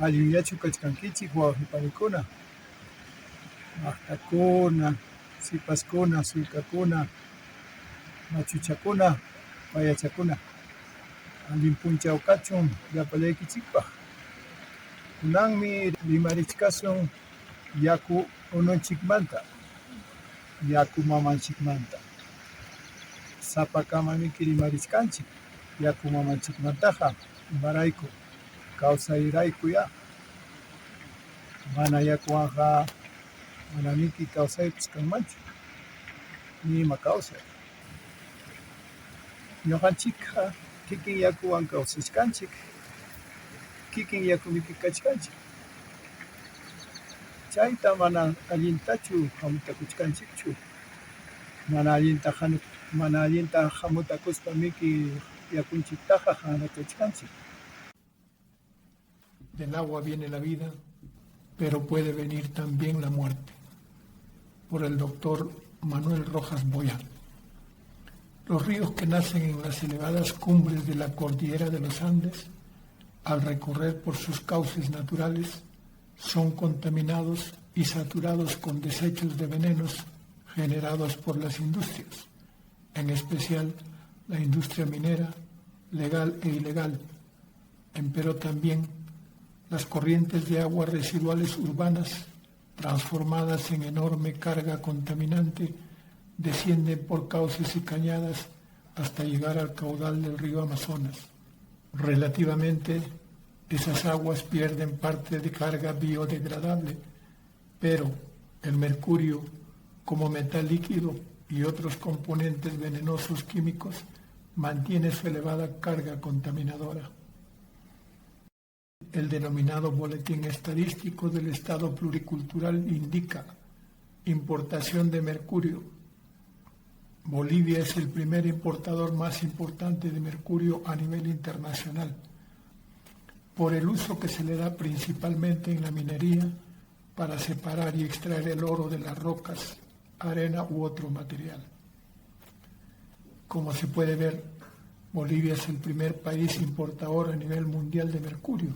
Allinachu kachkankichik wawqipanikuna, maqtakuna, sipaskuna, sullkakuna, machuchakuna, payachakuna. Allin punchaw kachun llapallaykichikpaq. Kunanmi rimarichkasun yaku ununchikmanta, yaku mamanchikmanta. Sapakamamiki rimarichkanchik yaku mamanchikmantaqa imarayku kawsayraykuya. Mana yakuwanqa manamiki kawsaypis kanmanchu, ni ima kawsay. Ñuqanchikqa kikin yakuwan kawsashkanchik, kikin yakumiki kachkanchik. Chayta mana allintachu hamutakuchkanchikchu, mana allinta hamutakuspa miki yakunchiktaqa hanrakachkanchik. Del agua viene la vida, pero puede venir también la muerte. Por el doctor Manuel Rojas Boyán. Los ríos que nacen en las elevadas cumbres de la cordillera de los Andes, al recorrer por sus cauces naturales, son contaminados y saturados con desechos de venenos generados por las industrias, en especial la industria minera, legal e ilegal, pero también las corrientes de aguas residuales urbanas, transformadas en enorme carga contaminante, descienden por cauces y cañadas hasta llegar al caudal del río Amazonas. Relativamente, esas aguas pierden parte de carga biodegradable, pero el mercurio, como metal líquido y otros componentes venenosos químicos, mantiene su elevada carga contaminadora. El denominado Boletín Estadístico del Estado Pluricultural indica importación de mercurio. Bolivia es el primer importador más importante de mercurio a nivel internacional, por el uso que se le da principalmente en la minería para separar y extraer el oro de las rocas, arena u otro material. Como se puede ver, Bolivia es el primer país importador a nivel mundial de mercurio.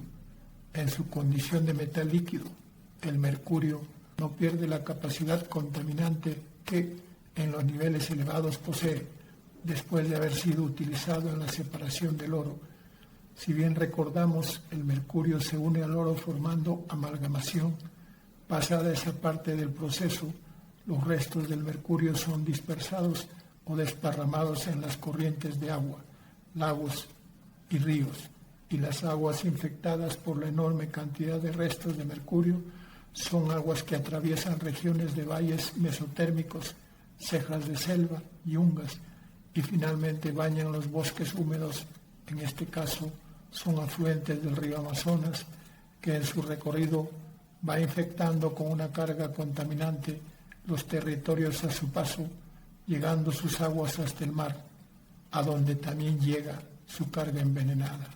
En su condición de metal líquido, el mercurio no pierde la capacidad contaminante que en los niveles elevados posee, después de haber sido utilizado en la separación del oro. Si bien recordamos, el mercurio se une al oro formando amalgamación. Pasada esa parte del proceso, los restos del mercurio son dispersados o desparramados en las corrientes de agua, lagos y ríos, y las aguas infectadas por la enorme cantidad de restos de mercurio son aguas que atraviesan regiones de valles mesotérmicos, cejas de selva, yungas, y finalmente bañan los bosques húmedos. En este caso son afluentes del río Amazonas, que en su recorrido va infectando con una carga contaminante los territorios a su paso, llegando sus aguas hasta el mar, a donde también llega su carga envenenada.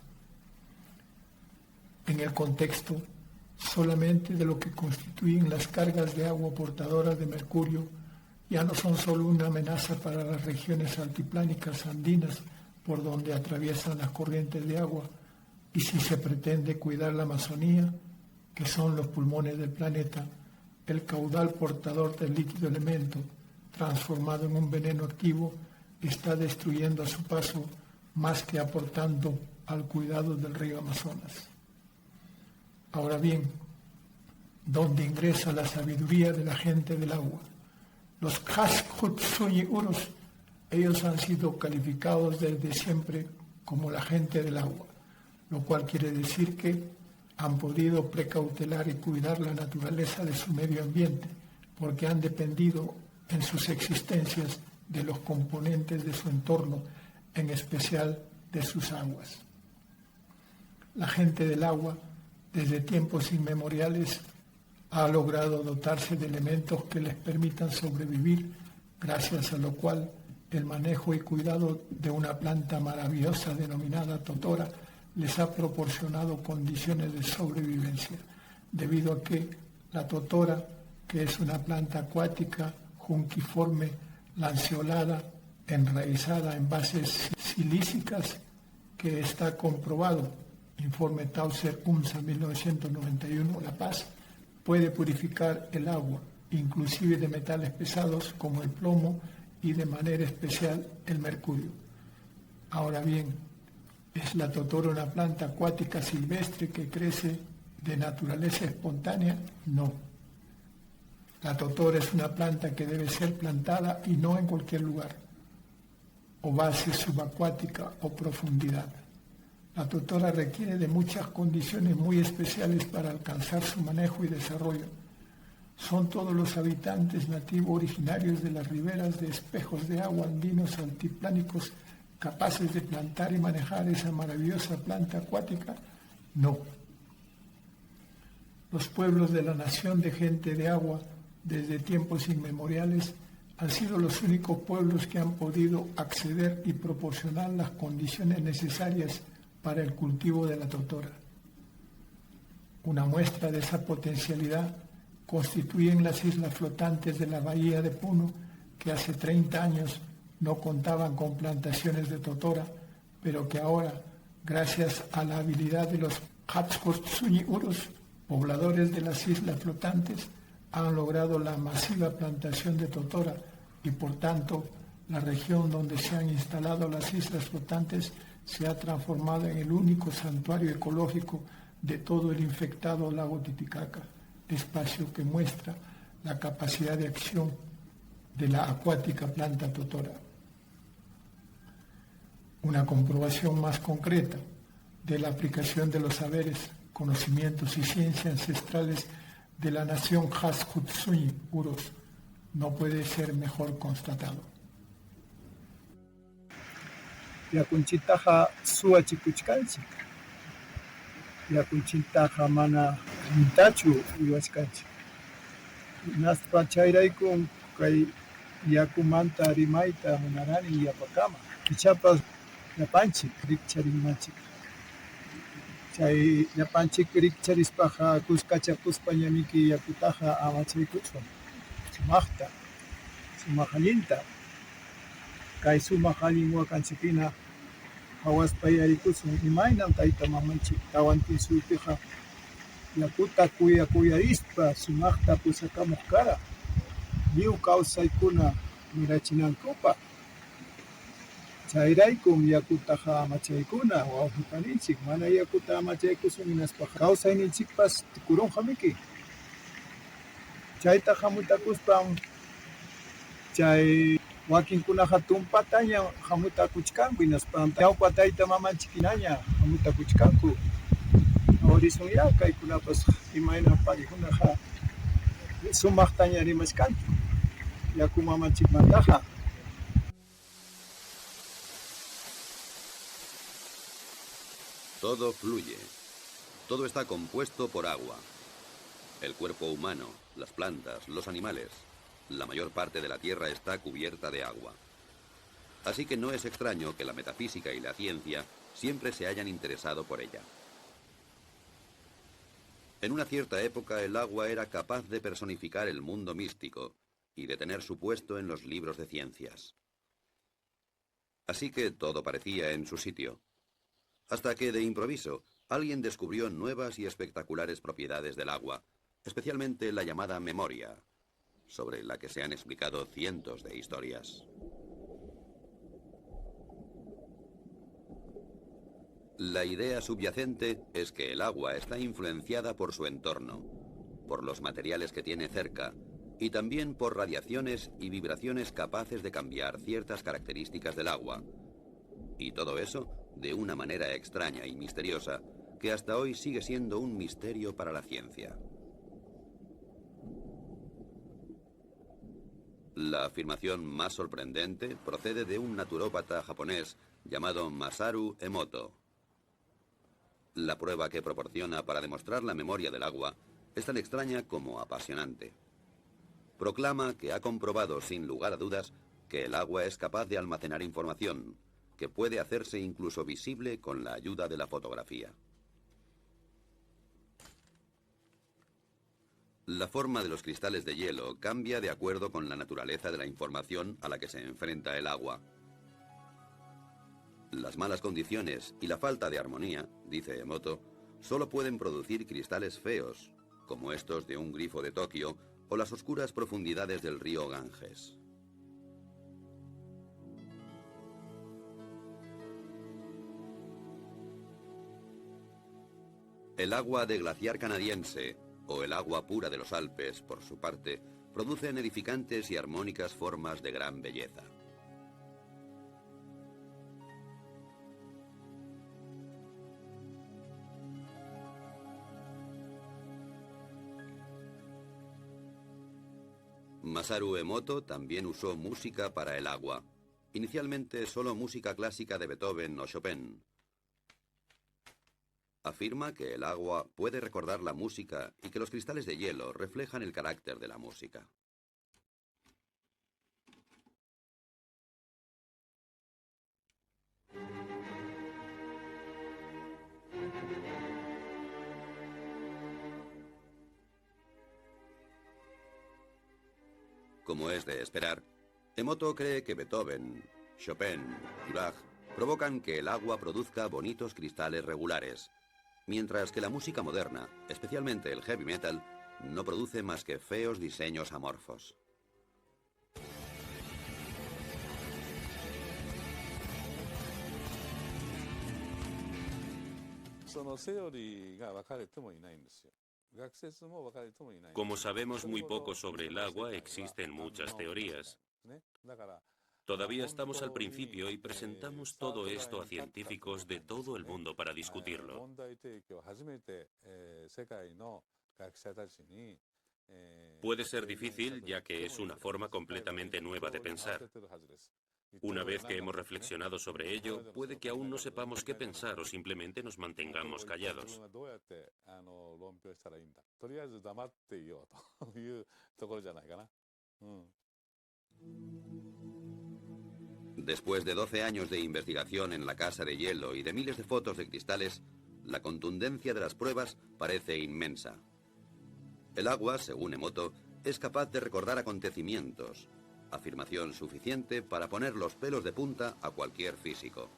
En el contexto solamente de lo que constituyen las cargas de agua portadoras de mercurio, ya no son solo una amenaza para las regiones altiplánicas andinas por donde atraviesan las corrientes de agua, y si se pretende cuidar la Amazonía, que son los pulmones del planeta, el caudal portador del líquido elemento, transformado en un veneno activo, está destruyendo a su paso más que aportando al cuidado del río Amazonas. Ahora bien, ¿dónde ingresa la sabiduría de la gente del agua? Los Khaskhutsuyiuros, ellos han sido calificados desde siempre como la gente del agua, lo cual quiere decir que han podido precautelar y cuidar la naturaleza de su medio ambiente, porque han dependido en sus existencias de los componentes de su entorno, en especial de sus aguas. La gente del agua, desde tiempos inmemoriales, ha logrado dotarse de elementos que les permitan sobrevivir, gracias a lo cual el manejo y cuidado de una planta maravillosa denominada totora les ha proporcionado condiciones de sobrevivencia, debido a que la totora, que es una planta acuática, junquiforme, lanceolada, enraizada en bases silícicas, que está comprobado informe Tauser UNSA 1991, La Paz, puede purificar el agua, inclusive de metales pesados como el plomo y de manera especial el mercurio. Ahora bien, ¿es la totora una planta acuática silvestre que crece de naturaleza espontánea? No. La totora es una planta que debe ser plantada y no en cualquier lugar, o base subacuática o profundidad. La totora requiere de muchas condiciones muy especiales para alcanzar su manejo y desarrollo. Son todos los habitantes nativos originarios de las riberas de espejos de agua andinos altiplánicos capaces de plantar y manejar esa maravillosa planta acuática. No. Los pueblos de la nación de gente de agua, desde tiempos inmemoriales, han sido los únicos pueblos que han podido acceder y proporcionar las condiciones necesarias para el cultivo de la totora. Una muestra de esa potencialidad constituyen las islas flotantes de la bahía de Puno, que hace 30 años no contaban con plantaciones de totora, pero que ahora, gracias a la habilidad de los Hatskotsuñi Urus, pobladores de las islas flotantes, han logrado la masiva plantación de totora y, por tanto, la región donde se han instalado las islas flotantes se ha transformado en el único santuario ecológico de todo el infectado lago Titicaca, espacio que muestra la capacidad de acción de la acuática planta totora. Una comprobación más concreta de la aplicación de los saberes, conocimientos y ciencias ancestrales de la nación Hatskotsuñi Urus no puede ser mejor constatado. Yakunchitaqa suwachikuchkanchik. Yakunchitaqa mana allintachu uywashkanchik. Hinaspa chayraykum kay yakumanta rimayta munarani yapakama. Ichapas llapanchik rikcharinmanchik. Chay llapanchik rikcharispaqa kuskachapuspa ñamiki yakutaqa amachaykuchun. Sumaq allinta. Kay sumaq allin wakanchikpina hawaspa yarikusun imaynan tayta mamanchik tawantin suyupiqa yakuta kuyarispa sumaqta pusakamuq kara lliw kawsaykuna mirachinankupaq. Chayraykum yakutaqa amachaykuna wawqipaninchik mana yakuta amachaykusun hinaspaqa kawsayninchikpas tukurunqa miki. Chayta hamutakuspam chay wakinkunaqa tumpataña hamutakuchkanku hinaspa ñawpa tayta mamanchik hinaña hamutakuchkanku. Awrisunya kaykunapas imayna paykunaqa sumaqtaña rimashkanku yaku mamanchikmantaqa. Todo fluye. Todo está compuesto por agua. El cuerpo humano, las plantas, los animales. La mayor parte de la Tierra está cubierta de agua. Así que no es extraño que la metafísica y la ciencia siempre se hayan interesado por ella. En una cierta época el agua era capaz de personificar el mundo místico y de tener su puesto en los libros de ciencias. Así que todo parecía en su sitio. Hasta que, de improviso, alguien descubrió nuevas y espectaculares propiedades del agua, especialmente la llamada memoria, sobre la que se han explicado cientos de historias. La idea subyacente es que el agua está influenciada por su entorno, por los materiales que tiene cerca, y también por radiaciones y vibraciones capaces de cambiar ciertas características del agua. Y todo eso de una manera extraña y misteriosa que hasta hoy sigue siendo un misterio para la ciencia. La afirmación más sorprendente procede de un naturópata japonés llamado Masaru Emoto. La prueba que proporciona para demostrar la memoria del agua es tan extraña como apasionante. Proclama que ha comprobado sin lugar a dudas que el agua es capaz de almacenar información, que puede hacerse incluso visible con la ayuda de la fotografía. La forma de los cristales de hielo cambia de acuerdo con la naturaleza de la información a la que se enfrenta el agua. Las malas condiciones y la falta de armonía, dice Emoto, solo pueden producir cristales feos, como estos de un grifo de Tokio o las oscuras profundidades del río Ganges. El agua de glaciar canadiense o el agua pura de los Alpes, por su parte, producen edificantes y armónicas formas de gran belleza. Masaru Emoto también usó música para el agua, inicialmente solo música clásica de Beethoven o Chopin. Afirma que el agua puede recordar la música y que los cristales de hielo reflejan el carácter de la música. Como es de esperar, Emoto cree que Beethoven, Chopin y Bach provocan que el agua produzca bonitos cristales regulares, mientras que la música moderna, especialmente el heavy metal, no produce más que feos diseños amorfos. Como sabemos muy poco sobre el agua, existen muchas teorías. Todavía estamos al principio y presentamos todo esto a científicos de todo el mundo para discutirlo. Puede ser difícil, ya que es una forma completamente nueva de pensar. Una vez que hemos reflexionado sobre ello, puede que aún no sepamos qué pensar o simplemente nos mantengamos callados. Después de 12 años de investigación en la casa de hielo y de miles de fotos de cristales, la contundencia de las pruebas parece inmensa. El agua, según Emoto, es capaz de recordar acontecimientos, afirmación suficiente para poner los pelos de punta a cualquier físico.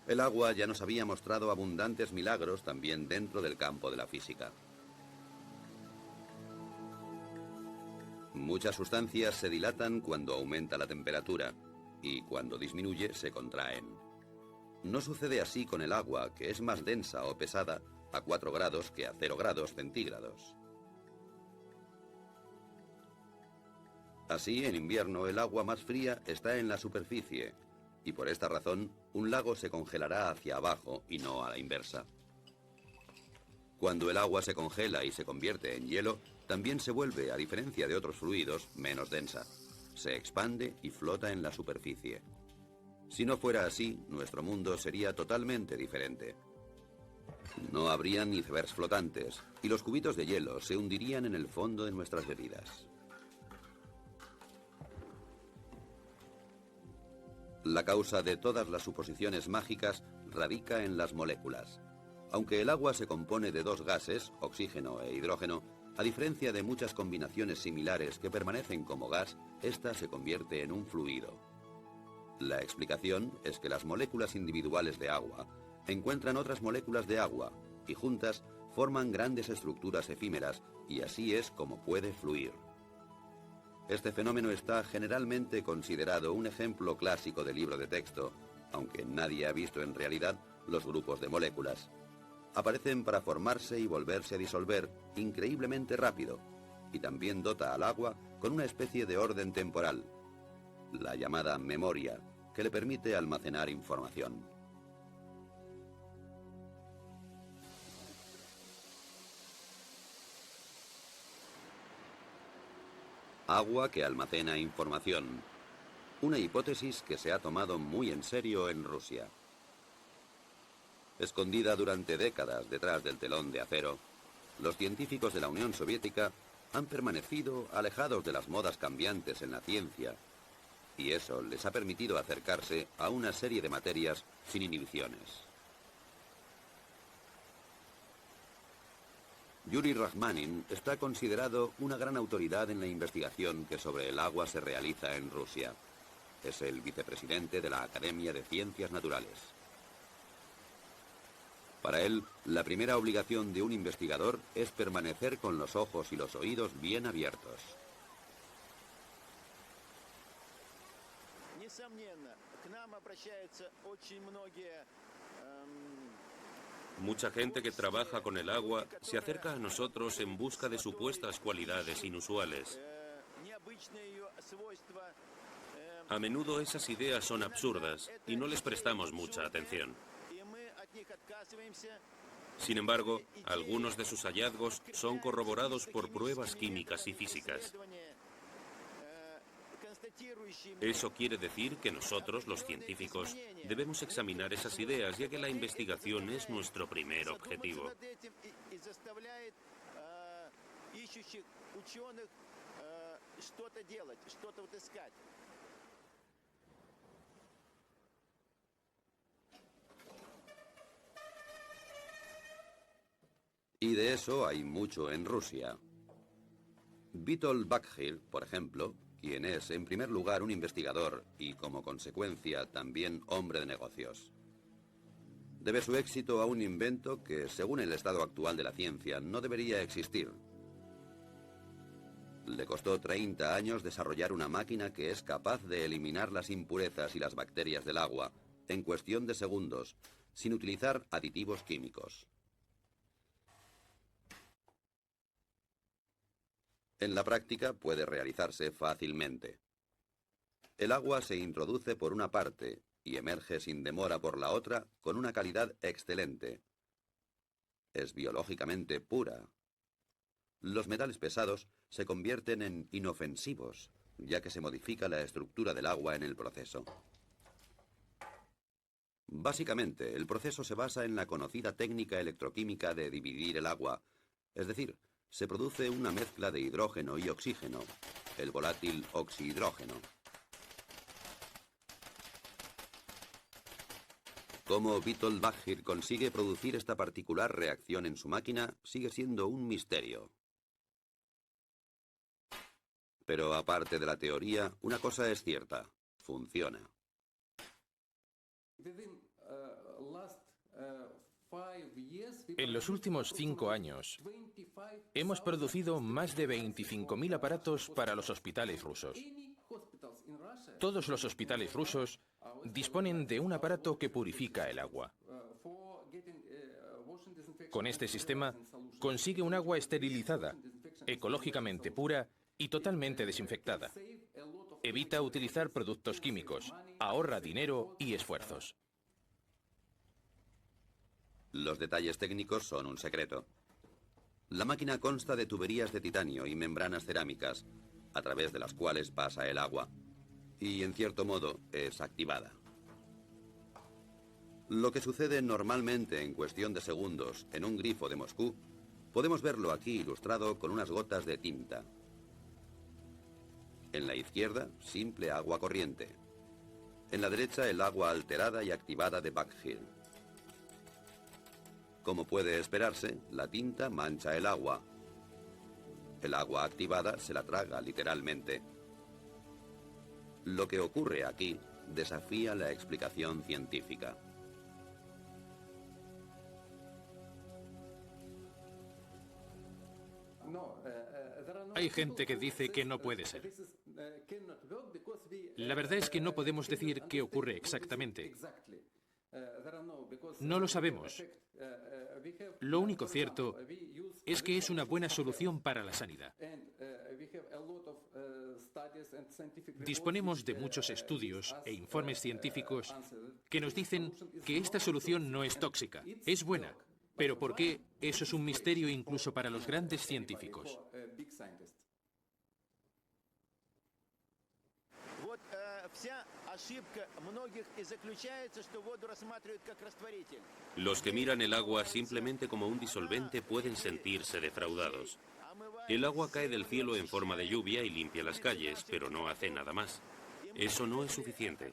El agua ya nos había mostrado abundantes milagros también dentro del campo de la física. Muchas sustancias se dilatan cuando aumenta la temperatura y cuando disminuye se contraen. No sucede así con el agua, que es más densa o pesada a 4 grados que a 0 grados centígrados. Así, en invierno, el agua más fría está en la superficie, y por esta razón, un lago se congelará hacia abajo y no a la inversa. Cuando el agua se congela y se convierte en hielo, también se vuelve, a diferencia de otros fluidos, menos densa. Se expande y flota en la superficie. Si no fuera así, nuestro mundo sería totalmente diferente. No habría ni icebergs flotantes, y los cubitos de hielo se hundirían en el fondo de nuestras bebidas. La causa de todas las suposiciones mágicas radica en las moléculas. Aunque el agua se compone de 2 gases, oxígeno e hidrógeno, a diferencia de muchas combinaciones similares que permanecen como gas, esta se convierte en un fluido. La explicación es que las moléculas individuales de agua encuentran otras moléculas de agua y juntas forman grandes estructuras efímeras, y así es como puede fluir. Este fenómeno está generalmente considerado un ejemplo clásico de libro de texto, aunque nadie ha visto en realidad los grupos de moléculas. Aparecen para formarse y volverse a disolver increíblemente rápido, y también dota al agua con una especie de orden temporal, la llamada memoria, que le permite almacenar información. Agua que almacena información. Una hipótesis que se ha tomado muy en serio en Rusia. Escondida durante décadas detrás del telón de acero, los científicos de la Unión Soviética han permanecido alejados de las modas cambiantes en la ciencia, y eso les ha permitido acercarse a una serie de materias sin inhibiciones. Yuri Rachmanin está considerado una gran autoridad en la investigación que sobre el agua se realiza en Rusia. es el vicepresidente de la Academia de Ciencias Naturales. Para él, la primera obligación de un investigador es permanecer con los ojos y los oídos bien abiertos. Mucha gente que trabaja con el agua se acerca a nosotros en busca de supuestas cualidades inusuales. A menudo esas ideas son absurdas y no les prestamos mucha atención. Sin embargo, algunos de sus hallazgos son corroborados por pruebas químicas y físicas. Eso quiere decir que nosotros, los científicos, debemos examinar esas ideas, ya que la investigación es nuestro primer objetivo. Y de eso hay mucho en Rusia. Witold Bakhir, por ejemplo, quien es en primer lugar un investigador y como consecuencia también hombre de negocios, debe su éxito a un invento que, según el estado actual de la ciencia, no debería existir. Le costó 30 años desarrollar una máquina que es capaz de eliminar las impurezas y las bacterias del agua en cuestión de segundos, sin utilizar aditivos químicos. En la práctica puede realizarse fácilmente. El agua se introduce por una parte y emerge sin demora por la otra con una calidad excelente. Es biológicamente pura. Los metales pesados se convierten en inofensivos, ya que se modifica la estructura del agua en el proceso. Básicamente, el proceso se basa en la conocida técnica electroquímica de dividir el agua, es decir, se produce una mezcla de hidrógeno y oxígeno, el volátil oxihidrógeno. Cómo Witold Bakhir consigue producir esta particular reacción en su máquina sigue siendo un misterio. Pero aparte de la teoría, una cosa es cierta: funciona. En los últimos 5 años, hemos producido más de 25.000 aparatos para los hospitales rusos. Todos los hospitales rusos disponen de un aparato que purifica el agua. Con este sistema, consigue un agua esterilizada, ecológicamente pura y totalmente desinfectada. Evita utilizar productos químicos, ahorra dinero y esfuerzos. Los detalles técnicos son un secreto. La máquina consta de tuberías de titanio y membranas cerámicas, a través de las cuales pasa el agua, y en cierto modo es activada. Lo que sucede normalmente en cuestión de segundos en un grifo de Moscú, podemos verlo aquí ilustrado con unas gotas de tinta. En la izquierda, simple agua corriente. En la derecha, el agua alterada y activada de Bakhir. Como puede esperarse, la tinta mancha el agua. El agua activada se la traga literalmente. Lo que ocurre aquí desafía la explicación científica. Hay gente que dice que no puede ser. La verdad es que no podemos decir qué ocurre exactamente. No lo sabemos. Lo único cierto es que es una buena solución para la sanidad. Disponemos de muchos estudios e informes científicos que nos dicen que esta solución no es tóxica, es buena. Pero ¿por qué? Eso es un misterio incluso para los grandes científicos. Los que miran el agua simplemente como un disolvente pueden sentirse defraudados. El agua cae del cielo en forma de lluvia y limpia las calles, pero no hace nada más. Eso no es suficiente.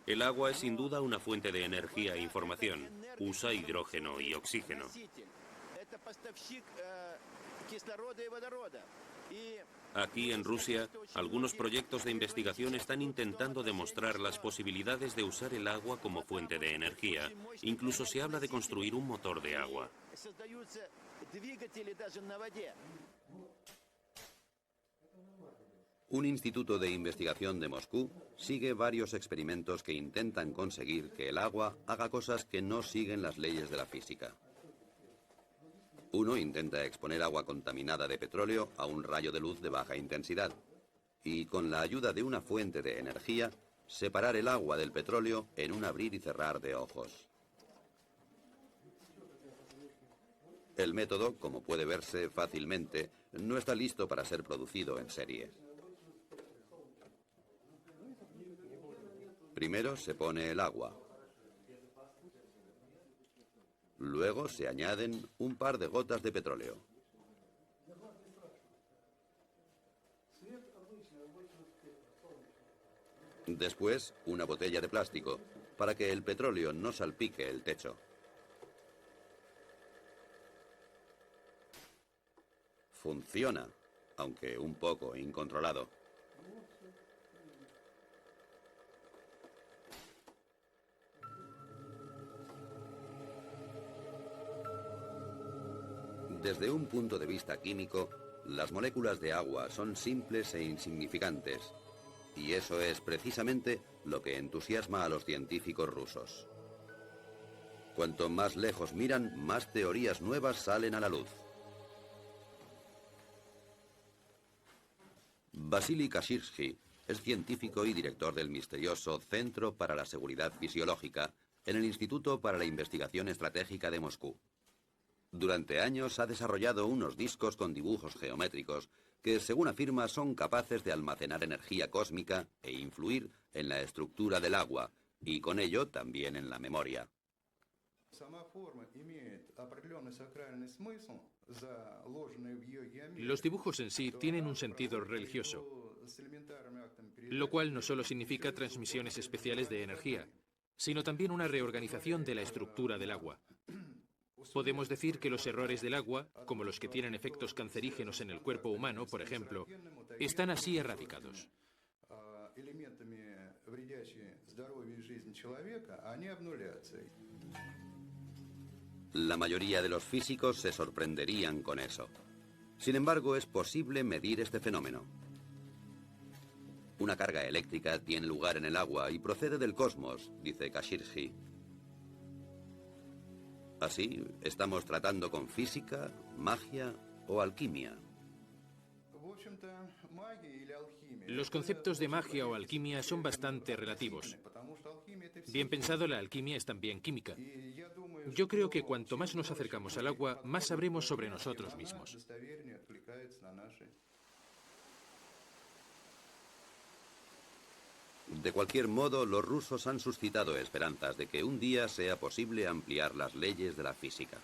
El agua es sin duda una fuente de energía e información. Usa hidrógeno y oxígeno. Aquí en Rusia, algunos proyectos de investigación están intentando demostrar las posibilidades de usar el agua como fuente de energía. Incluso se habla de construir un motor de agua. Un instituto de investigación de Moscú sigue varios experimentos que intentan conseguir que el agua haga cosas que no siguen las leyes de la física. Uno intenta exponer agua contaminada de petróleo a un rayo de luz de baja intensidad y, con la ayuda de una fuente de energía, separar el agua del petróleo en un abrir y cerrar de ojos. El método, como puede verse fácilmente, no está listo para ser producido en serie. Primero se pone el agua. Luego se añaden un par de gotas de petróleo. Después, una botella de plástico, para que el petróleo no salpique el techo. Funciona, aunque un poco incontrolado. Desde un punto de vista químico, las moléculas de agua son simples e insignificantes, y eso es precisamente lo que entusiasma a los científicos rusos. Cuanto más lejos miran, más teorías nuevas salen a la luz. Vasily Kashirsky es científico y director del misterioso Centro para la Seguridad Fisiológica en el Instituto para la Investigación Estratégica de Moscú. Durante años ha desarrollado unos discos con dibujos geométricos que, según afirma, son capaces de almacenar energía cósmica e influir en la estructura del agua, y con ello también en la memoria. Los dibujos en sí tienen un sentido religioso, lo cual no solo significa transmisiones especiales de energía, sino también una reorganización de la estructura del agua. Podemos decir que los errores del agua, como los que tienen efectos cancerígenos en el cuerpo humano, por ejemplo, están así erradicados. La mayoría de los físicos se sorprenderían con eso. Sin embargo, es posible medir este fenómeno. Una carga eléctrica tiene lugar en el agua y procede del cosmos, dice Kashirsky. Así, estamos tratando con física, magia o alquimia. Los conceptos de magia o alquimia son bastante relativos. Bien pensado, la alquimia es también química. Yo creo que cuanto más nos acercamos al agua, más sabremos sobre nosotros mismos. De cualquier modo, los rusos han suscitado esperanzas de que un día sea posible ampliar las leyes de la física.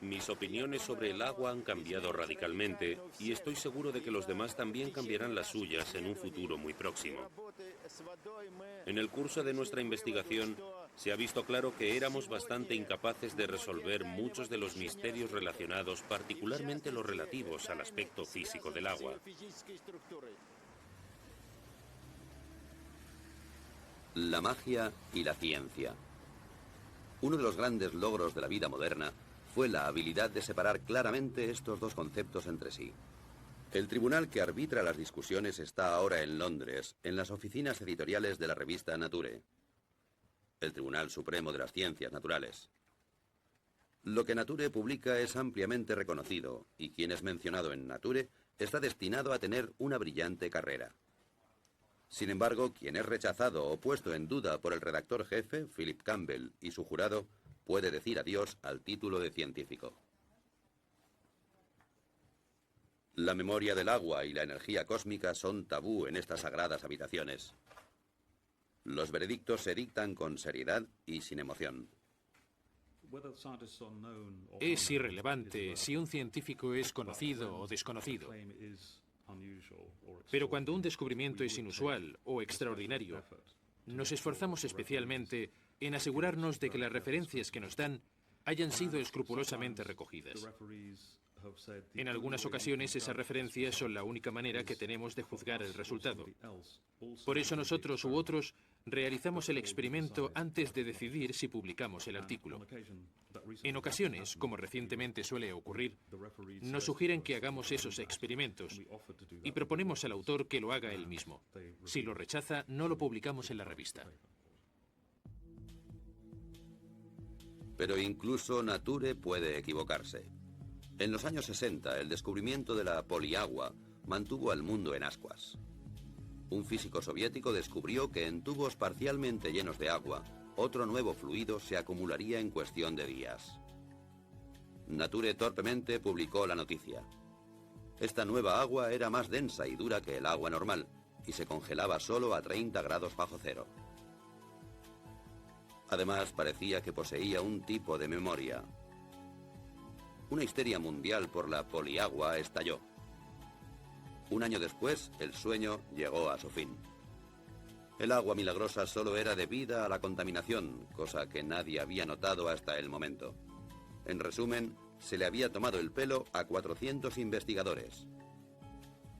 Mis opiniones sobre el agua han cambiado radicalmente y estoy seguro de que los demás también cambiarán las suyas en un futuro muy próximo. En el curso de nuestra investigación se ha visto claro que éramos bastante incapaces de resolver muchos de los misterios relacionados, particularmente los relativos al aspecto físico del agua. La magia y la ciencia. Uno de los grandes logros de la vida moderna fue la habilidad de separar claramente estos dos conceptos entre sí. El tribunal que arbitra las discusiones está ahora en Londres, en las oficinas editoriales de la revista Nature, el Tribunal Supremo de las Ciencias Naturales. Lo que Nature publica es ampliamente reconocido, y quien es mencionado en Nature está destinado a tener una brillante carrera. Sin embargo, quien es rechazado o puesto en duda por el redactor jefe, Philip Campbell, y su jurado, puede decir adiós al título de científico. La memoria del agua y la energía cósmica son tabú en estas sagradas habitaciones. Los veredictos se dictan con seriedad y sin emoción. Es irrelevante si un científico es conocido o desconocido. Pero cuando un descubrimiento es inusual o extraordinario, nos esforzamos especialmente en asegurarnos de que las referencias que nos dan hayan sido escrupulosamente recogidas. En algunas ocasiones esas referencias son la única manera que tenemos de juzgar el resultado. Por eso nosotros u otros realizamos el experimento antes de decidir si publicamos el artículo. En ocasiones, como recientemente suele ocurrir, nos sugieren que hagamos esos experimentos y proponemos al autor que lo haga él mismo. Si lo rechaza, no lo publicamos en la revista. Pero incluso Nature puede equivocarse. En los años 60, el descubrimiento de la poliagua mantuvo al mundo en ascuas. Un físico soviético descubrió que en tubos parcialmente llenos de agua, otro nuevo fluido se acumularía en cuestión de días. Nature torpemente publicó la noticia. Esta nueva agua era más densa y dura que el agua normal y se congelaba solo a 30 grados bajo cero. Además, parecía que poseía un tipo de memoria. Una histeria mundial por la poliagua estalló. Un año después, el sueño llegó a su fin. El agua milagrosa solo era debida a la contaminación, cosa que nadie había notado hasta el momento. En resumen, se le había tomado el pelo a 400 investigadores.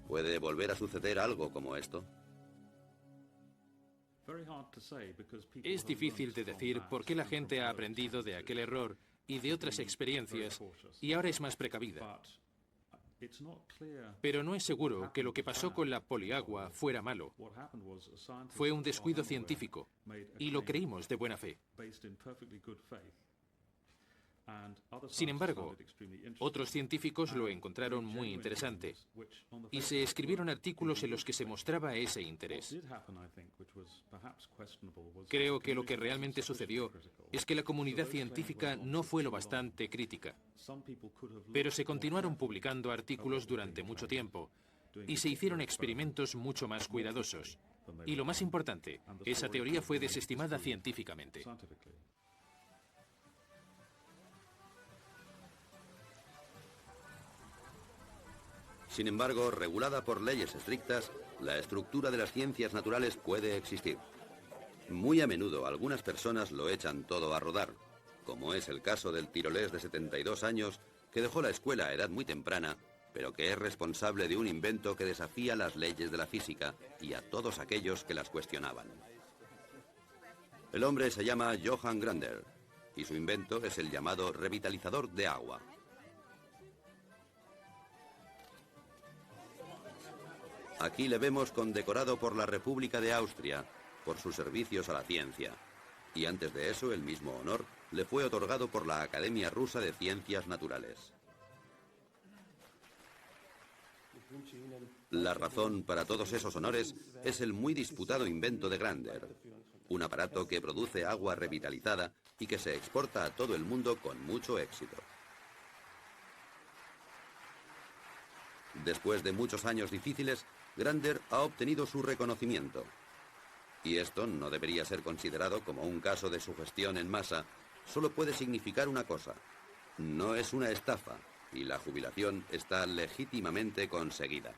¿Puede volver a suceder algo como esto? Es difícil de decir por qué la gente ha aprendido de aquel error y de otras experiencias y ahora es más precavida. Pero no es seguro que lo que pasó con la poliagua fuera malo. Fue un descuido científico y lo creímos de buena fe. Sin embargo, otros científicos lo encontraron muy interesante y se escribieron artículos en los que se mostraba ese interés. Creo que lo que realmente sucedió es que la comunidad científica no fue lo bastante crítica, pero se continuaron publicando artículos durante mucho tiempo y se hicieron experimentos mucho más cuidadosos. Y lo más importante, esa teoría fue desestimada científicamente. Sin embargo, regulada por leyes estrictas, la estructura de las ciencias naturales puede existir. Muy a menudo algunas personas lo echan todo a rodar, como es el caso del tirolés de 72 años que dejó la escuela a edad muy temprana, pero que es responsable de un invento que desafía las leyes de la física y a todos aquellos que las cuestionaban. El hombre se llama Johann Grander y su invento es el llamado revitalizador de agua. Aquí le vemos condecorado por la República de Austria por sus servicios a la ciencia. Y antes de eso, el mismo honor le fue otorgado por la Academia Rusa de Ciencias Naturales. La razón para todos esos honores es el muy disputado invento de Grander, un aparato que produce agua revitalizada y que se exporta a todo el mundo con mucho éxito. Después de muchos años difíciles, Grander ha obtenido su reconocimiento. Y esto no debería ser considerado como un caso de sugestión en masa, solo puede significar una cosa: no es una estafa y la jubilación está legítimamente conseguida.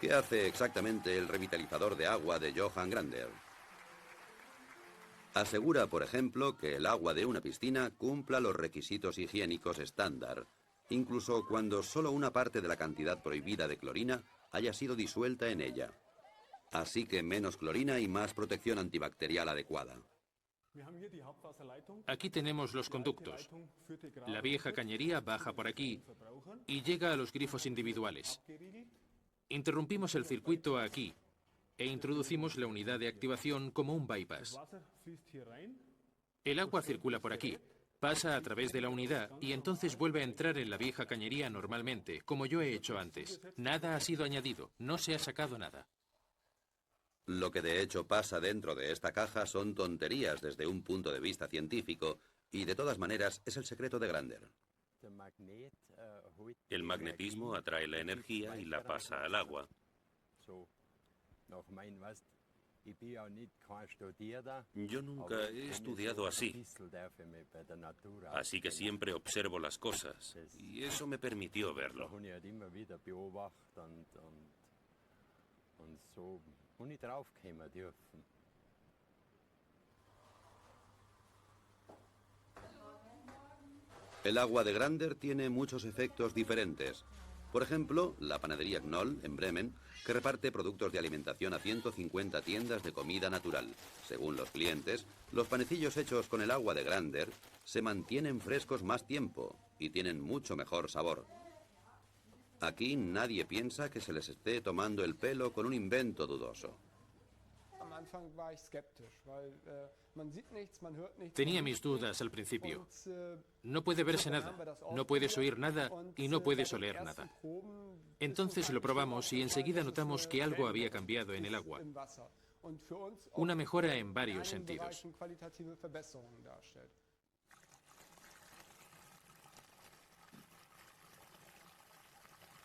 ¿Qué hace exactamente el revitalizador de agua de Johann Grander? Asegura, por ejemplo, que el agua de una piscina cumpla los requisitos higiénicos estándar, incluso cuando solo una parte de la cantidad prohibida de clorina haya sido disuelta en ella. Así que menos clorina y más protección antibacterial adecuada. Aquí tenemos los conductos. La vieja cañería baja por aquí y llega a los grifos individuales. Interrumpimos el circuito aquí e introducimos la unidad de activación como un bypass. El agua circula por aquí, pasa a través de la unidad y entonces vuelve a entrar en la vieja cañería normalmente, como yo he hecho antes. Nada ha sido añadido, no se ha sacado nada. Lo que de hecho pasa dentro de esta caja son tonterías desde un punto de vista científico y de todas maneras es el secreto de Grander. El magnetismo atrae la energía y la pasa al agua. Yo nunca he estudiado así, así que siempre observo las cosas y eso me permitió verlo. El agua de Grander tiene muchos efectos diferentes. Por ejemplo, la panadería Knoll, en Bremen, que reparte productos de alimentación a 150 tiendas de comida natural. Según los clientes, los panecillos hechos con el agua de Grander se mantienen frescos más tiempo y tienen mucho mejor sabor. Aquí nadie piensa que se les esté tomando el pelo con un invento dudoso. Tenía mis dudas al principio. No puede verse nada, no puedes oír nada y no puedes oler nada. Entonces lo probamos y enseguida notamos que algo había cambiado en el agua. Una mejora en varios sentidos.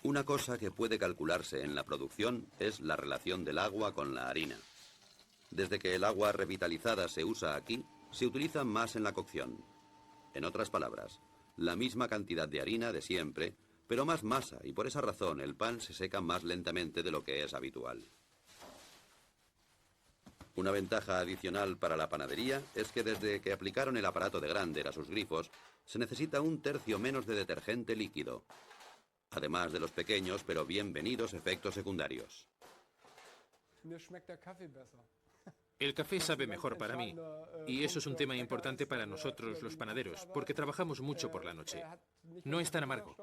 Una cosa que puede calcularse en la producción es la relación del agua con la harina. Desde que el agua revitalizada se usa aquí, se utiliza más en la cocción. En otras palabras, la misma cantidad de harina de siempre, pero más masa, y por esa razón el pan se seca más lentamente de lo que es habitual. Una ventaja adicional para la panadería es que desde que aplicaron el aparato de Grander a sus grifos, se necesita 1/3 menos de detergente líquido, además de los pequeños pero bienvenidos efectos secundarios. El café sabe mejor para mí, y eso es un tema importante para nosotros los panaderos, porque trabajamos mucho por la noche. No es tan amargo.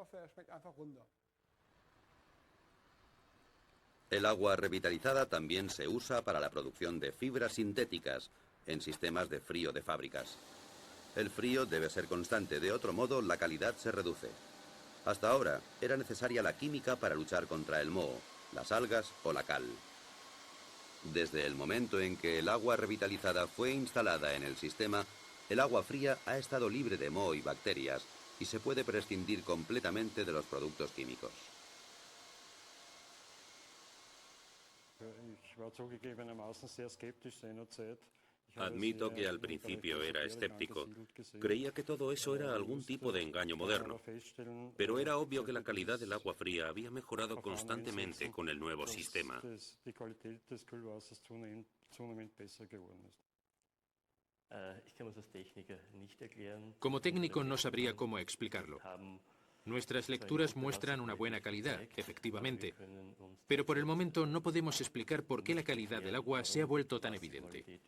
El agua revitalizada también se usa para la producción de fibras sintéticas en sistemas de frío de fábricas. El frío debe ser constante, de otro modo la calidad se reduce. Hasta ahora era necesaria la química para luchar contra el moho, las algas o la cal. Desde el momento en que el agua revitalizada fue instalada en el sistema, el agua fría ha estado libre de moho y bacterias y se puede prescindir completamente de los productos químicos. Admito que al principio era escéptico. Creía que todo eso era algún tipo de engaño moderno. Pero era obvio que la calidad del agua fría había mejorado constantemente con el nuevo sistema. Como técnico no sabría cómo explicarlo. Nuestras lecturas muestran una buena calidad, efectivamente, pero por el momento no podemos explicar por qué la calidad del agua se ha vuelto tan evidente.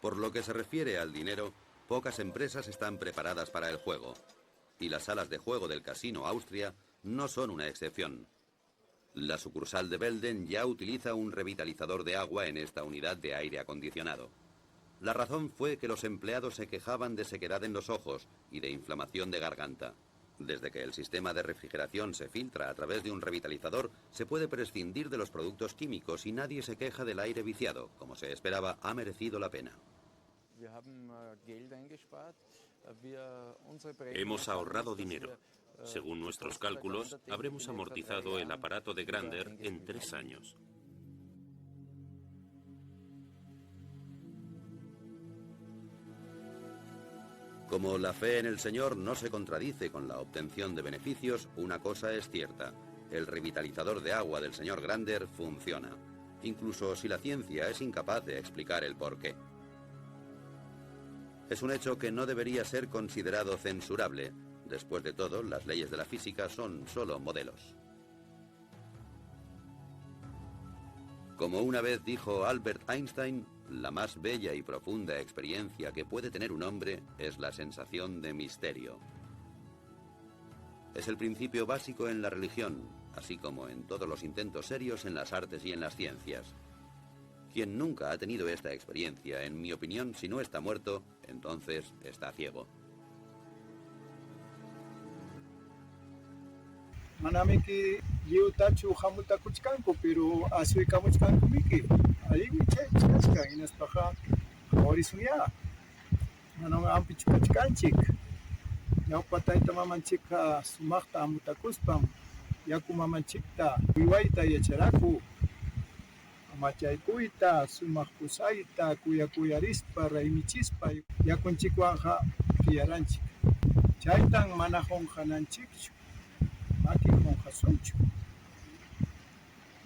Por lo que se refiere al dinero, pocas empresas están preparadas para el juego, y las salas de juego del Casino Austria no son una excepción. La sucursal de Belden ya utiliza un revitalizador de agua en esta unidad de aire acondicionado. La razón fue que los empleados se quejaban de sequedad en los ojos y de inflamación de garganta. Desde que el sistema de refrigeración se filtra a través de un revitalizador, se puede prescindir de los productos químicos y nadie se queja del aire viciado. Como se esperaba, ha merecido la pena. Hemos ahorrado dinero. Según nuestros cálculos, habremos amortizado el aparato de Grander en 3 años. Como la fe en el Señor no se contradice con la obtención de beneficios, una cosa es cierta: el revitalizador de agua del señor Grander funciona, incluso si la ciencia es incapaz de explicar el porqué. Es un hecho que no debería ser considerado censurable. Después de todo, las leyes de la física son solo modelos. Como una vez dijo Albert Einstein, la más bella y profunda experiencia que puede tener un hombre es la sensación de misterio. Es el principio básico en la religión, así como en todos los intentos serios en las artes y en las ciencias. Quien nunca ha tenido esta experiencia, en mi opinión, si no está muerto, entonces está ciego. Manamiki yutachu hamutakuchkanku, pero asuikamuchkanku miki. Allí chachka inaspaja horisunya. Manam ampichukachkanchik. Yaupataita mamanchika sumakta amutakuspam. Yaku mamanchikta wiwaita yacharaku. Amachaykuita, sumakpusaita, kuyakuyarispa, raymichispa. Yakunchikwanha kiyaranchik. Chaytan mana honjananchikchu. Maki honjasunchu.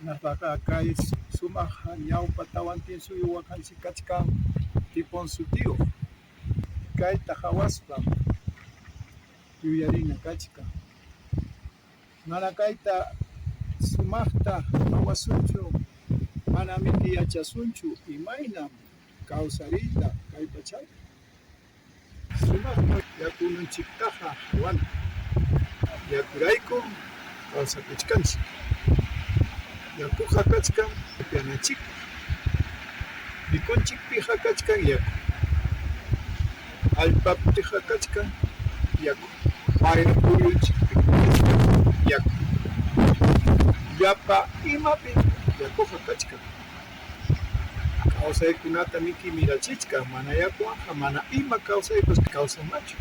Naspaqa kay sumaq ñawpa tawantin suyuwa kanchik kachkan tipon sutiyo. Kayta hawaspa yuyarina kachkan. Mana kayta sumaqta hawasunchu, mana miki yachasunchu imaynam kawsariyta kay pachaypi. Sumaqta yakunanchiktaqa hawana. Yakurayku kawsakuchkanchik. Yakuqa kachkan upianachikpi. Mikunchikpiqa kachkan yaku. Allpapiqa kachkan yaku. Mayra puyunchikpi yaku. Llapa imapi yakuqa kachkan. Kawsaykunata miki mirachichkan, mana yakuwanqa mana ima kawsaypas kawsanmachu.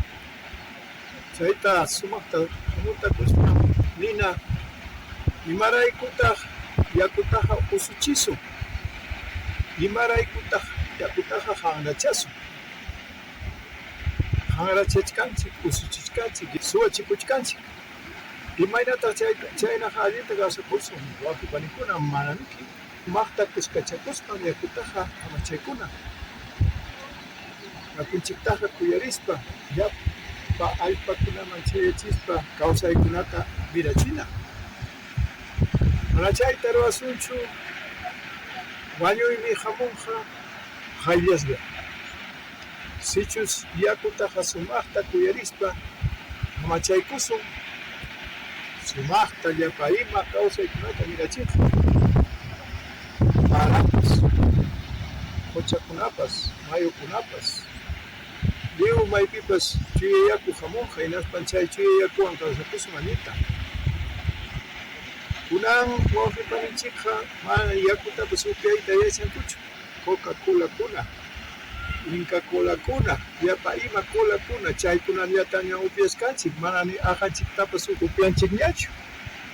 Chayta sumaqta hamutakuspa nina imaraykutaq yakutaqa usuchisun, imaraykutaq yakutaqa hanrachasun. Hanrachachkanchik, usuchichkanchik, suwachikuchkanchik. Imaynataq chaynaqa allinta kawsakusun wawqi panikuna mana miki maqta kuskachakuspa yakutaqa hamachaykuna. Yakunchiktaqa kuyarispa llapa allpakunaman chayachispa kawsaykunata mirachina. Mana chayta ruwasunchu wañuymi hamunqa hayllasqa. Sichus yakutaqa sumaqta kuyarispa hamachaykusun, sumaqta llapa ima kawsaykunata mirachinqa. Parapas, quchakunapas, mayukunapas, lliw maypipas chuya yaku hamunqa hinaspan chay chuya yakuwan kawsakusun allita. Kunan wawqi paninchikqa mana yakutapas upyayta yachankuchu. Coca-Cola-kuna, Inca Cola-kuna, llapa ima Cola-kuna chaykunallataña upyaskanchik, mana ni ajanchiktapas upyanchikñachu.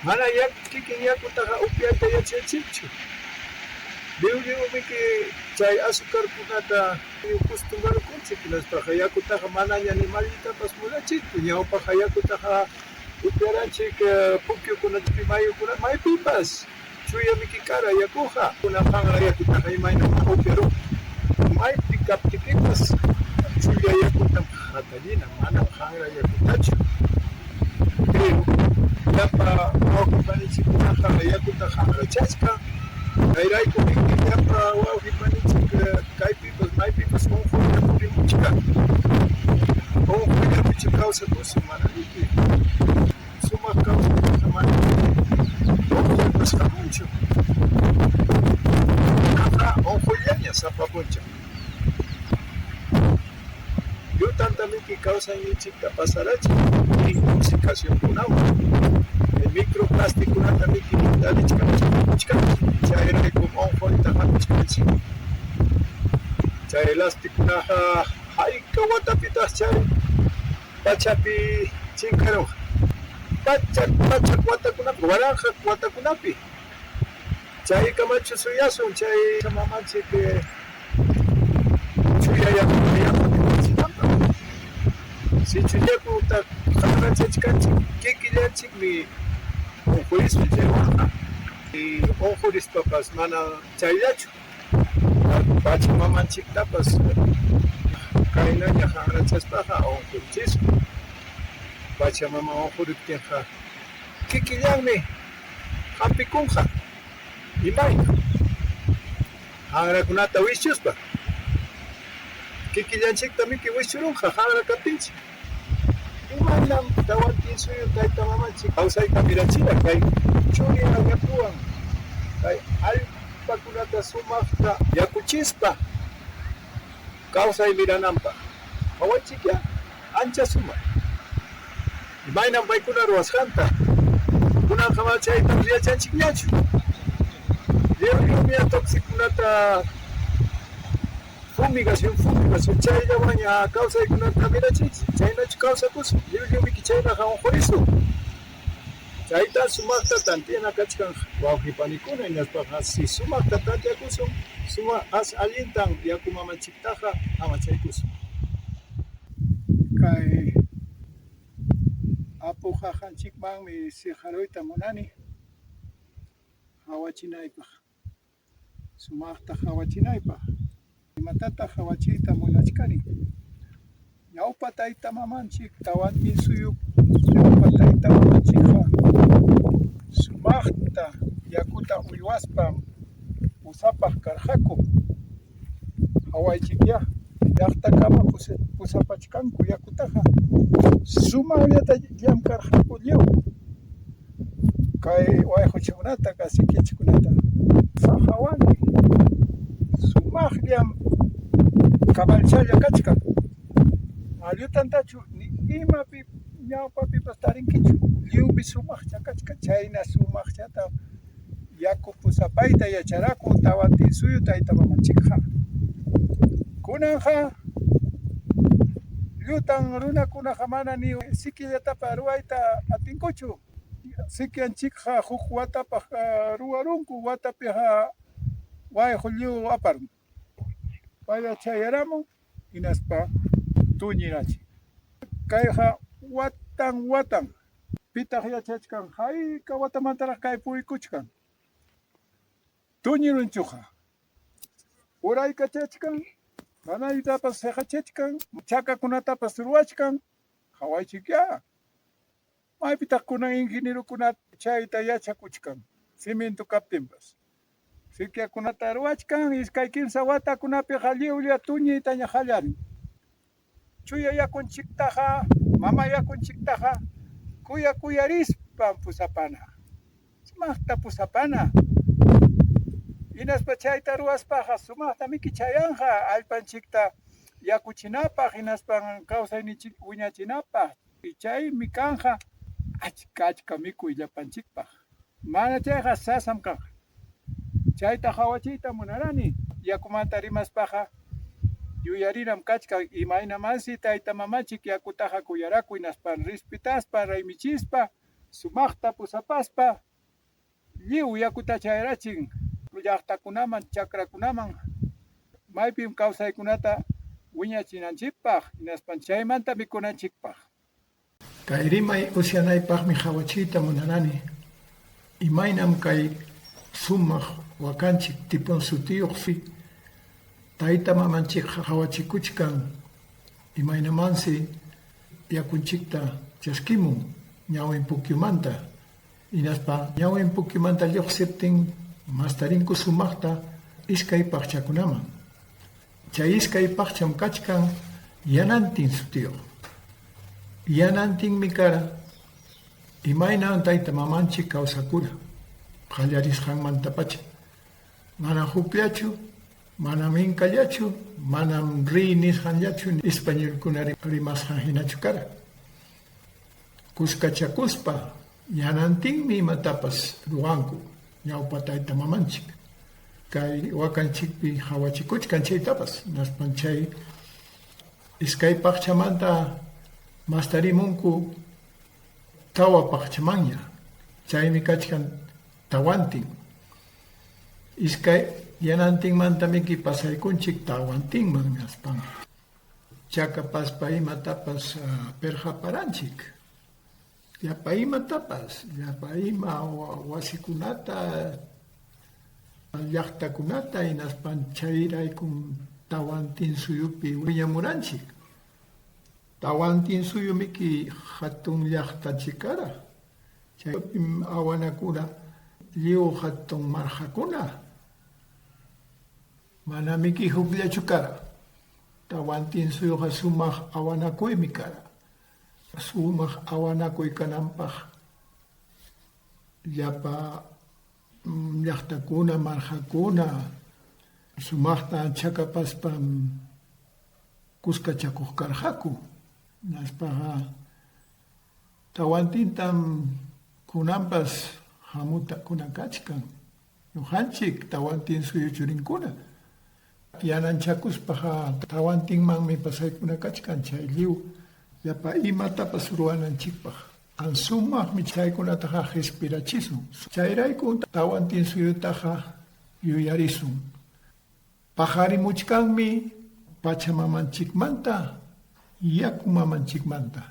Mana kikin yakutaqa upyayta yachanchikchu. Liw miki chay azucarkunata acostumbrakunchik, hinaspaqa yakutaqa manaña nimallitapas munachikchu. Ñawpaqa yakutaqa upyaranchik pukyukunapi mayukuna maypipas chuya miki kara yakuqa. Kunan hanra yakutaqa imaynama upyarun. Maypi kaptipipas chuya yakutam hatallina, manam hanra yakutachu. Pero llapa wawqi paninchikkunaqa yakuta hanrachashka. Kayrayku miki llapa wawqi paninchik kaypipas maypipas unquyta purimuchka. Unquyllapichu kawsakusun mana miki. Sumaq kawsaytaqa mana unquypas hamunchu. Naqa unqullaña sapapuncha. Llutanta miki kawsayninchikta pasarachik intoxicacionkunawan. Microplástikunata miki dalichkanchik. Chayrayku unquyta hamuchkanchik. Chay elastikkunaqa hayka watapitaq chay pachapi chinkaruq. Pachak watakunapi, waranqaq watakunapi. Chaykamanchu suyasun chay mamanchik chuya yakuta sichu yakuta hanrachachkanchik kikillanchikmi unqurispi chaywanqa. Unqurispapas mana chayllachu. Pachamamanchiktapas kaynaña hanrachaspaqa unqurichispa. Pachamama unquriptinqa kikillanmi hampikunqa. Imayna hanrakunata wischuspa kikillanchikta miki wischurunqa hanra kaptinchik. Imaynam tawantin suyu tayta mamanchik kawsayta mirachina kay chuya yakuwan kay allpakunata sumaqta yakuchispa kawsay mirananpaq. Hawanchik ya ancha sumaq. Imaynam paykuna ruwasqanta kunanqa mana chayta yachanchikñachu. Liwliwmi toxikunata fumigación chayllawaña kawsaykunata mirachinchik. Chaynachu kawsakusun. Liwliwmiki chaynaqa unqurisun. Chayta sumaqta tantiana kachkan wawqi panikuna hinaspaqa si sumaqta tantiakusun sumaq allintan yaku mamanchiktaqa hamachaykusun. Kay apu hajanchikmanmi sijaruyta munani. hawachinaypaq, sumaqta hawachinaypaq. Imatataq hawachiyta munachkani. Ñawpa taytamamanchik tawantin suyup ñawpa taytamamanchikqa sumaqta yakuta uywaspa pusapaq karqaku. Hawaychikya llaqtakama pusapachkanku yakutaqa. Sumaqllata llamkarqaku lliw. Kay wayquchikunata kasikichikunata saqawani. Sumaqllam kabalchalla kachkan. Allutantachu ni imapi ñawpapipas tarinkichu. Lliwpi sumaqcha kachkan. Chayna sumaqchata yaku pusapayta yacharaku tawantin suyu taytamamanchikqa. Kunanqa llutan runakunaqa mana ni sikillatapa ruwayta atinkuchu. Sikianchikqa huk watapaq ruwarunku, watapiqa wayqu lliw aparun. Payqa chayaramun hinaspa tuñirachin. Kayqa watan pitaq yachachkan hayka watamantaraq kay purikuchkan. Tuñirunchuqa uraykachachkan, manaytapas seqachachkan, chakakunatapas ruwachkan, hawaychikya. Maypitaq kunan ingenierukunata chayta yachakuchkan, cimiento kaptinpas. Sikiakunata ruwachkan, iskay kimsa watakunapiqa lliwlla tuñiyta ña hallarin. Chuya yakunchiktaqa, mama yakunchiktaqa kuyarispan pusapana. Sumaqta pusapana. Hinaspa chayta ruwaspaqa sumaqta mikichayanqa allpanchikta yakuchinapaq, hinaspa kawsayninchik wiñachinapaq. Chaymi kanqa achka mikuy llapanchikpaq. Mana chayqa sasam kanqa. Chayta hawachiyta munarani. Yakumanta rimaspaqa yuyariram kachka imaynamansi taytamamanchik yakutaqa kuyaraku hinaspa respetaspa, raymichispa, sumaqta pusapaspa, lliw yakuta chayrachin llaqtakunaman, chakrakunaman, maypim kawsaykunata wiñachinanchikpaq, hinaspa chaymanta mikunanchikpaq. Kay rimay usyanaypaqmi hawachiyta munarani. Imaynam kay sumaq wakanchik tipon sutiyuqsi taytamamanchik hawachikuchkan imaynamansi yakunchikta chaskimun ñawin pukyumanta. Hinaspa ñawin pukyumanta lluqsiptin mastarinku sumaqta iskay paqchakunaman. Chay iskay paqcham kachkan yanantin sutiyuq. Yanantinmi kara imayna taytamamanchik kawsakura qallarisqanmantapacha. Mana hukllachu, mana minkallachu, manam nisqanllachu españolkuna rimasqan hinachu kara. Kuskachakuspa yanantinmi imatapas ruwanku ñawpa taytamamanchik. Kay wakanchikpi hawachikuchkan chaytapas, naspan chay iskay paqchamanta mastarimunku tawa paqchamanña. Chaymi kachkan tawantin. Iskay yanantinmanta miki pasaykunchik tawantinman naspan. Chakapaspa imatapas perhaparanchik. Llapa imatapas, llapa ima wasikunata, llaqtakunata hinaspan chayraykun tawantin suyupi wiñamuranchik. Tawantin suyu miki hatun llaqtachikara. Chaypim awanakuna lliw hatun marqakuna. Mana miki hukllachu kara. Tawantin suyuqa sumaq awanakuymi kara. Sumaq awanakuy kananpaq llapa llaqtakuna, marqakuna sumaqta chakapaspam kuskachakuq karqaku. Naspaqa tawantintam kunanpas hamutakuna kachkan. Ñuqanchik tawantin suyu churinkuna. Yananchakuspaqa tawantinmanmi pasaykuna kachkan chay lliw llapa imatapas ruwananchikpaq. Ansumaqmi chaykunataqa respirachisun. Chayrayku tawantin suyutaqa yuyarisun. Paqarimuchkanmi Pachamamanchikmanta, Yakumamanchikmanta.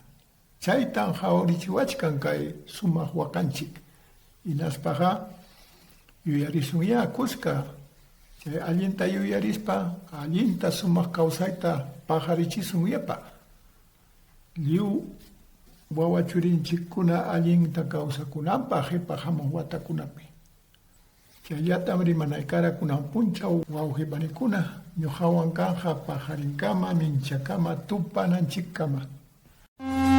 Chaytan hawrichiwachkan kay sumaq wakanchik. Hinaspaqa yuyarisunya kuska. Chay allinta yuyarispa, allinta sumaq kawsayta paqarichisunllapa. Liu wawachurinchikkuna allinta kawsakunanpaq qhipa hamuq watakunapi. Chayllatam rimanaykara kunan punchaw wawqipanikuna ñuqawan kanja paqarinkama, minchakama, tupananchikkama. Thank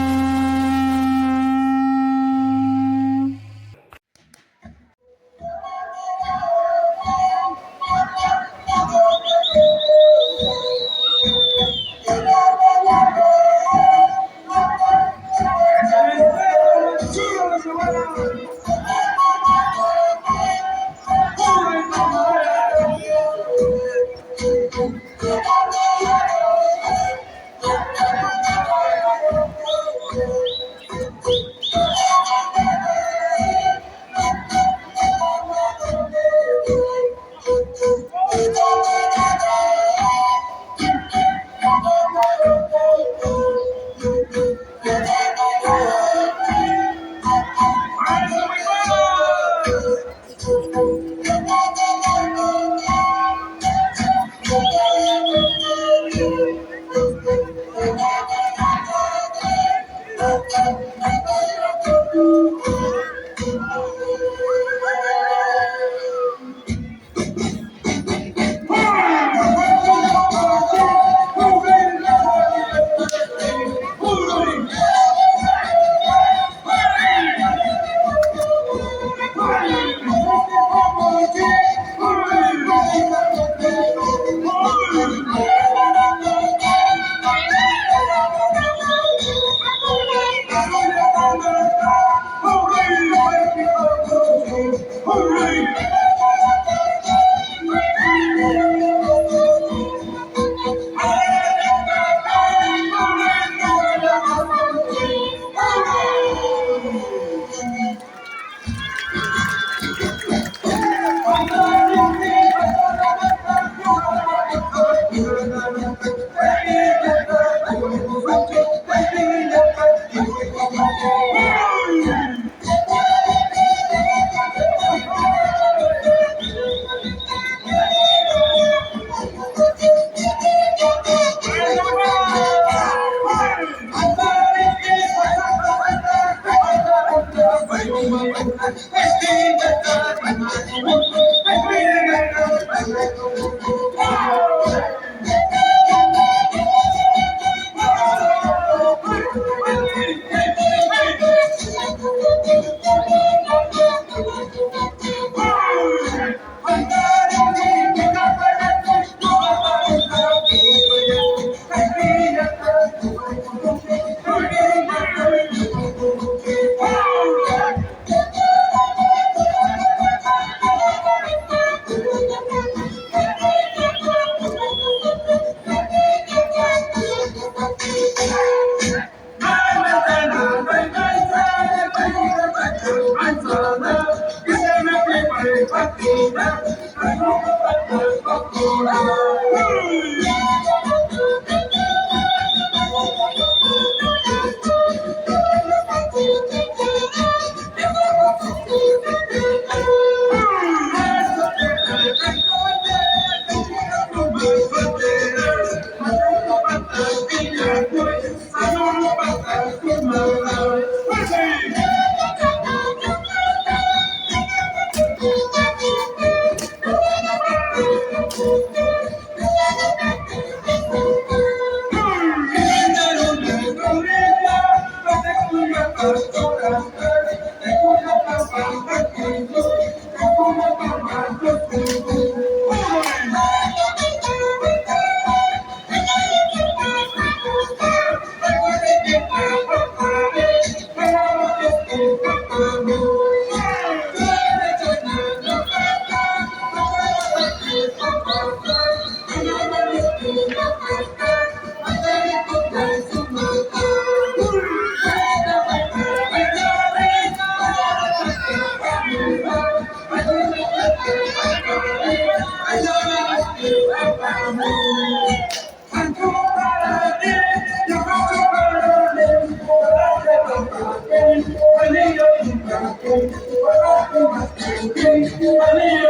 you.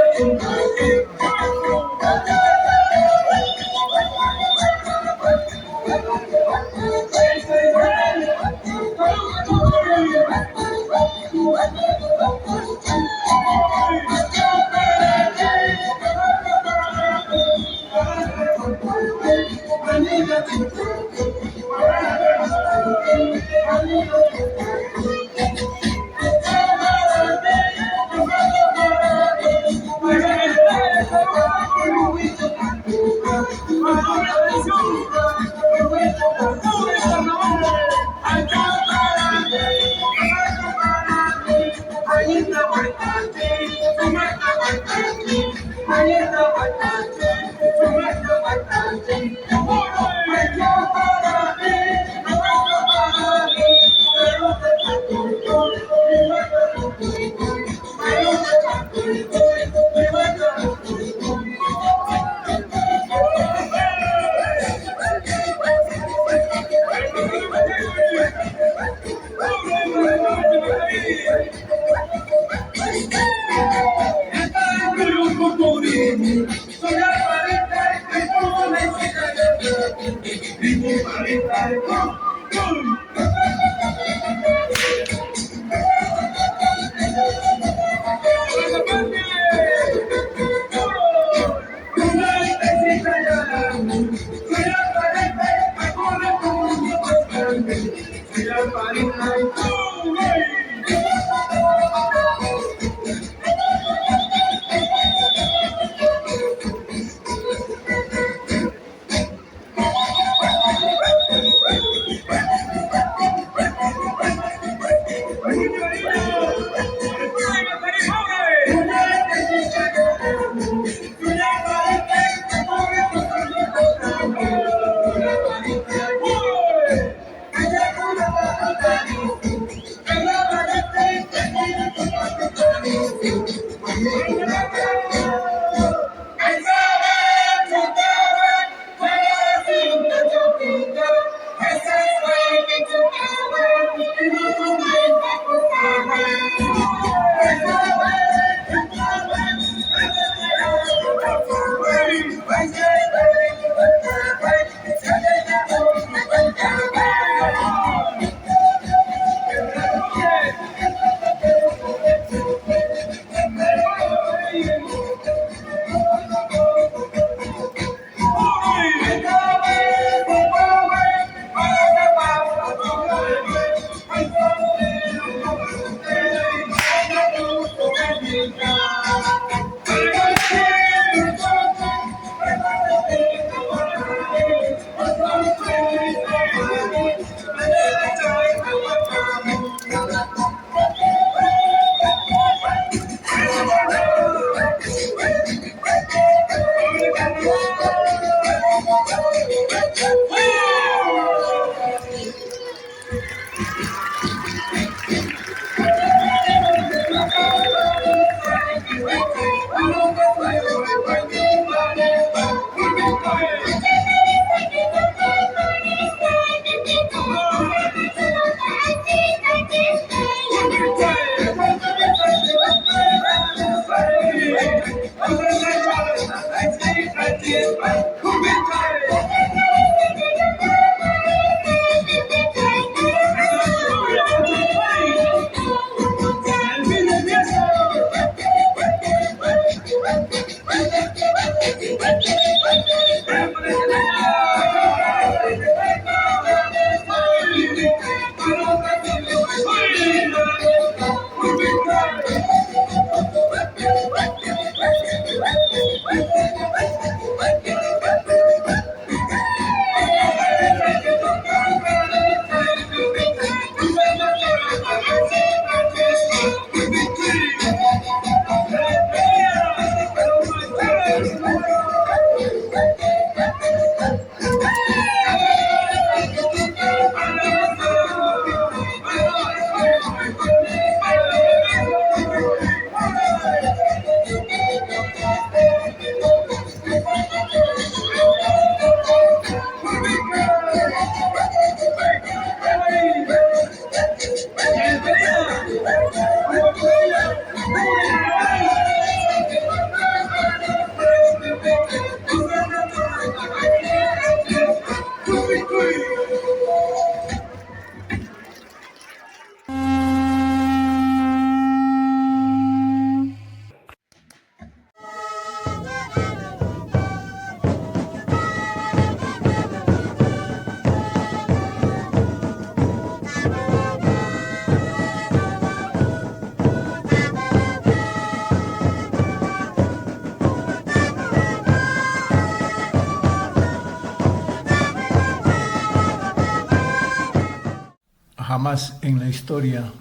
Jamás en la historia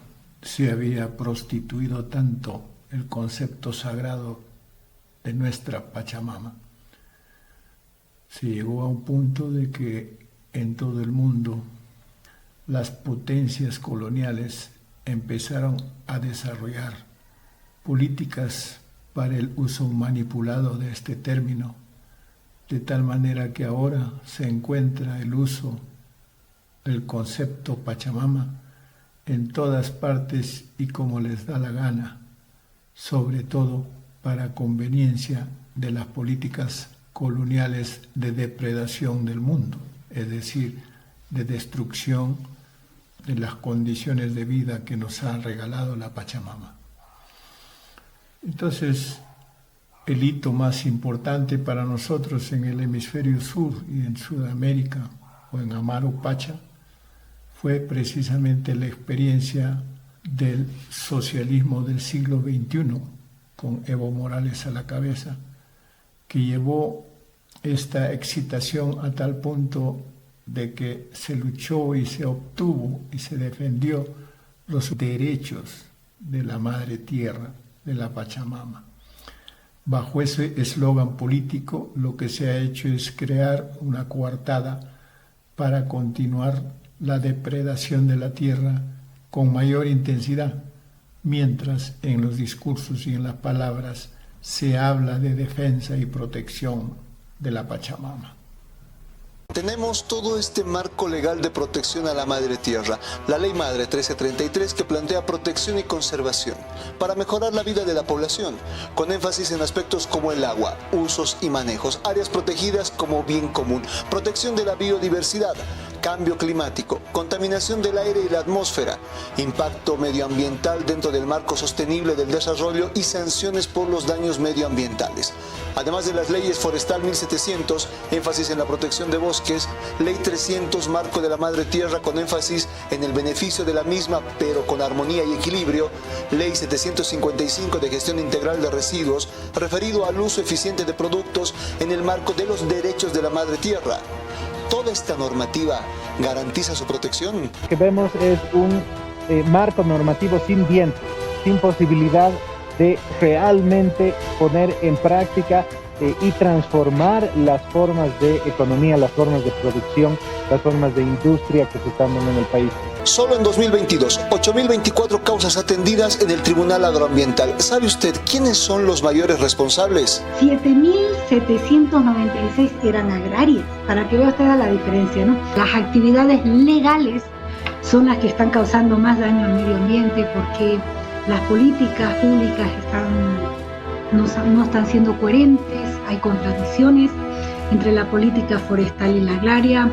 se había prostituido tanto el concepto sagrado de nuestra Pachamama. Se llegó a un punto de que en todo el mundo las potencias coloniales empezaron a desarrollar políticas para el uso manipulado de este término, de tal manera que ahora se encuentra el uso del concepto Pachamama en todas partes y como les da la gana, sobre todo para conveniencia de las políticas coloniales de depredación del mundo, es decir, de destrucción de las condiciones de vida que nos ha regalado la Pachamama. Entonces, el hito más importante para nosotros en el hemisferio sur y en Sudamérica o en Amaru Pacha fue precisamente la experiencia del socialismo del siglo XXI, con Evo Morales a la cabeza, que llevó esta excitación a tal punto de que se luchó y se obtuvo y se defendió los derechos de la Madre Tierra, de la Pachamama. Bajo ese eslogan político, lo que se ha hecho es crear una coartada para continuar la depredación de la tierra con mayor intensidad, mientras en los discursos y en las palabras se habla de defensa y protección de la Pachamama. Tenemos todo este marco legal de protección a la Madre Tierra, la Ley Madre 1333, que plantea protección y conservación para mejorar la vida de la población, con énfasis en aspectos como el agua, usos y manejos, áreas protegidas como bien común, protección de la biodiversidad, cambio climático, contaminación del aire y la atmósfera, impacto medioambiental dentro del marco sostenible del desarrollo y sanciones por los daños medioambientales. Además de las leyes Forestal 1700, énfasis en la protección de bosques, Ley 300, Marco de la Madre Tierra, con énfasis en el beneficio de la misma, pero con armonía y equilibrio, Ley 755 de Gestión Integral de Residuos, referido al uso eficiente de productos en el marco de los derechos de la Madre Tierra. ¿Toda esta normativa garantiza su protección? Lo que vemos es un marco normativo sin dientes, sin posibilidad de realmente poner en práctica y transformar las formas de economía, las formas de producción, las formas de industria que se están dando en el país. Solo en 2022, 8.024 causas atendidas en el Tribunal Agroambiental. ¿Sabe usted quiénes son los mayores responsables? 7.796 eran agrarias, para que vea usted la diferencia, ¿no? Las actividades legales son las que están causando más daño al medio ambiente porque las políticas públicas no están siendo coherentes, hay contradicciones entre la política forestal y la agraria,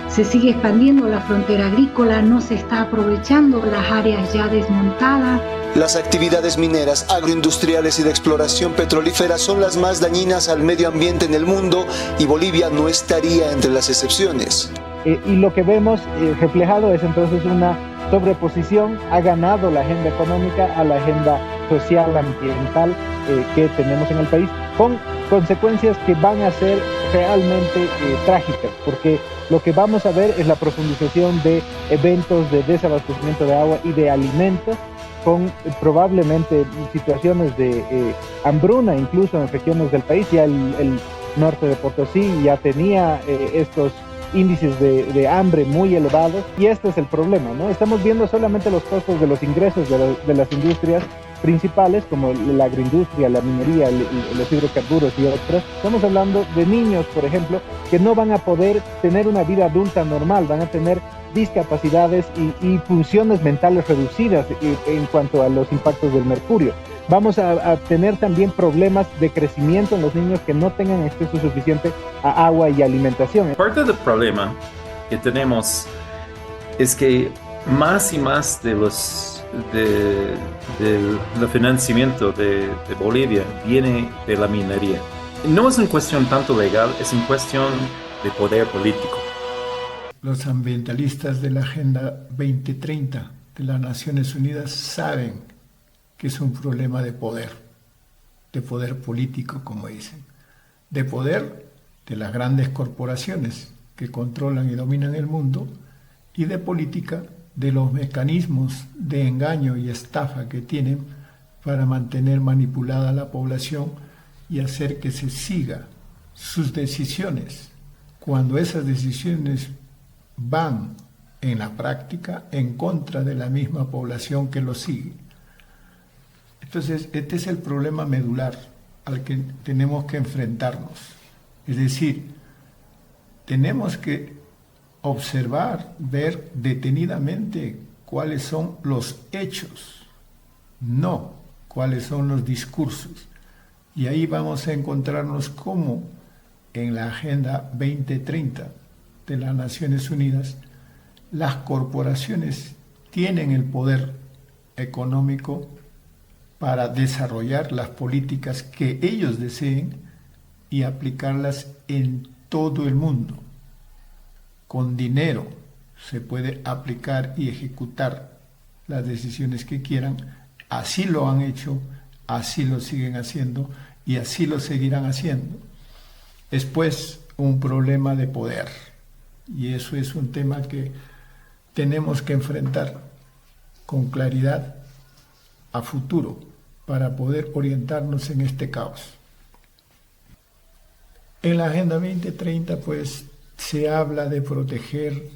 se sigue expandiendo la frontera agrícola, no se está aprovechando las áreas ya desmontadas. Las actividades mineras, agroindustriales y de exploración petrolífera son las más dañinas al medio ambiente en el mundo y Bolivia no estaría entre las excepciones. Y lo que vemos reflejado es entonces una sobreposición, ha ganado la agenda económica a la agenda social, ambiental que tenemos en el país, con consecuencias que van a ser realmente trágicas, porque lo que vamos a ver es la profundización de eventos de desabastecimiento de agua y de alimentos, con probablemente situaciones de hambruna incluso en regiones del país. Ya el norte de Potosí ya tenía estos índices de hambre muy elevados y este es el problema, ¿no? Estamos viendo solamente los costos de los ingresos de las industrias principales como la agroindustria, la minería, los hidrocarburos y otras. Estamos hablando de niños, por ejemplo, que no van a poder tener una vida adulta normal, van a tener discapacidades y funciones mentales reducidas en cuanto a los impactos del mercurio. Vamos a tener también problemas de crecimiento en los niños que no tengan acceso suficiente a agua y alimentación. Parte del problema que tenemos es que más y más del financiamiento de Bolivia viene de la minería. No es en cuestión tanto legal, es en cuestión de poder político. Los ambientalistas de la Agenda 2030 de las Naciones Unidas saben que es un problema de poder político, como dicen, de poder de las grandes corporaciones que controlan y dominan el mundo, y de política de los mecanismos de engaño y estafa que tienen para mantener manipulada la población y hacer que se siga sus decisiones, cuando esas decisiones van en la práctica en contra de la misma población que lo sigue. Entonces, este es el problema medular al que tenemos que enfrentarnos. Es decir, tenemos que observar, ver detenidamente cuáles son los hechos, no cuáles son los discursos. Y ahí vamos a encontrarnos cómo en la Agenda 2030 de las Naciones Unidas, las corporaciones tienen el poder económico para desarrollar las políticas que ellos deseen y aplicarlas en todo el mundo. Con dinero se puede aplicar y ejecutar las decisiones que quieran. Así lo han hecho, así lo siguen haciendo y así lo seguirán haciendo. Es pues un problema de poder, y eso es un tema que tenemos que enfrentar con claridad a futuro para poder orientarnos en este caos. En la Agenda 2030 pues se habla de proteger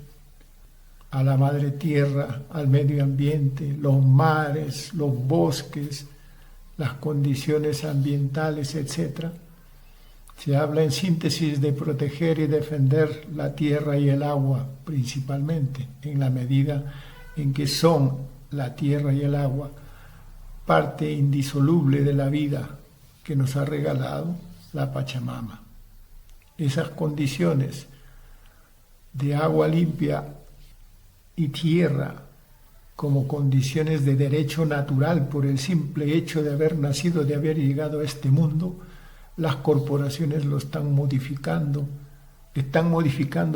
a la madre tierra, al medio ambiente, los mares, los bosques, las condiciones ambientales, etc. Se habla en síntesis de proteger y defender la tierra y el agua principalmente, en la medida en que son la tierra y el agua parte indisoluble de la vida que nos ha regalado la Pachamama. Esas condiciones de agua limpia y tierra como condiciones de derecho natural por el simple hecho de haber nacido, de haber llegado a este mundo, las corporaciones lo están modificando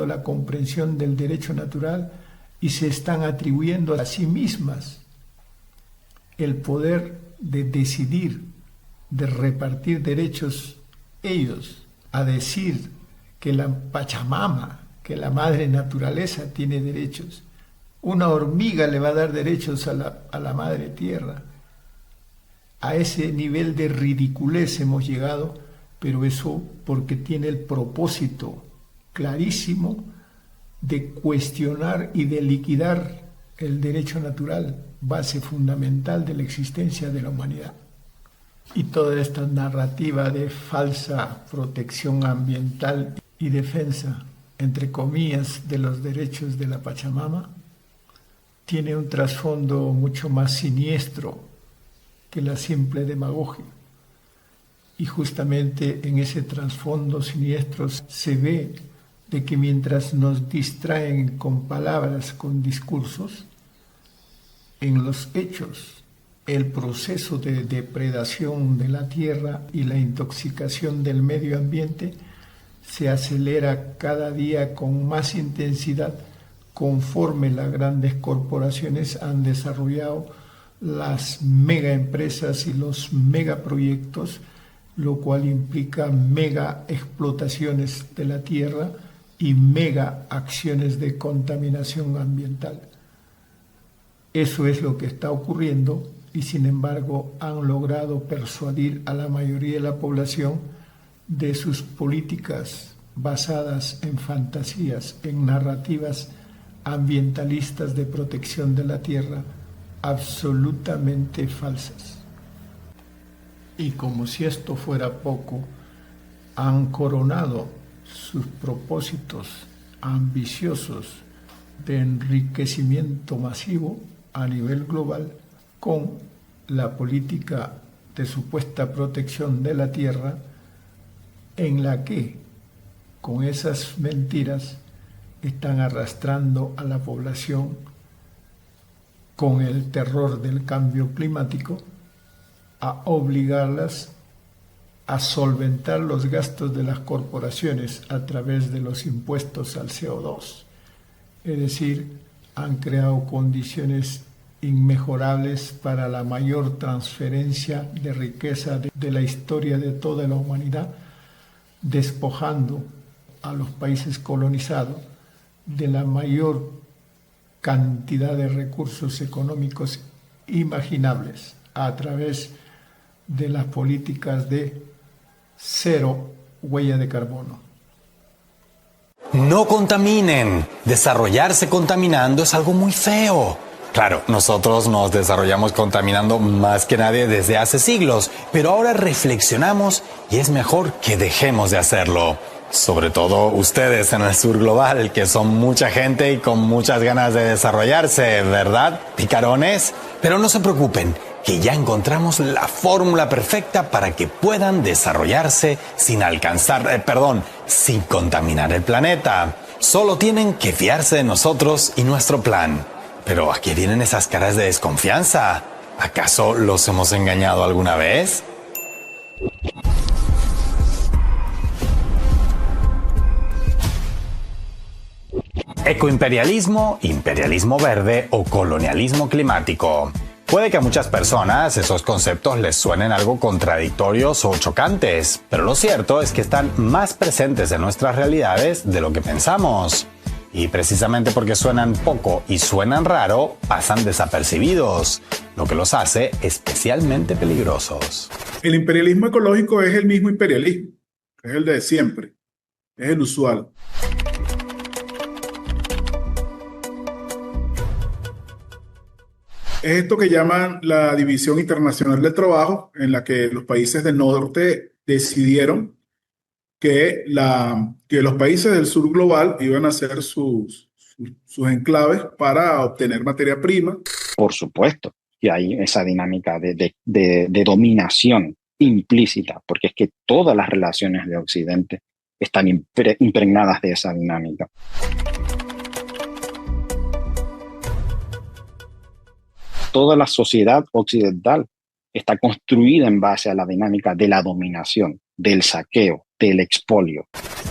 la comprensión del derecho natural y se están atribuyendo a sí mismas el poder de decidir, de repartir derechos ellos, a decir que la Pachamama, que la madre naturaleza tiene derechos. Una hormiga le va a dar derechos a la madre tierra. A ese nivel de ridiculez hemos llegado, pero eso porque tiene el propósito clarísimo de cuestionar y de liquidar el derecho natural, base fundamental de la existencia de la humanidad. Y toda esta narrativa de falsa protección ambiental y defensa, entre comillas, de los derechos de la Pachamama, tiene un trasfondo mucho más siniestro que la simple demagogia. Y justamente en ese trasfondo siniestro se ve de que mientras nos distraen con palabras, con discursos, en los hechos, el proceso de depredación de la tierra y la intoxicación del medio ambiente se acelera cada día con más intensidad conforme las grandes corporaciones han desarrollado las mega empresas y los megaproyectos, lo cual implica mega explotaciones de la tierra y mega acciones de contaminación ambiental. Eso es lo que está ocurriendo y sin embargo han logrado persuadir a la mayoría de la población de sus políticas basadas en fantasías, en narrativas ambientalistas de protección de la tierra absolutamente falsas. Y como si esto fuera poco, han coronado sus propósitos ambiciosos de enriquecimiento masivo a nivel global con la política de supuesta protección de la tierra, en la que con esas mentiras están arrastrando a la población con el terror del cambio climático a obligarlas a solventar los gastos de las corporaciones a través de los impuestos al CO2. Es decir, han creado condiciones inmejorables para la mayor transferencia de riqueza de la historia de toda la humanidad, despojando a los países colonizados de la mayor cantidad de recursos económicos imaginables a través de las políticas de cero huella de carbono. No contaminen. Desarrollarse contaminando es algo muy feo. Claro, nosotros nos desarrollamos contaminando más que nadie desde hace siglos, pero ahora reflexionamos y es mejor que dejemos de hacerlo. Sobre todo ustedes en el sur global, que son mucha gente y con muchas ganas de desarrollarse, ¿verdad, picarones? Pero no se preocupen, que ya encontramos la fórmula perfecta para que puedan desarrollarse sin sin contaminar el planeta. Solo tienen que fiarse de nosotros y nuestro plan. Pero ¿a qué vienen esas caras de desconfianza? ¿Acaso los hemos engañado alguna vez? Ecoimperialismo, imperialismo verde o colonialismo climático. Puede que a muchas personas esos conceptos les suenen algo contradictorios o chocantes, pero lo cierto es que están más presentes en nuestras realidades de lo que pensamos. Y precisamente porque suenan poco y suenan raro, pasan desapercibidos, lo que los hace especialmente peligrosos. El imperialismo ecológico es el mismo imperialismo, es el de siempre, es el usual. Es esto que llaman la División Internacional del Trabajo, en la que los países del norte decidieron que los países del sur global iban a hacer sus enclaves para obtener materia prima. Por supuesto que hay esa dinámica de dominación implícita, porque es que todas las relaciones de Occidente están impregnadas de esa dinámica. Toda la sociedad occidental está construida en base a la dinámica de la dominación, del saqueo, del expolio.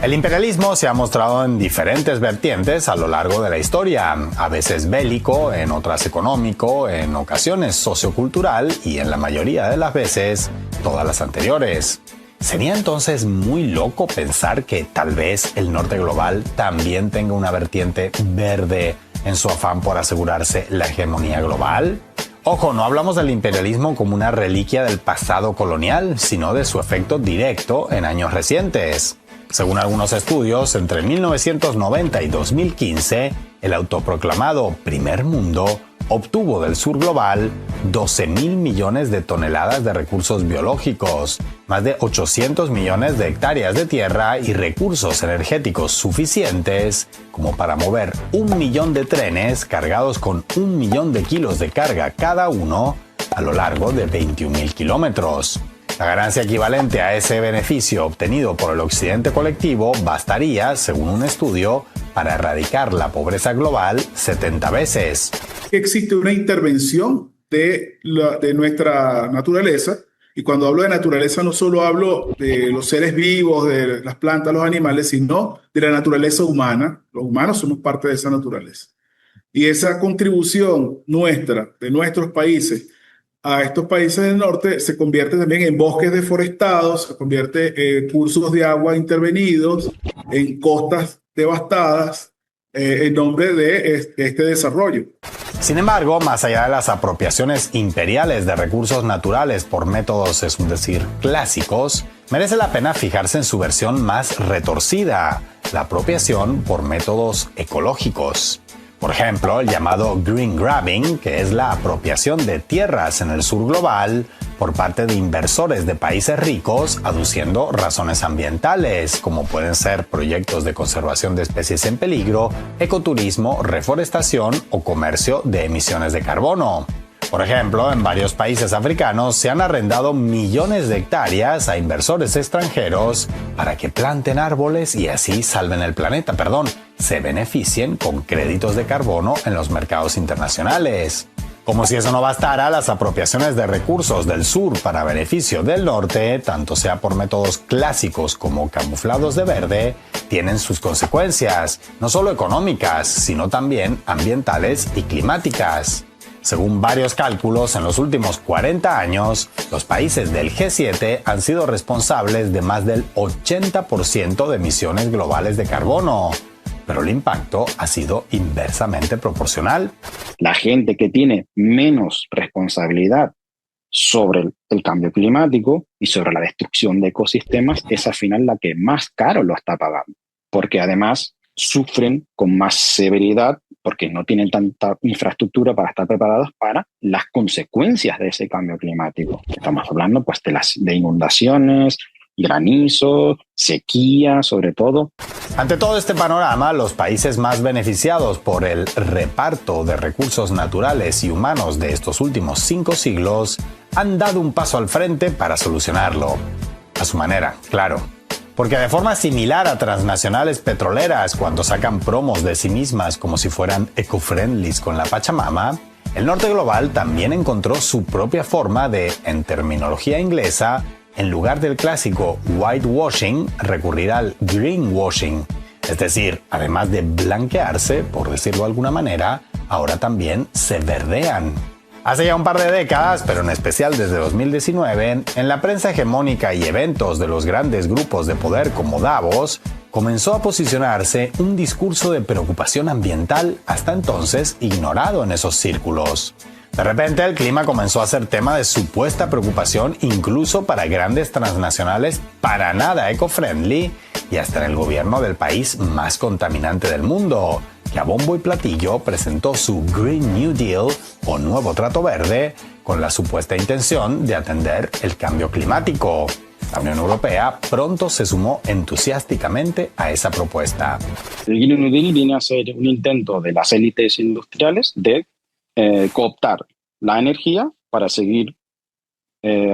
El imperialismo se ha mostrado en diferentes vertientes a lo largo de la historia, a veces bélico, en otras económico, en ocasiones sociocultural y en la mayoría de las veces todas las anteriores. ¿Sería entonces muy loco pensar que tal vez el norte global también tenga una vertiente verde en su afán por asegurarse la hegemonía global? Ojo, no hablamos del imperialismo como una reliquia del pasado colonial, sino de su efecto directo en años recientes. Según algunos estudios, entre 1990 y 2015, el autoproclamado Primer Mundo obtuvo del sur global 12.000 millones de toneladas de recursos biológicos, más de 800 millones de hectáreas de tierra y recursos energéticos suficientes como para mover 1 millón de trenes cargados con 1 millón de kilos de carga cada uno a lo largo de 21.000 kilómetros. La ganancia equivalente a ese beneficio obtenido por el occidente colectivo bastaría, según un estudio, para erradicar la pobreza global 70 veces. Existe una intervención de nuestra naturaleza, y cuando hablo de naturaleza no solo hablo de los seres vivos, de las plantas, los animales, sino de la naturaleza humana. Los humanos somos parte de esa naturaleza. Y esa contribución nuestra, de nuestros países, a estos países del norte se convierte también en bosques deforestados, se convierte en cursos de agua intervenidos, en costas devastadas, en nombre de este desarrollo. Sin embargo, más allá de las apropiaciones imperiales de recursos naturales por métodos, es decir, clásicos, merece la pena fijarse en su versión más retorcida, la apropiación por métodos ecológicos. Por ejemplo, el llamado green grabbing, que es la apropiación de tierras en el sur global por parte de inversores de países ricos, aduciendo razones ambientales, como pueden ser proyectos de conservación de especies en peligro, ecoturismo, reforestación o comercio de emisiones de carbono. Por ejemplo, en varios países africanos se han arrendado millones de hectáreas a inversores extranjeros para que planten árboles y así salven el planeta, se beneficien con créditos de carbono en los mercados internacionales. Como si eso no bastara, las apropiaciones de recursos del sur para beneficio del norte, tanto sea por métodos clásicos como camuflados de verde, tienen sus consecuencias, no solo económicas, sino también ambientales y climáticas. Según varios cálculos, en los últimos 40 años, los países del G7 han sido responsables de más del 80% de emisiones globales de carbono. pero el impacto ha sido inversamente proporcional. La gente que tiene menos responsabilidad sobre el cambio climático y sobre la destrucción de ecosistemas es al final la que más caro lo está pagando, porque además sufren con más severidad porque no tienen tanta infraestructura para estar preparados para las consecuencias de ese cambio climático. Estamos hablando pues de inundaciones, granizo, sequía, sobre todo. Ante todo este panorama, los países más beneficiados por el reparto de recursos naturales y humanos de estos últimos 5 siglos han dado un paso al frente para solucionarlo. A su manera, claro. Porque de forma similar a transnacionales petroleras cuando sacan promos de sí mismas como si fueran eco-friendlies con la Pachamama, el norte global también encontró su propia forma de, en terminología inglesa, en lugar del clásico whitewashing, recurrir al greenwashing. Es decir, además de blanquearse, por decirlo de alguna manera, ahora también se verdean. Hace ya un par de décadas, pero en especial desde 2019, en la prensa hegemónica y eventos de los grandes grupos de poder como Davos, comenzó a posicionarse un discurso de preocupación ambiental hasta entonces ignorado en esos círculos. De repente el clima comenzó a ser tema de supuesta preocupación incluso para grandes transnacionales para nada eco-friendly y hasta en el gobierno del país más contaminante del mundo, que a bombo y platillo presentó su Green New Deal o Nuevo Trato Verde con la supuesta intención de atender el cambio climático. La Unión Europea pronto se sumó entusiásticamente a esa propuesta. El Green New Deal viene a ser un intento de las élites industriales de cooptar la energía para seguir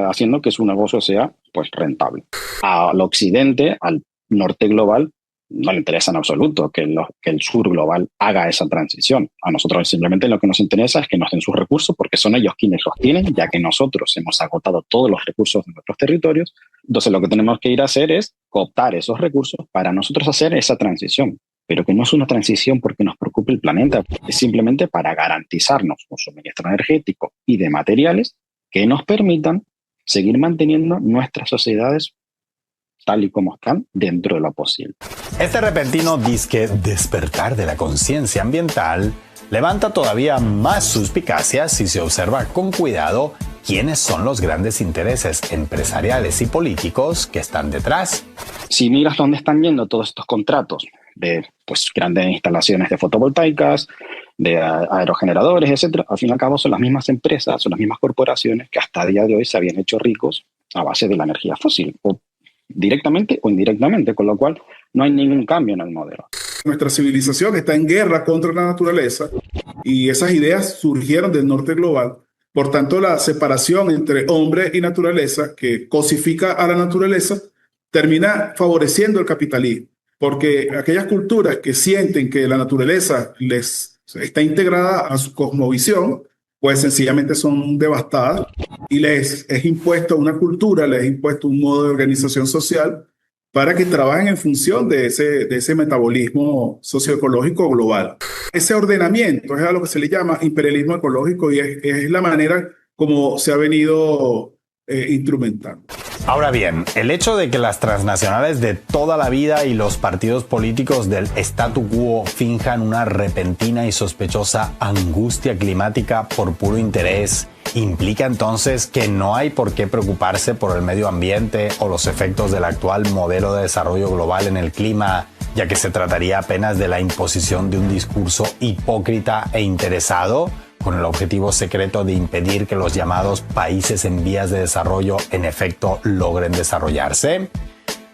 haciendo que su negocio sea pues rentable. Al occidente, al norte global, no le interesa en absoluto que el sur global haga esa transición. A nosotros simplemente lo que nos interesa es que nos den sus recursos porque son ellos quienes los tienen, ya que nosotros hemos agotado todos los recursos de nuestros territorios. Entonces lo que tenemos que ir a hacer es cooptar esos recursos para nosotros hacer esa transición. Pero que no es una transición porque nos preocupe el planeta, es simplemente para garantizarnos un suministro energético y de materiales que nos permitan seguir manteniendo nuestras sociedades tal y como están dentro de lo posible. Este repentino disque despertar de la conciencia ambiental levanta todavía más suspicacias si se observa con cuidado quiénes son los grandes intereses empresariales y políticos que están detrás. Si miras dónde están yendo todos estos contratos de pues, grandes instalaciones de fotovoltaicas, de aerogeneradores, etcétera, al fin y al cabo son las mismas empresas, son las mismas corporaciones que hasta el día de hoy se habían hecho ricos a base de la energía fósil, o directamente o indirectamente, con lo cual no hay ningún cambio en el modelo. Nuestra civilización está en guerra contra la naturaleza y esas ideas surgieron del norte global. Por tanto, la separación entre hombre y naturaleza, que cosifica a la naturaleza, termina favoreciendo el capitalismo. Porque aquellas culturas que sienten que la naturaleza les está integrada a su cosmovisión, pues sencillamente son devastadas y les es impuesto una cultura, les es impuesto un modo de organización social para que trabajen en función de ese metabolismo socioecológico global. Ese ordenamiento es a lo que se le llama imperialismo ecológico y es la manera como se ha venido instrumentando. Ahora bien, el hecho de que las transnacionales de toda la vida y los partidos políticos del statu quo finjan una repentina y sospechosa angustia climática por puro interés, ¿implica entonces que no hay por qué preocuparse por el medio ambiente o los efectos del actual modelo de desarrollo global en el clima, ya que se trataría apenas de la imposición de un discurso hipócrita e interesado, con el objetivo secreto de impedir que los llamados países en vías de desarrollo en efecto logren desarrollarse?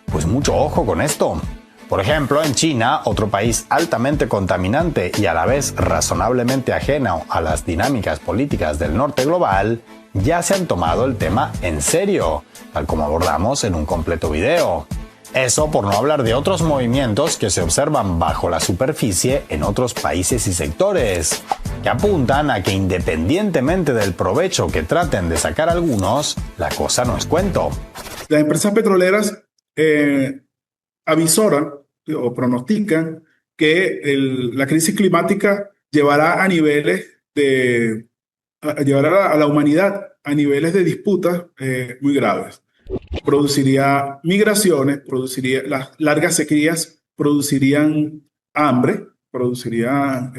Pues mucho ojo con esto. Por ejemplo, en China, otro país altamente contaminante y a la vez razonablemente ajeno a las dinámicas políticas del norte global, ya se han tomado el tema en serio, tal como abordamos en un completo video. Eso por no hablar de otros movimientos que se observan bajo la superficie en otros países y sectores, que apuntan a que independientemente del provecho que traten de sacar algunos, la cosa no es cuento. Las empresas petroleras avisoran o pronostican que la crisis climática llevará llevará a la humanidad a niveles de disputas muy graves. Produciría migraciones, las largas sequías producirían hambre, produciría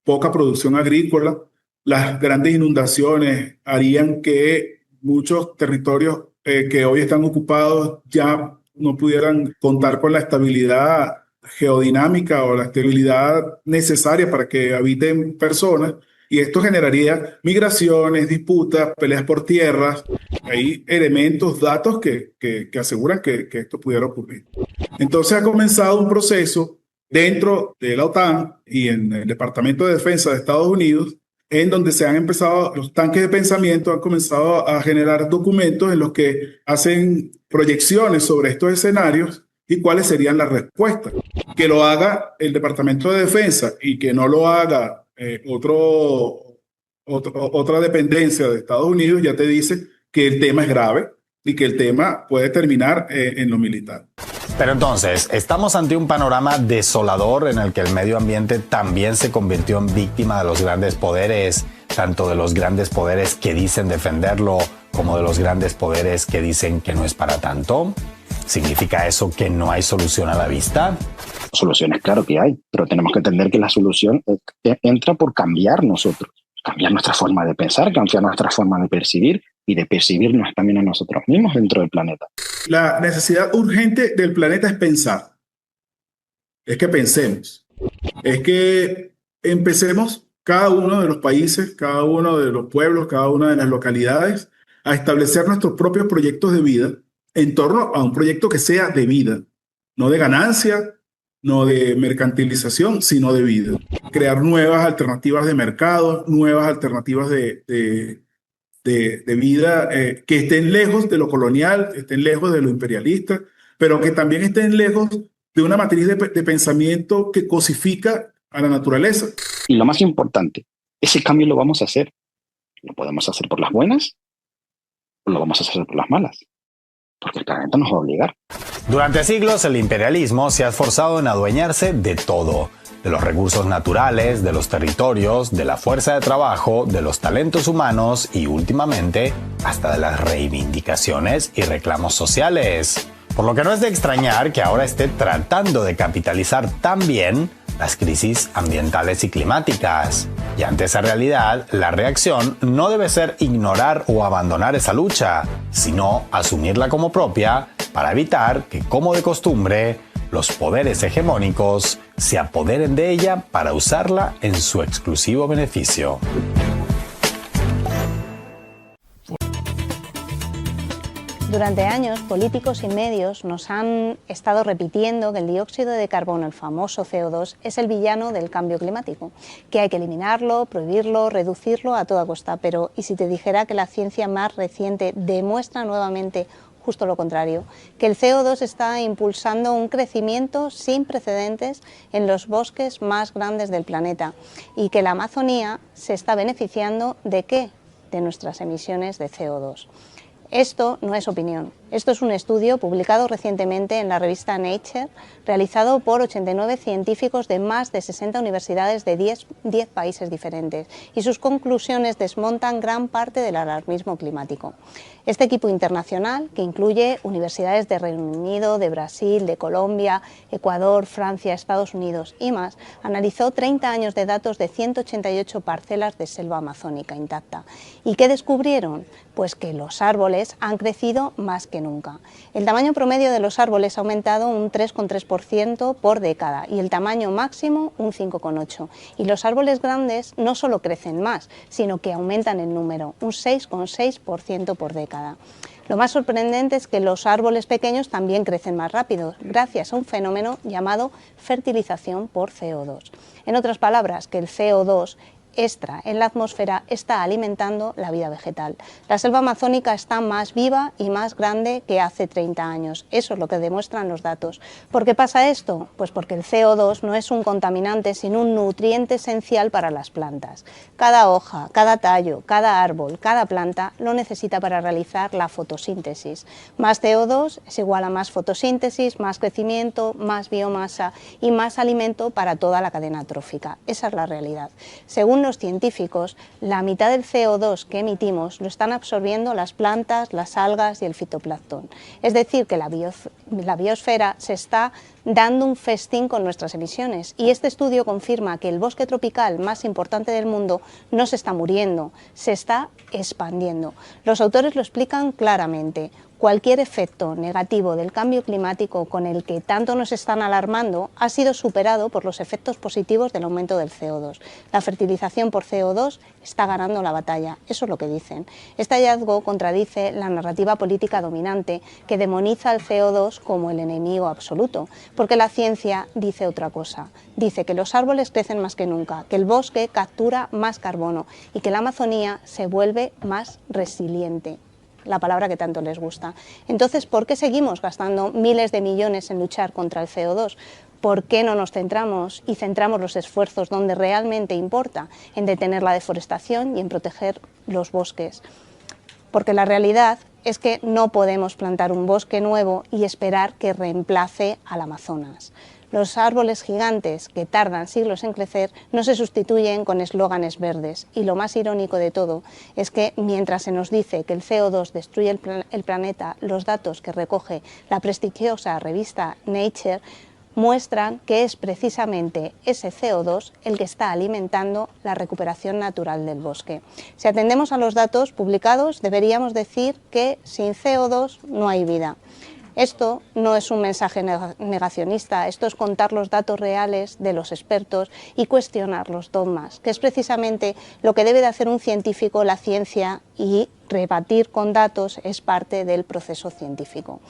poca producción agrícola. Las grandes inundaciones harían que muchos territorios que hoy están ocupados ya no pudieran contar con la estabilidad geodinámica o la estabilidad necesaria para que habiten personas, y esto generaría migraciones, disputas, peleas por tierras. Hay elementos, datos que aseguran que esto pudiera ocurrir. Entonces ha comenzado un proceso dentro de la OTAN y en el Departamento de Defensa de Estados Unidos, en donde se han empezado, los tanques de pensamiento han comenzado a generar documentos en los que hacen proyecciones sobre estos escenarios y cuáles serían las respuestas. Que lo haga el Departamento de Defensa y que no lo haga otra dependencia de Estados Unidos ya te dice que el tema es grave y que el tema puede terminar en lo militar. Pero entonces, ¿estamos ante un panorama desolador en el que el medio ambiente también se convirtió en víctima de los grandes poderes, tanto de los grandes poderes que dicen defenderlo como de los grandes poderes que dicen que no es para tanto? ¿Significa eso que no hay solución a la vista? Soluciones, claro que hay, pero tenemos que entender que la solución entra por cambiar nosotros, cambiar nuestra forma de pensar, cambiar nuestra forma de percibir y de percibirnos también a nosotros mismos dentro del planeta. La necesidad urgente del planeta es pensar, es que pensemos, es que empecemos cada uno de los países, cada uno de los pueblos, cada una de las localidades a establecer nuestros propios proyectos de vida en torno a un proyecto que sea de vida, no de ganancia, no de mercantilización, sino de vida. Crear nuevas alternativas de mercado, nuevas alternativas de vida que estén lejos de lo colonial, estén lejos de lo imperialista, pero que también estén lejos de una matriz de pensamiento que cosifica a la naturaleza. Y lo más importante, ese cambio lo vamos a hacer. Lo podemos hacer por las buenas o lo vamos a hacer por las malas, porque el planeta nos va a obligar. Durante siglos el imperialismo se ha esforzado en adueñarse de todo, de los recursos naturales, de los territorios, de la fuerza de trabajo, de los talentos humanos y últimamente hasta de las reivindicaciones y reclamos sociales. Por lo que no es de extrañar que ahora esté tratando de capitalizar también las crisis ambientales y climáticas. Y ante esa realidad, la reacción no debe ser ignorar o abandonar esa lucha, sino asumirla como propia para evitar que, como de costumbre, los poderes hegemónicos se apoderen de ella para usarla en su exclusivo beneficio. Durante años, políticos y medios nos han estado repitiendo que el dióxido de carbono, el famoso CO2, es el villano del cambio climático, que hay que eliminarlo, prohibirlo, reducirlo a toda costa. Pero, ¿y si te dijera que la ciencia más reciente demuestra nuevamente justo lo contrario? Que el CO2 está impulsando un crecimiento sin precedentes en los bosques más grandes del planeta y que la Amazonía se está beneficiando ¿de qué? De nuestras emisiones de CO2. Esto no es opinión, esto es un estudio publicado recientemente en la revista Nature, realizado por 89 científicos de más de 60 universidades de 10 países diferentes, y sus conclusiones desmontan gran parte del alarmismo climático. Este equipo internacional, que incluye universidades de Reino Unido, de Brasil, de Colombia, Ecuador, Francia, Estados Unidos y más, analizó 30 años de datos de 188 parcelas de selva amazónica intacta. ¿Y qué descubrieron? Pues que los árboles han crecido más que nunca. El tamaño promedio de los árboles ha aumentado un 3,3% por década y el tamaño máximo un 5,8%. Y los árboles grandes no solo crecen más, sino que aumentan en número, un 6,6% por década. Lo más sorprendente es que los árboles pequeños también crecen más rápido, gracias a un fenómeno llamado fertilización por CO2. En otras palabras, que el CO2 extra en la atmósfera está alimentando la vida vegetal. La selva amazónica está más viva y más grande que hace 30 años. Eso es lo que demuestran los datos. ¿Por qué pasa esto? Pues porque el CO2 no es un contaminante, sino un nutriente esencial para las plantas. Cada hoja, cada tallo, cada árbol, cada planta lo necesita para realizar la fotosíntesis. Más CO2 es igual a más fotosíntesis, más crecimiento, más biomasa y más alimento para toda la cadena trófica. Esa es la realidad. Según los científicos, la mitad del CO2 que emitimos lo están absorbiendo las plantas, las algas y el fitoplancton. Es decir, que la biosfera se está dando un festín con nuestras emisiones, y este estudio confirma que el bosque tropical más importante del mundo no se está muriendo, se está expandiendo. Los autores lo explican claramente. Cualquier efecto negativo del cambio climático con el que tanto nos están alarmando ha sido superado por los efectos positivos del aumento del CO2. La fertilización por CO2 está ganando la batalla, eso es lo que dicen. Este hallazgo contradice la narrativa política dominante que demoniza el CO2 como el enemigo absoluto, porque la ciencia dice otra cosa. Dice que los árboles crecen más que nunca, que el bosque captura más carbono y que la Amazonía se vuelve más resiliente. La palabra que tanto les gusta. Entonces, ¿por qué seguimos gastando miles de millones en luchar contra el CO2? ¿Por qué no nos centramos y centramos los esfuerzos donde realmente importa, en detener la deforestación y en proteger los bosques? Porque la realidad es que no podemos plantar un bosque nuevo y esperar que reemplace al Amazonas. Los árboles gigantes, que tardan siglos en crecer, no se sustituyen con eslóganes verdes. Y lo más irónico de todo es que mientras se nos dice que el CO2 destruye el planeta, los datos que recoge la prestigiosa revista Nature muestran que es precisamente ese CO2 el que está alimentando la recuperación natural del bosque. Si atendemos a los datos publicados, deberíamos decir que sin CO2 no hay vida. Esto no es un mensaje negacionista, esto es contar los datos reales de los expertos y cuestionar los dogmas, que es precisamente lo que debe de hacer un científico. La ciencia, y rebatir con datos es parte del proceso científico.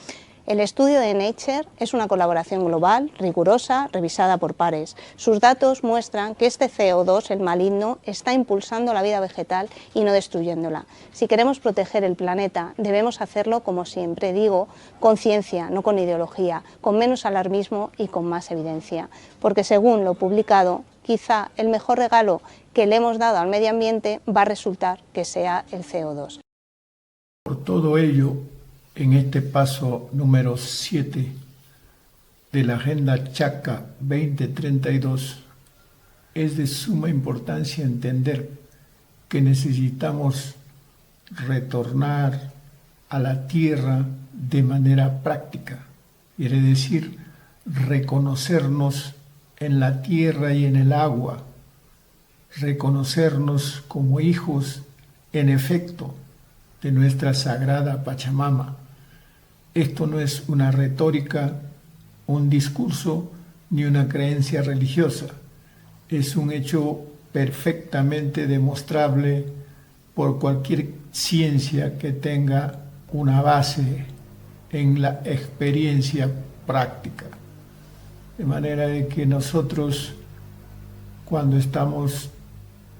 El estudio de Nature es una colaboración global, rigurosa, revisada por pares. Sus datos muestran que este CO2, el maligno, está impulsando la vida vegetal y no destruyéndola. Si queremos proteger el planeta, debemos hacerlo, como siempre digo, con ciencia, no con ideología, con menos alarmismo y con más evidencia. Porque según lo publicado, quizá el mejor regalo que le hemos dado al medio ambiente va a resultar que sea el CO2. Por todo ello, en este paso número 7 de la Agenda Chaca 2032, es de suma importancia entender que necesitamos retornar a la tierra de manera práctica, quiere decir reconocernos en la tierra y en el agua, reconocernos como hijos en efecto de nuestra sagrada Pachamama. Esto no es una retórica, un discurso ni una creencia religiosa. Es un hecho perfectamente demostrable por cualquier ciencia que tenga una base en la experiencia práctica. De manera de que nosotros, cuando estamos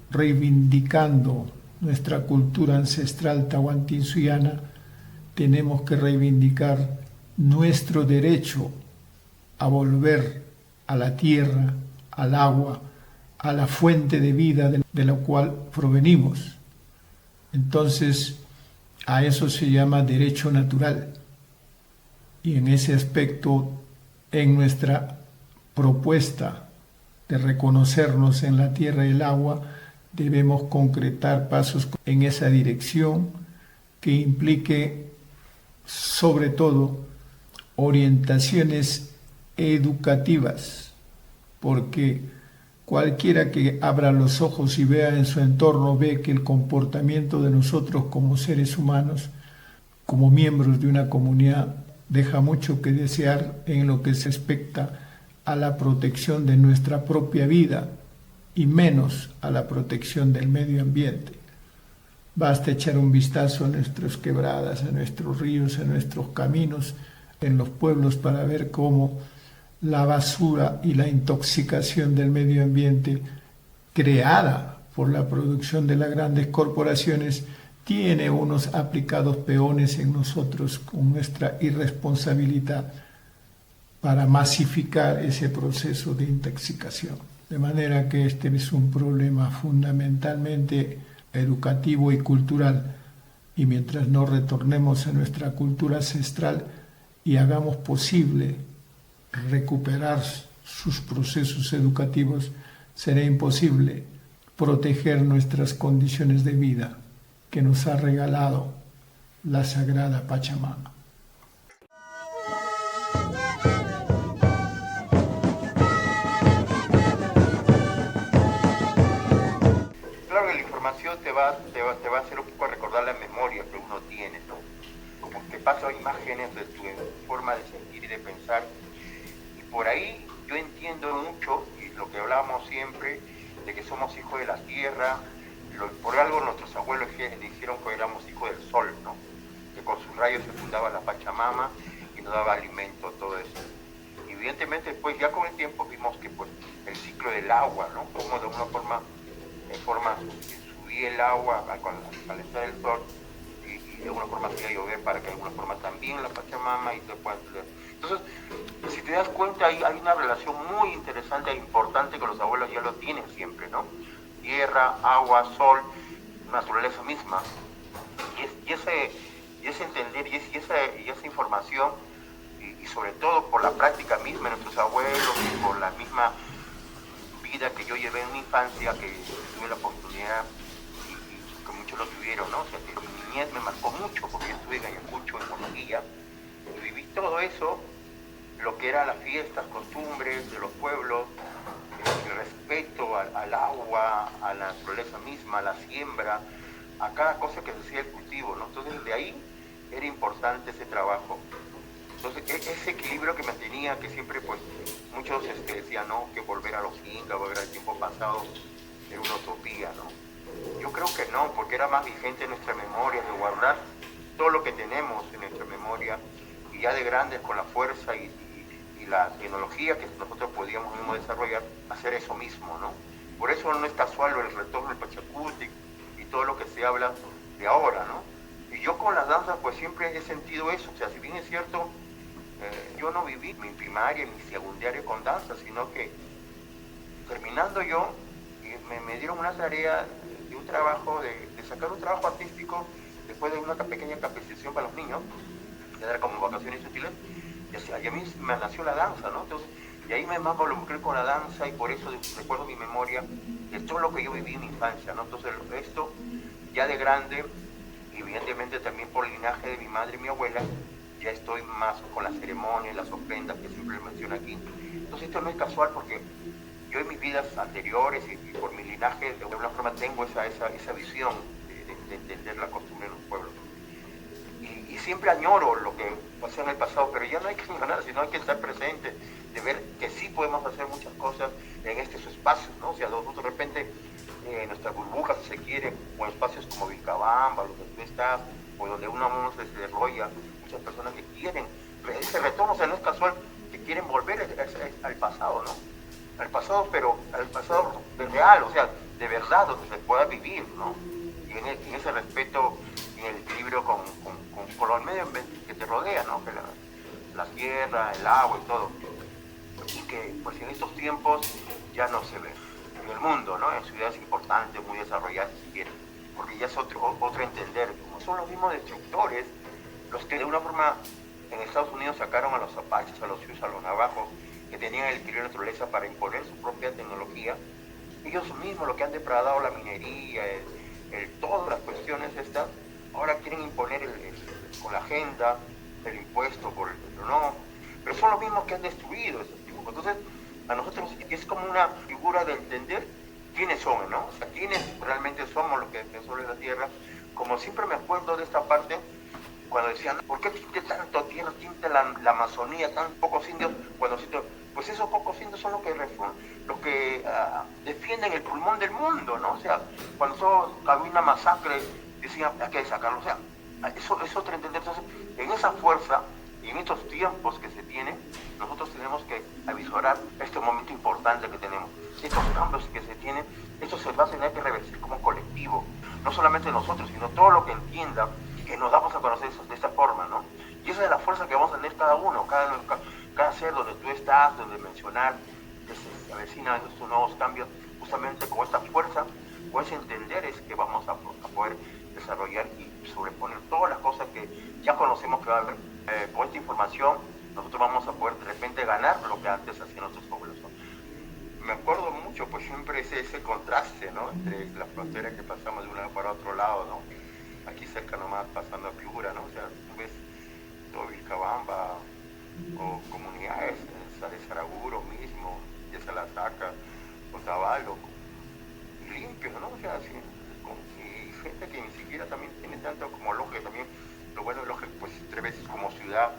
reivindicando nuestra cultura ancestral tahuantinsuiana, tenemos que reivindicar nuestro derecho a volver a la tierra, al agua, a la fuente de vida de la cual provenimos. Entonces, a eso se llama derecho natural. Y en ese aspecto, en nuestra propuesta de reconocernos en la tierra y el agua, debemos concretar pasos en esa dirección que implique, sobre todo, orientaciones educativas, porque cualquiera que abra los ojos y vea en su entorno ve que el comportamiento de nosotros como seres humanos, como miembros de una comunidad, deja mucho que desear en lo que se respecta a la protección de nuestra propia vida y menos a la protección del medio ambiente. Basta echar un vistazo a nuestras quebradas, a nuestros ríos, a nuestros caminos en los pueblos para ver cómo la basura y la intoxicación del medio ambiente creada por la producción de las grandes corporaciones tiene unos aplicados peones en nosotros con nuestra irresponsabilidad para masificar ese proceso de intoxicación. De manera que este es un problema fundamentalmente educativo y cultural, y mientras no retornemos a nuestra cultura ancestral y hagamos posible recuperar sus procesos educativos, será imposible proteger nuestras condiciones de vida que nos ha regalado la sagrada Pachamama. Claro que la información te va a hacer un poco recordar la memoria que uno tiene, ¿no? Como que pasan imágenes de tu forma de sentir y de pensar. Y por ahí yo entiendo mucho, y lo que hablábamos siempre, de que somos hijos de la tierra. Por algo nuestros abuelos dijeron que éramos hijos del sol, ¿no? Que con sus rayos se fundaba la Pachamama y nos daba alimento, todo eso. Y evidentemente después ya con el tiempo vimos que pues el ciclo del agua, ¿no? Como de una forma subía el agua al estar el sol y de alguna forma hacía llover para que de alguna forma también la Pachamama y después. Entonces, si te das cuenta hay una relación muy interesante e importante que los abuelos ya lo tienen siempre, ¿no? Tierra, agua, sol, naturaleza misma. Y ese entender y esa información, y sobre todo por la práctica misma de nuestros abuelos y por la misma vida que yo llevé en mi infancia, que tuve la oportunidad y que muchos lo tuvieron, ¿no? O sea, que mi niñez me marcó mucho porque yo estuve en Ayacucho, en Monaguilla, y viví todo eso, lo que eran las fiestas, costumbres de los pueblos, el respeto al agua, a la naturaleza misma, a la siembra, a cada cosa que se hacía el cultivo, ¿no? Entonces de ahí era importante ese trabajo. Entonces ese equilibrio que mantenía, que siempre pues muchos decían, no, que volver a los incas, volver al tiempo pasado, era una utopía, ¿no? Yo creo que no, porque era más vigente en nuestra memoria, de guardar todo lo que tenemos en nuestra memoria, y ya de grandes con la fuerza y la tecnología que nosotros podíamos mismo desarrollar, hacer eso mismo, ¿no? Por eso no es casual el retorno del Pachacuti y todo lo que se habla de ahora, ¿no? Y yo con las danzas pues siempre he sentido eso, o sea, si bien es cierto, yo no viví mi primaria ni secundaria con danza, sino que terminando yo, me dieron una tarea de un trabajo, de sacar un trabajo artístico después de una pequeña capacitación para los niños, que era como vacaciones útiles, y a mí me nació la danza, ¿no? Entonces, y ahí me involucré con la danza y por eso recuerdo mi memoria de todo lo que yo viví en mi infancia, ¿no? Entonces, esto ya de grande, evidentemente también por el linaje de mi madre y mi abuela, ya estoy más con las ceremonias, las ofrendas que siempre menciono aquí. Entonces, esto no es casual porque yo en mis vidas anteriores y por mi linaje, de alguna forma tengo esa visión de entender la costumbre de los pueblos. Y siempre añoro lo que pasó en el pasado, pero ya no hay que añorar, sino hay que estar presente, de ver que sí podemos hacer muchas cosas en estos espacios, ¿no? O sea, nosotros de repente, nuestras burbujas, si se quiere, o espacios como Vilcabamba, donde tú estás, o donde uno se desarrolla, muchas personas que quieren ese retorno, o sea, no es casual, que quieren volver al pasado, ¿no? Al pasado, pero al pasado de real, o sea, de verdad, donde se pueda vivir, ¿no? Y en ese respeto, en el equilibrio con el medio que te rodea, ¿no? Que la tierra, el agua y todo. Y que pues en estos tiempos ya no se ve. En el mundo, ¿no? En ciudades importantes, muy desarrolladas, si quieren. Porque ya es otro entender. Son los mismos destructores los que de una forma en Estados Unidos sacaron a los apaches, a los sioux, a los navajos, que tenían el equilibrio de naturaleza para imponer su propia tecnología. Ellos mismos, lo que han depredado la minería, todas las cuestiones estas, ahora quieren imponer con la agenda, el impuesto no, pero son los mismos que han destruido ese tipo. Entonces, a nosotros es como una figura de entender quiénes son, ¿no? O sea, quiénes realmente somos los que defensores de la tierra. Como siempre me acuerdo de esta parte, cuando decían, ¿por qué tinte tanto tierra, tinte la Amazonía, tan pocos indios? Pues esos pocos indios son los que defienden el pulmón del mundo, ¿no? O sea, cuando había una masacre, decían, hay que sacarlo, o sea, eso es otro entender. Entonces, en esa fuerza y en estos tiempos que se tienen, nosotros tenemos que avisorar este momento importante que tenemos. Estos cambios que se tienen, esto se va a tener que revertir como colectivo, no solamente nosotros, sino todo lo que entienda, que nos damos a conocer de esta forma, ¿no? Y esa es la fuerza que vamos a tener cada uno, cada ser donde tú estás, donde mencionar, que se avecina estos nuevos cambios, justamente con esta fuerza, con ese entender es que vamos a poder desarrollar y sobreponer todas las cosas que ya conocemos que va a haber. Con esta información nosotros vamos a poder de repente ganar lo que antes hacían nuestros pueblos, ¿no? Me acuerdo mucho, pues siempre ese contraste, ¿no? entre la frontera que pasamos de un lado para otro lado, ¿no? Aquí cerca nomás pasando a Piura, ¿no? O sea, tú ves todo Vilcabamba o comunidades, de Saraguro mismo, de Salasaca, Otavalo, limpio, ¿no? O sea, así, y gente que ni siquiera también tiene tanto como Loja, también, lo bueno de Loja, pues 3 veces como ciudad,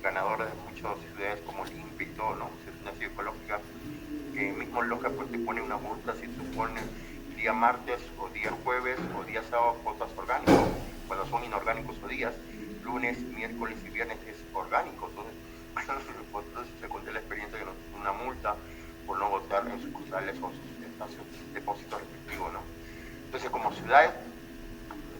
ganadora de muchas ciudades como limpia y todo, ¿no? O sea, es una ciudad ecológica que mismo Loja pues te pone una multa si tú pones día martes o día jueves o día sábado cosas orgánicas, cuando son inorgánicos o días, lunes, miércoles y viernes es orgánico, entonces te conté la experiencia que nos dio una multa por no votar en sucursales o sus espacios, depósitos respectivos, ¿no? Entonces como ciudades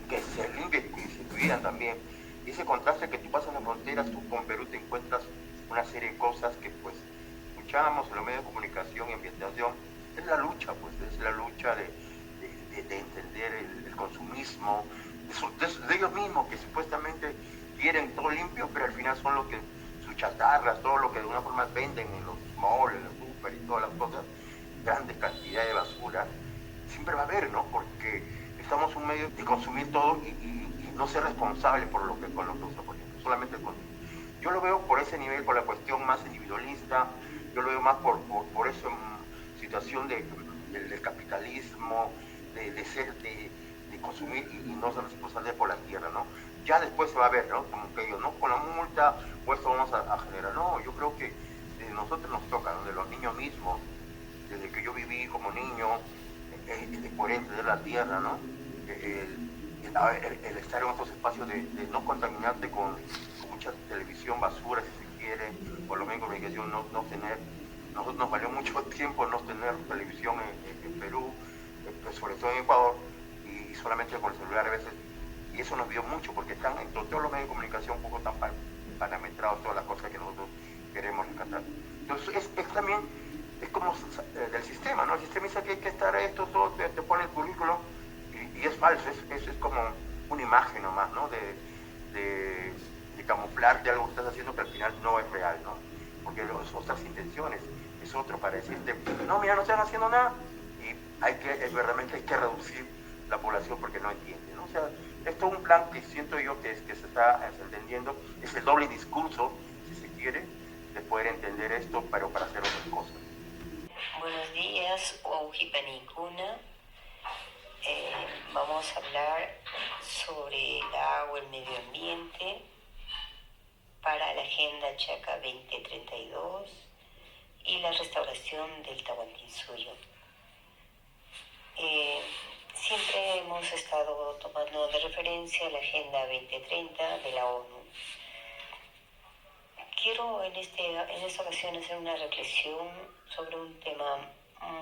que se limpien y se cuidan también, y ese contraste que tú pasas en las fronteras, tú con Perú te encuentras una serie de cosas que pues escuchábamos en los medios de comunicación y ambientación, es la lucha, pues es la lucha de entender el consumismo, de ellos mismos que supuestamente quieren todo limpio, pero al final son los que, sus chatarras, todo lo que de una forma venden en los malls, en los super y todas las cosas, grandes cantidades de basura, siempre va a haber, ¿no? Porque estamos en un medio de consumir todo y no ser responsable por lo que con lo que usa, por ejemplo, solamente el consumo. Yo lo veo por ese nivel, por la cuestión más individualista, yo lo veo más por esa situación del capitalismo, de consumir y no ser responsable por la tierra, ¿no? Ya después se va a ver, ¿no? Como que ellos, ¿no? Con la multa, o esto vamos a generar. No, yo creo que de nosotros nos toca, ¿no? De los niños mismos, desde que yo viví como niño, por entender la tierra, ¿no? El estar en otros espacios de no contaminarte con mucha televisión basura, si se quiere, por lo menos comunicación, no tener. Nosotros nos valió mucho tiempo no tener televisión en Perú, pues sobre todo en Ecuador, y solamente con el celular a veces, y eso nos dio mucho, porque están en todos los medios de comunicación un poco tan parametrados todas las cosas que nosotros queremos rescatar. Entonces es también, es como del sistema, ¿no? El sistema dice que hay que estar esto, todo, te pone el currículum, y es falso, es como una imagen nomás, ¿no? De camuflar de algo que estás haciendo que al final no es real, ¿no? Porque es otras intenciones, es otro para decirte, no, mira, no están haciendo nada, y verdaderamente hay que reducir la población porque no entiende, ¿no? O sea, esto es un plan que siento yo que se está entendiendo, es el doble discurso, si se quiere, de poder entender esto, pero para hacer otras cosas. Buenos días, Oujipanicuna. Vamos a hablar sobre el agua, el medio ambiente, para la Agenda Chaca 2032 y la restauración del Tahuantinsuyo. Siempre hemos estado tomando de referencia la Agenda 2030 de la ONU. Quiero en esta ocasión hacer una reflexión sobre un tema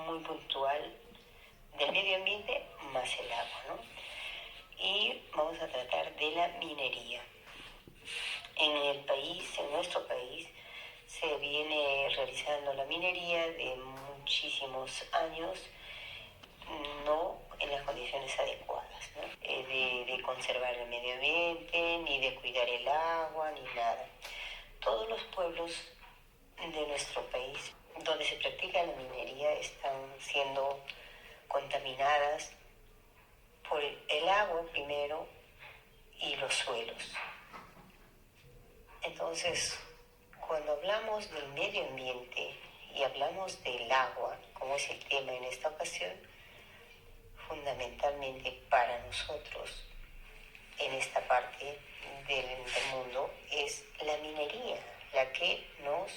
muy puntual del medio ambiente más el agua, ¿no? Y vamos a tratar de la minería. En nuestro país, se viene realizando la minería de muchísimos años, no en las condiciones adecuadas, ¿no? De conservar el medio ambiente, ni de cuidar el agua, ni nada. Todos los pueblos de nuestro país donde se practica la minería están siendo contaminadas por el agua primero y los suelos. Entonces, cuando hablamos del medio ambiente y hablamos del agua, como es el tema en esta ocasión, fundamentalmente para nosotros, en esta parte del mundo, es la minería, la que nos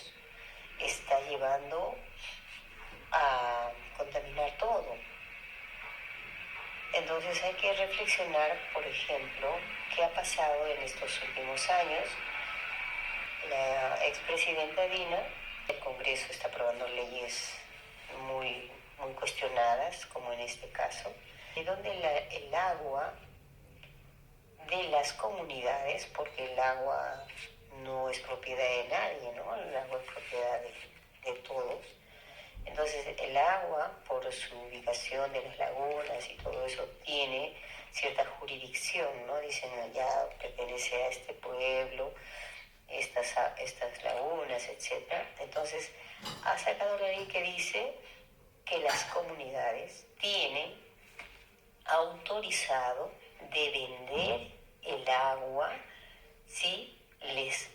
está llevando a contaminar todo. Entonces hay que reflexionar, por ejemplo, qué ha pasado en estos últimos años. La expresidenta Dina, el Congreso está aprobando leyes muy cuestionadas, como en este caso, de donde el agua de las comunidades, porque el agua no es propiedad de nadie, ¿no? El agua es propiedad de todos. Entonces el agua, por su ubicación de las lagunas y todo eso, tiene cierta jurisdicción, ¿no? Dicen, ya pertenece a este pueblo, estas lagunas, etc. Entonces ha sacado la ley que dice que las comunidades tienen autorizado de vender el agua si les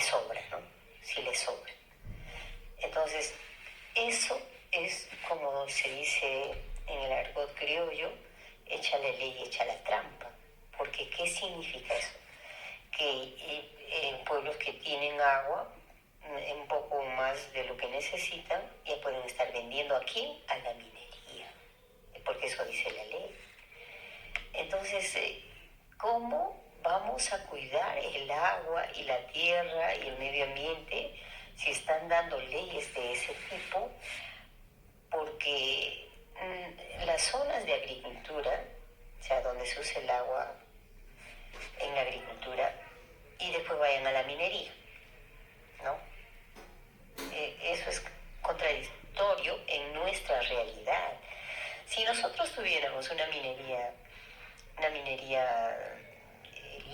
sobra, ¿no? Si les sobra. Entonces, eso es, como se dice en el argot criollo, echa la ley, echa la trampa. Porque, ¿qué significa eso? Que en pueblos que tienen agua, un poco más de lo que necesitan, ya pueden estar vendiendo aquí a la minería, porque eso dice la ley. Entonces, ¿cómo vamos a cuidar el agua y la tierra y el medio ambiente si están dando leyes de ese tipo? Porque las zonas de agricultura, o sea, donde se usa el agua en la agricultura, y después vayan a la minería, ¿no? Eso es contradictorio en nuestra realidad. Si nosotros tuviéramos una minería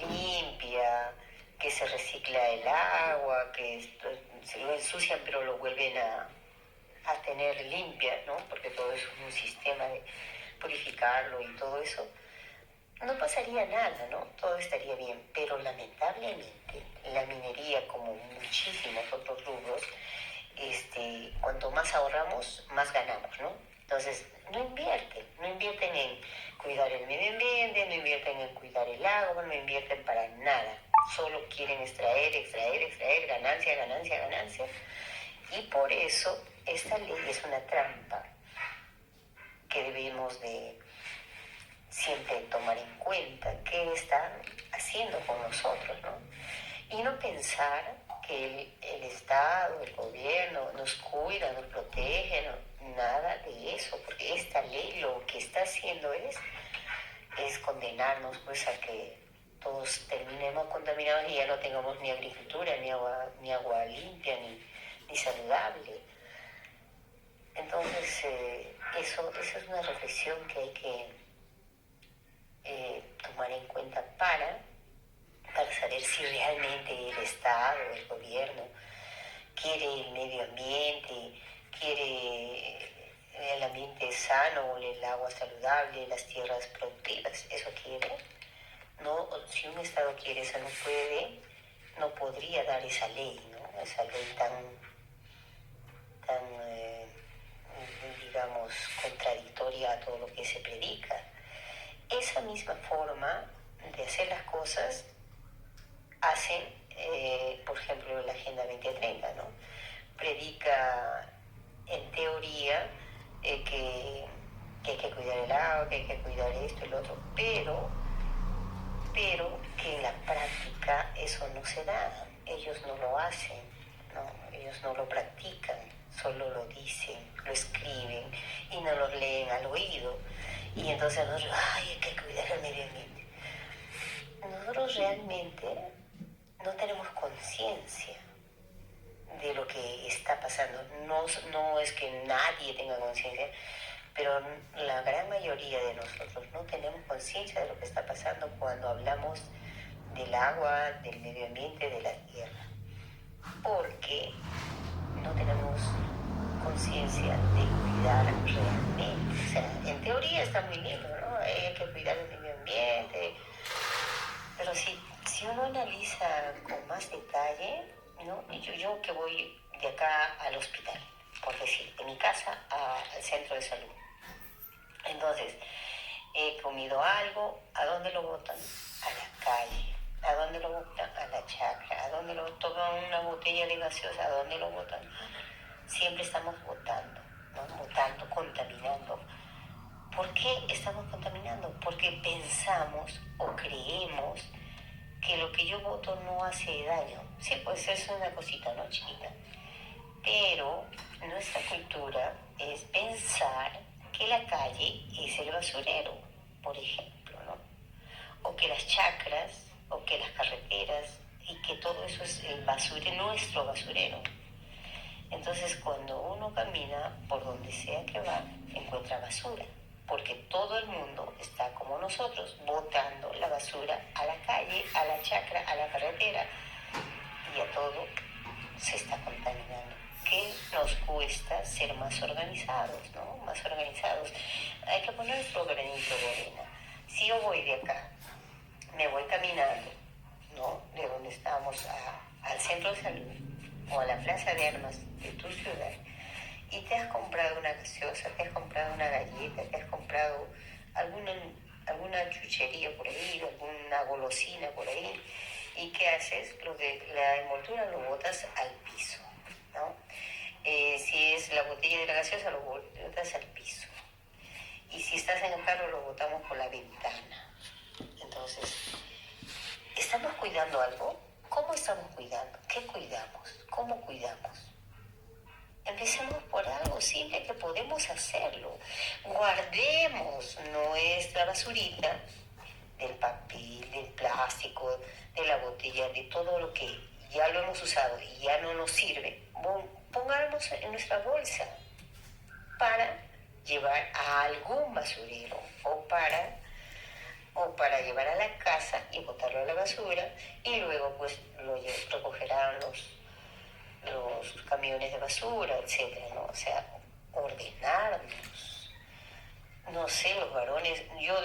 limpia, que se recicla el agua, que se lo ensucian pero lo vuelven a tener limpia, ¿no? Porque todo eso es un sistema de purificarlo y todo eso, no pasaría nada, ¿no? Todo estaría bien. Pero lamentablemente la minería, como muchísimos otros rubros, cuanto más ahorramos, más ganamos, ¿no? Entonces, no invierten en cuidar el medio ambiente, no invierten en cuidar el agua, no invierten para nada. Solo quieren extraer, ganancia. Y por eso esta ley es una trampa que debemos de siempre tomar en cuenta qué están haciendo con nosotros, ¿no? Y no pensar que el Estado, el gobierno nos cuida, nos protege, no, nada de eso, porque esta ley lo que está haciendo es condenarnos pues a que todos terminemos contaminados y ya no tengamos ni agricultura, ni agua limpia, ni saludable. Entonces, eso es una reflexión que hay que tomar en cuenta para saber si realmente el Estado, el gobierno, quiere el medio ambiente, quiere el ambiente sano, el agua saludable, las tierras productivas. ¿Eso quiere? No, si un Estado quiere eso, no podría dar esa ley, ¿no? Esa ley tan digamos, contradictoria a todo lo que se predica. Esa misma forma de hacer las cosas hacen, por ejemplo, la Agenda 2030, ¿no? Predica en teoría que hay que cuidar el agua, que hay que cuidar esto y lo otro, pero que en la práctica eso no se da. Ellos no lo hacen, ¿no? Ellos no lo practican, solo lo dicen, lo escriben y no lo leen al oído. Y entonces nosotros, hay que cuidar el medio ambiente. Nosotros realmente no tenemos conciencia de lo que está pasando. No es que nadie tenga conciencia, pero la gran mayoría de nosotros no tenemos conciencia de lo que está pasando cuando hablamos del agua, del medio ambiente, de la tierra. Porque no tenemos conciencia de cuidar realmente. O sea, en teoría está muy lindo, ¿no? Hay que cuidar el medio ambiente, pero si uno analiza con más detalle, ¿no? Yo que voy de acá al hospital, por decir, de mi casa al centro de salud. Entonces, he comido algo, ¿a dónde lo botan? A la calle. ¿A dónde lo botan? A la chacra. ¿A dónde lo toman una botella de gaseosa? ¿A dónde lo botan? Siempre estamos botando, ¿no? Botando, contaminando. ¿Por qué estamos contaminando? Porque pensamos o creemos que lo que yo boto no hace daño. Sí, pues es una cosita, ¿no? Chiquita. Pero nuestra cultura es pensar que la calle es el basurero, por ejemplo, ¿no? O que las chacras, o que las carreteras, y que todo eso es el basurero, nuestro basurero. Entonces, cuando uno camina por donde sea que va, encuentra basura, porque todo el mundo está como nosotros, botando la basura a la calle, a la chacra, a la carretera, y a todo se está contaminando. que nos cuesta ser más organizados, ¿no? Más organizados. Hay que poner nuestro granito de arena. Si yo voy de acá, me voy caminando, ¿no? De donde estamos al centro de salud o a la plaza de armas de tu ciudad, y te has comprado una gaseosa, te has comprado una galleta, te has comprado alguna chuchería por ahí, alguna golosina por ahí, ¿y qué haces? La envoltura lo botas al piso, ¿no? Si es la botella de la gaseosa, lo botas al piso. Y si estás en el carro, lo botamos por la ventana. Entonces, ¿estamos cuidando algo? ¿Cómo estamos cuidando? ¿Qué cuidamos? ¿Cómo cuidamos? Empecemos por algo simple que podemos hacerlo. Guardemos nuestra basurita del papel, del plástico, de la botella, de todo lo que ya lo hemos usado y ya no nos sirve. Pongámoslo en nuestra bolsa para llevar a algún basurero o para llevar a la casa y botarlo a la basura, y luego pues lo recogerán los camiones de basura, etcétera, ¿no? O sea, ordenarnos. No sé, los varones, yo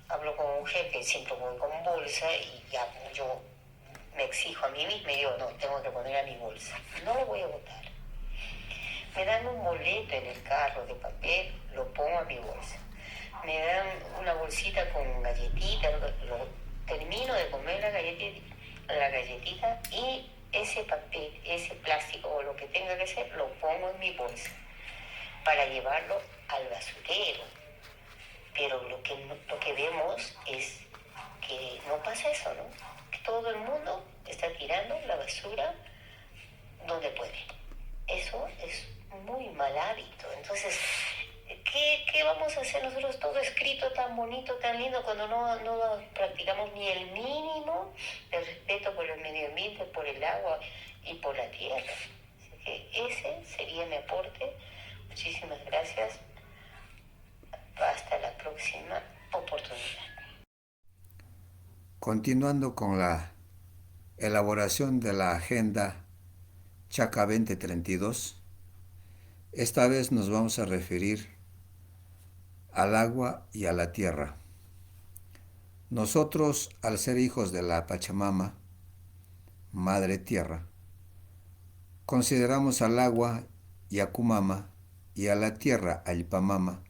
hablo con un jefe, siempre voy con bolsa y ya yo me exijo a mí misma y digo, no, tengo que poner a mi bolsa, no lo voy a botar. Me dan un boleto en el carro de papel, lo pongo a mi bolsa. Me dan una bolsita con galletitas, termino de comer la galletita y ese papel, ese plástico o lo que tenga que ser, lo pongo en mi bolsa para llevarlo al basurero. Pero lo que vemos es que no pasa eso, ¿no? Que todo el mundo está tirando la basura donde puede. Eso es muy mal hábito. Entonces, ¿qué vamos a hacer nosotros? Todo escrito tan bonito, tan lindo, cuando no practicamos ni el mínimo de respeto por el medio ambiente, por el agua y por la tierra. Así que ese sería mi aporte. Muchísimas gracias. Hasta la próxima oportunidad. Continuando con la elaboración de la Agenda Chaca 2032, esta vez nos vamos a referir al agua y a la tierra. Nosotros, al ser hijos de la Pachamama, Madre Tierra, consideramos al agua, Yakumama, y a la tierra, Alpamama,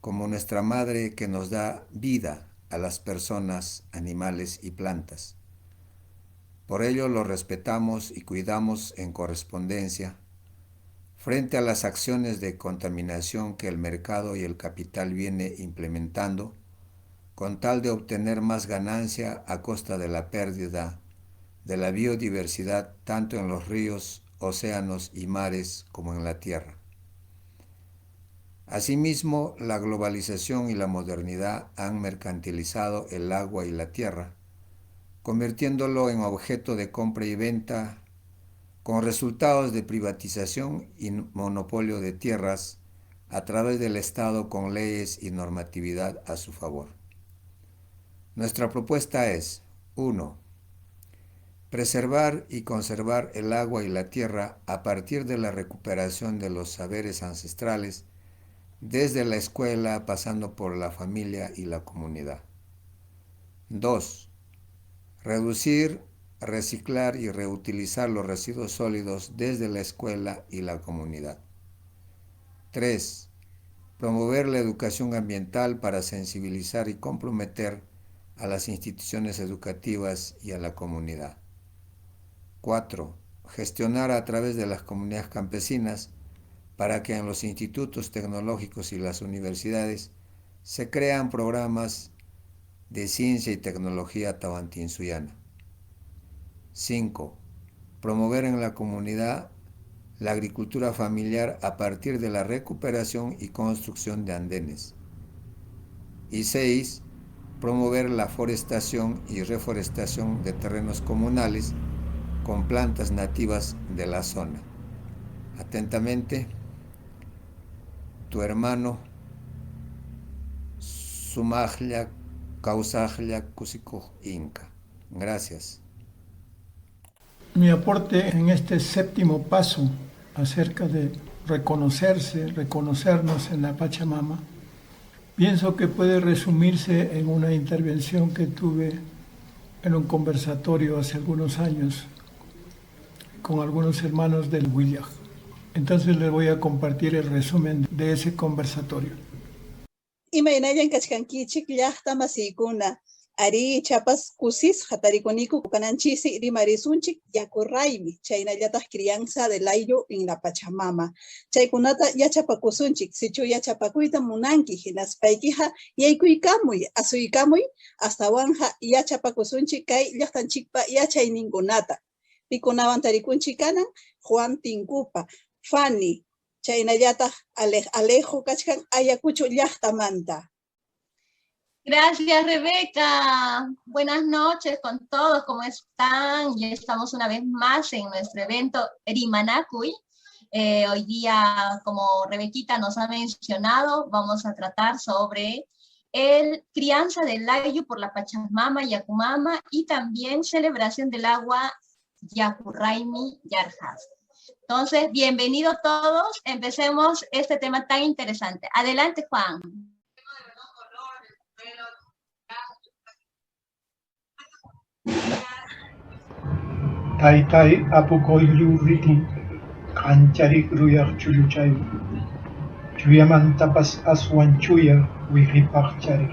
como nuestra madre que nos da vida a las personas, animales y plantas. Por ello lo respetamos y cuidamos en correspondencia frente a las acciones de contaminación que el mercado y el capital viene implementando con tal de obtener más ganancia a costa de la pérdida de la biodiversidad tanto en los ríos, océanos y mares como en la tierra. Asimismo, la globalización y la modernidad han mercantilizado el agua y la tierra, convirtiéndolo en objeto de compra y venta, con resultados de privatización y monopolio de tierras a través del Estado con leyes y normatividad a su favor. Nuestra propuesta es: 1. Preservar y conservar el agua y la tierra a partir de la recuperación de los saberes ancestrales, desde la escuela pasando por la familia y la comunidad. 2. Reducir, reciclar y reutilizar los residuos sólidos desde la escuela y la comunidad. 3. Promover la educación ambiental para sensibilizar y comprometer a las instituciones educativas y a la comunidad. 4. Gestionar a través de las comunidades campesinas para que en los institutos tecnológicos y las universidades se crean programas de ciencia y tecnología tawantinsuyana. 5. Promover en la comunidad la agricultura familiar a partir de la recuperación y construcción de andenes. Y 6. Promover la forestación y reforestación de terrenos comunales con plantas nativas de la zona. Atentamente, tu hermano Sumajlia Causajlia Cusikuj Inca. Gracias. Mi aporte en este séptimo paso acerca de reconocernos en la Pachamama, pienso que puede resumirse en una intervención que tuve en un conversatorio hace algunos años con algunos hermanos del Huillaj. Entonces les voy a compartir el resumen de ese conversatorio. Imaynayan kachkankichik llaqta masiykuna, ari chapas kusis hatarikuniku kananchisi rimarisunchik yakurraymi, chaynallataq crianza del ayllu en la Pachamama. Chaykunata yachapakusunchik, sichu yachapakuyta munanki, hinaspaykiqa yaykuykamuy, asuykamuy, astawanja yachapakusunchik kay llaqtanchikpa yachayninkunata. Pikunawan tarikunchik kanan Juan Tinkupa, Fanny, chaynallataq Alejo kachkan Ayacucho llaqtamanta. Gracias, Rebeca. Buenas noches con todos, ¿cómo están? Ya estamos una vez más en nuestro evento Rimanakuy. Hoy día, como Rebequita nos ha mencionado, vamos a tratar sobre el crianza del ayllu por la Pachamama, Yakumama, y también celebración del agua Yakurraymi Yarjas. Entonces, bienvenidos todos. Empecemos este tema tan interesante. Adelante, Juan. Taytay apukoyllu riti kancharik ruyaq chulluchay chuyamantapas aswan chuya wihipaq chariq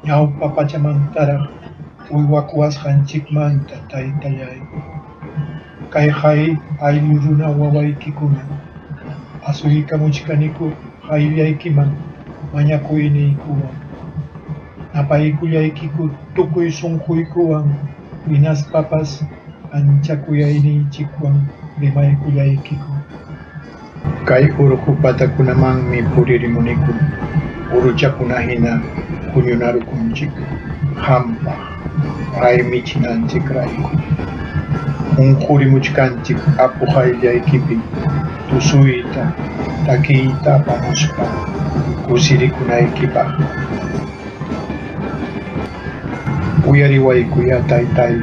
ñawpa pachamantaraq uywakuwasqanchikmanta taytallay kay ayllu runa wawaykikuna asuykamuchkaniku qayllaykiman mañakuyniykuwan napaykullaykiku tukuy sunquykuwan winaspapas anchakuyayninchikwan rimaykullaykiku. Kay urqu patakunamanmi puririmuniku, uruchakunahina puñunarukunchik hampaq raymichinanchikrayku. Unqurimuchkanchik apu qayllaykipi tusuyta, takiyta apamuspa kusirikunaykipaq. Uyariwaykuya taytay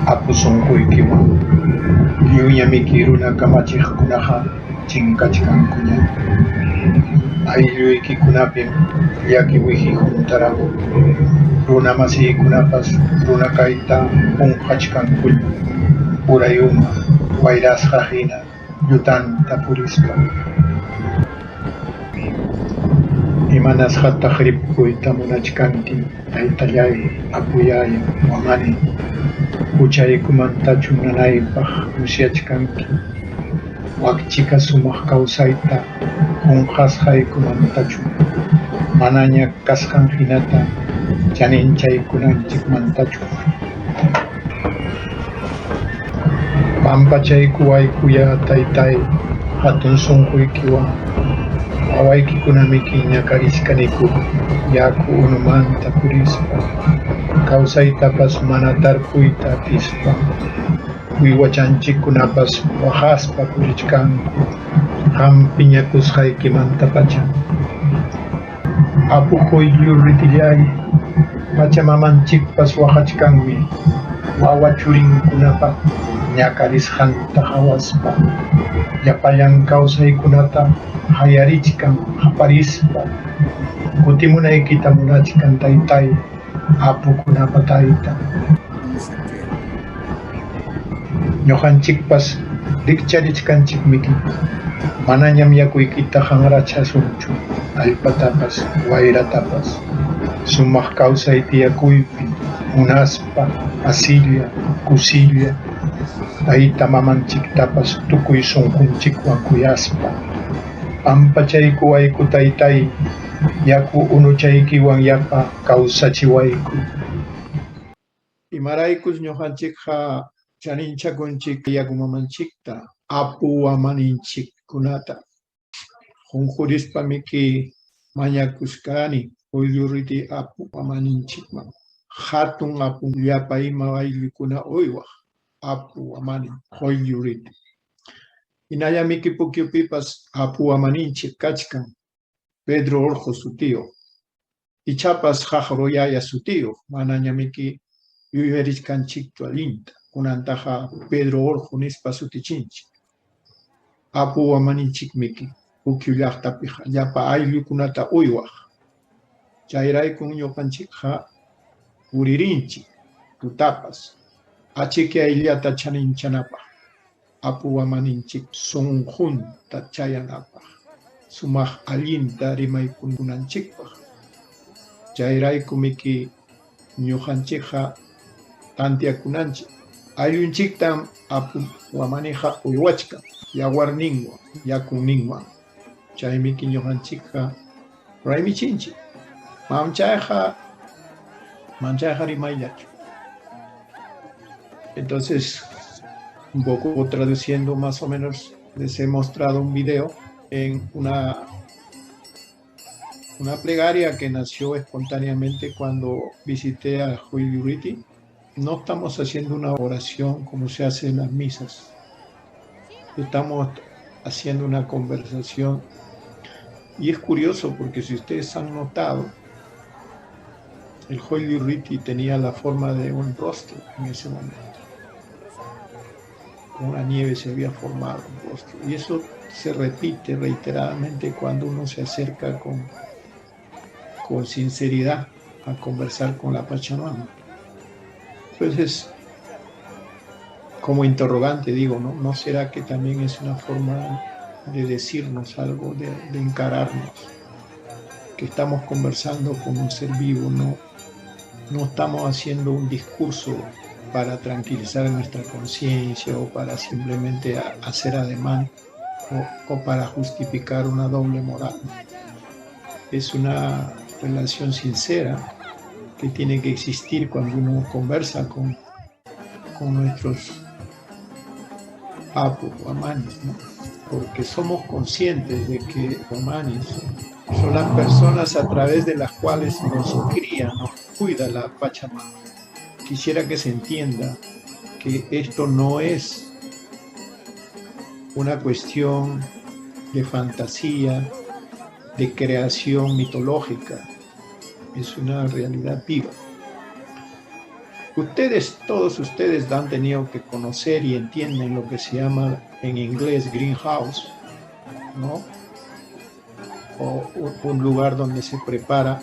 apu sunquykiwan llullamiki runa kamachiqkunaqa chinkachkankuña. Aylluykikunapim llaki wiji juntaraqu runa masiykunapas runa kayta punqachkankuña urayuma wayrasqa hina llutanta purispa. Imanasqataq ripukuyta munachkanki taytallay apuyay wamani huchaykumantachu nanaypaq musyachkanki wakchika sumaq kawsayta qunqasqaykumantachu manaña kasqan hinata chaninchaykunanchikmantachu. Pampachayku waykuya taytay hatun sunquykiwan wawaykikunamiki ñakarisqaniku yaku unumanta purispa kawsaytapas mana tarpuyta atispa wiwachanchikkunapas waqaspa purichkanku hampi ñakusqaykimanta pacha. Apu qoyllu ritillay Pachamamanchikpas waqachkanmi wawa churinkunapa ñakarisqanta hawaspa llapallan kawsaykunata hayarichkan haparispa kutimunaykita munachkan taytay apukunapa tayta. Ñuqanchikpas rikcharichkanchikmiki manañam yakuykita hanrachasunchu allpatapas wayratapas sumaq kawsay tiyakuypi munaspa asilla kusilla tayta mamanchiktapas tukuy sunqunchikwan kuyaspa pampachayku wayku taytay yaku unuchaykiwan yapa kawsachiwayku. Imaraykus ñuqanchikqa chaninchakunchik yaku mamanchikta apu wamaninchikkunata qunqurispamiki mañakuskani qoyllu riti apu wamaninchikman hatun apu llapa ima ayllukuna uywaq apu wamanin qoyllu riti. Hinallamiki pukyupipas apu wamaninchik kachkan Pedro Orjo su tío ichapas haqruyaya su tío manañamiki yuyarishkanchiktu allinta kunantaqa Pedro Orjo nispa sutichinchik. apu wamaninchik miki ukyullaqtapiqa llapa ayllukunata uywaq. Chayraykum ñuqanchikqa puririnchik tutapas achiki ayllata chaninchanapaq, apu wamaninchik sunqunta chayanapaq, sumaq allinta rimaykunanchikpaq. Chayraykum miki ñuqanchikqa tantiakunanchik. Ayllunchiktam apu wamaniqa uywachkan yawarninwan, yakunninwan. Chaymiki ñuqanchikqa raymichinchik. Manchayqa rimayllachu. Entonces, un poco traduciendo más o menos, les he mostrado un video en una plegaria que nació espontáneamente cuando visité a Huiluriti. No estamos haciendo una oración como se hace en las misas. Estamos haciendo una conversación. Y es curioso porque si ustedes han notado, el Huiluriti tenía la forma de un rostro en ese momento. Con la nieve se había formado un rostro. Y eso se repite reiteradamente cuando uno se acerca con sinceridad a conversar con la Pachamama. Entonces, como interrogante digo, ¿no será que también es una forma de decirnos algo, de encararnos? Que estamos conversando con un ser vivo, no estamos haciendo un discurso para tranquilizar nuestra conciencia o para simplemente hacer ademán o para justificar una doble moral. Es una relación sincera que tiene que existir cuando uno conversa con nuestros apu o amanis, ¿no? Porque somos conscientes de que amanis son las personas a través de las cuales nos cría, nos cuida la Pachamama. Quisiera que se entienda que esto no es una cuestión de fantasía, de creación mitológica, es una realidad viva. Todos ustedes han tenido que conocer y entienden lo que se llama en inglés greenhouse, ¿no? O un lugar donde se prepara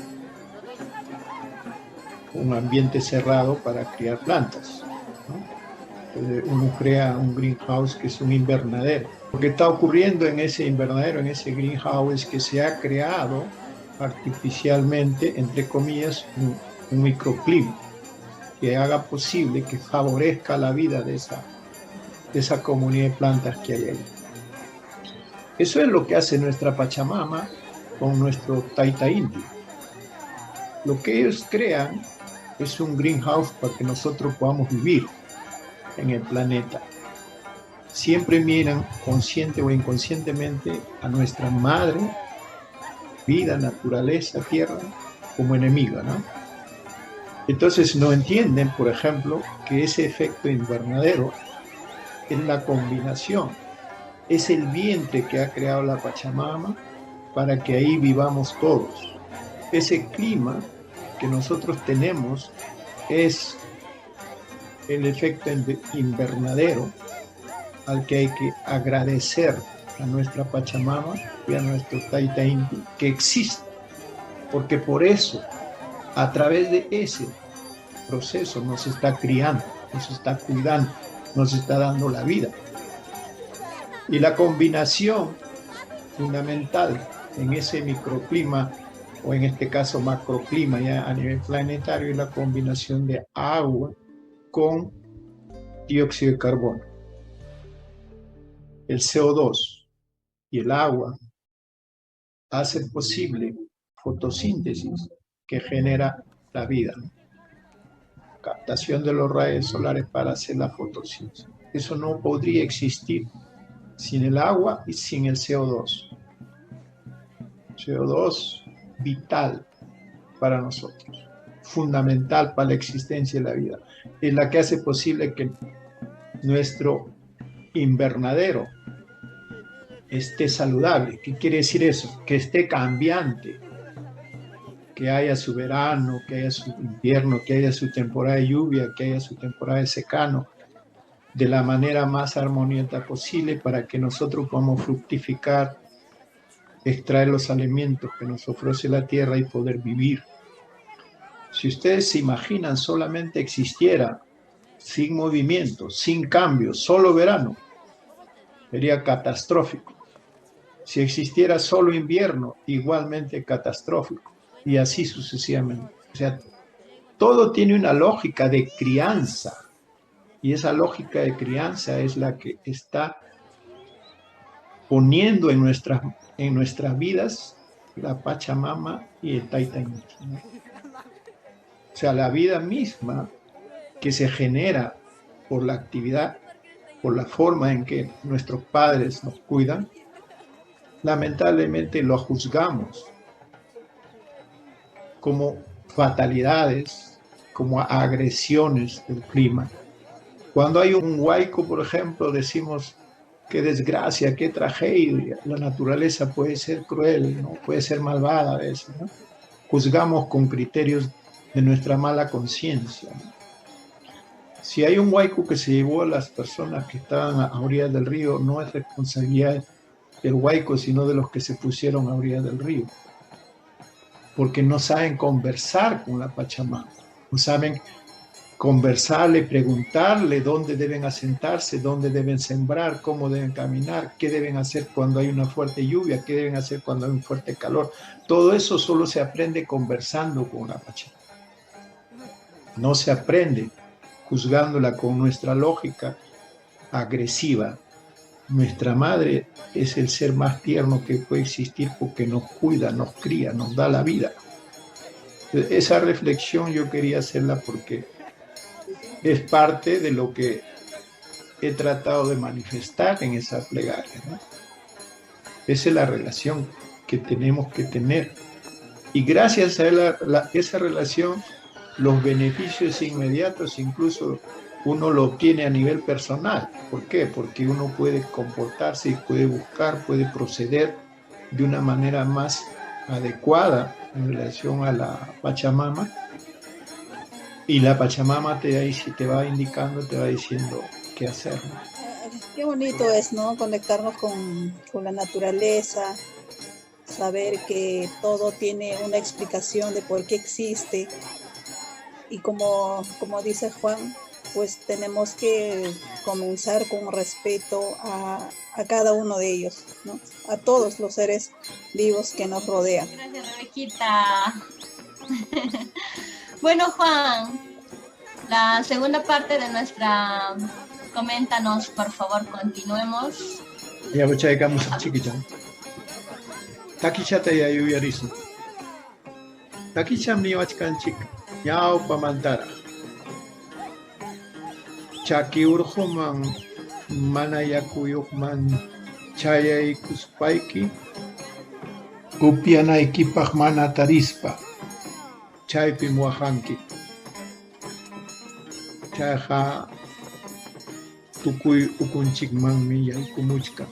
un ambiente cerrado para criar plantas, ¿no? Entonces uno crea un greenhouse que es un invernadero. Lo que está ocurriendo en ese invernadero, en ese greenhouse, es que se ha creado artificialmente, entre comillas, un microclima que haga posible, que favorezca la vida de esa comunidad de plantas que hay ahí. Eso es lo que hace nuestra Pachamama con nuestro Taita Inti. Lo que ellos crean es un greenhouse para que nosotros podamos vivir en el planeta. Siempre miran, consciente o inconscientemente, a nuestra madre, vida, naturaleza, tierra, como enemiga, ¿no? Entonces no entienden, por ejemplo, que ese efecto invernadero es la combinación, es el vientre que ha creado la Pachamama para que ahí vivamos todos. Ese clima que nosotros tenemos es el efecto invernadero al que hay que agradecer a nuestra Pachamama y a nuestro Taita Inti que existe, porque por eso, a través de ese proceso nos está criando, nos está cuidando, nos está dando la vida. Y la combinación fundamental en ese microclima, o en este caso macroclima ya a nivel planetario, es la combinación de agua con dióxido de carbono. El CO2 y el agua hacen posible fotosíntesis que genera la vida. Captación de los rayos solares para hacer la fotosíntesis. Eso no podría existir sin el agua y sin el CO2. CO2 vital para nosotros, fundamental para la existencia de la vida. Es la que hace posible que nuestro invernadero esté saludable. ¿Qué quiere decir eso? Que esté cambiante, que haya su verano, que haya su invierno, que haya su temporada de lluvia, que haya su temporada de secano, de la manera más armoniosa posible para que nosotros podamos fructificar, extraer los alimentos que nos ofrece la tierra y poder vivir. Si ustedes se imaginan solamente existiera sin movimiento, sin cambio, solo verano, sería catastrófico. Si existiera solo invierno, igualmente catastrófico, y así sucesivamente. O sea, todo tiene una lógica de crianza, y esa lógica de crianza es la que está poniendo en nuestras vidas la Pachamama y el Tayta Inti, ¿no? O sea, la vida misma que se genera por la actividad, por la forma en que nuestros padres nos cuidan, lamentablemente lo juzgamos como fatalidades, como agresiones del clima. Cuando hay un huaico, por ejemplo, decimos qué desgracia, qué tragedia, la naturaleza puede ser cruel, ¿no? Puede ser malvada a veces, ¿no? Juzgamos con criterios de nuestra mala conciencia, ¿no? Si hay un huaico que se llevó a las personas que estaban a orillas del río, no es responsabilidad del huaico, sino de los que se pusieron a orillas del río, porque no saben conversar con la Pachamama, no saben conversarle, preguntarle dónde deben asentarse, dónde deben sembrar, cómo deben caminar, qué deben hacer cuando hay una fuerte lluvia, qué deben hacer cuando hay un fuerte calor. Todo eso solo se aprende conversando con la Pachamama. No se aprende juzgándola con nuestra lógica agresiva. Nuestra madre es el ser más tierno que puede existir porque nos cuida, nos cría, nos da la vida. Esa reflexión yo quería hacerla porque es parte de lo que he tratado de manifestar en esa plegaria, ¿no? Esa es la relación que tenemos que tener. Y gracias a esa relación, los beneficios inmediatos incluso uno lo obtiene a nivel personal. ¿Por qué? Porque uno puede comportarse y puede buscar, puede proceder de una manera más adecuada en relación a la Pachamama. Y la Pachamama te va indicando, te va diciendo qué hacer, ¿no? Qué bonito es, ¿no? Conectarnos con la naturaleza, saber que todo tiene una explicación de por qué existe. Y como dice Juan, pues tenemos que comenzar con respeto a cada uno de ellos, ¿no? A todos los seres vivos que nos rodean. Gracias, Rebequita. Bueno, Juan, la segunda parte de nuestra... Coméntanos, por favor, continuemos. Ya voy a llegamos a Chiquichan. Takichata ya yuyarisu. Takichan mi wachkanchik. Yao pamantara. Chaki urhuman manayakuyukman chayay kuspayki. Upianaykipaq mana tarispa. Chaypim wahanki. Chayqa tukuy ukunchikmanmi yaykumuchka.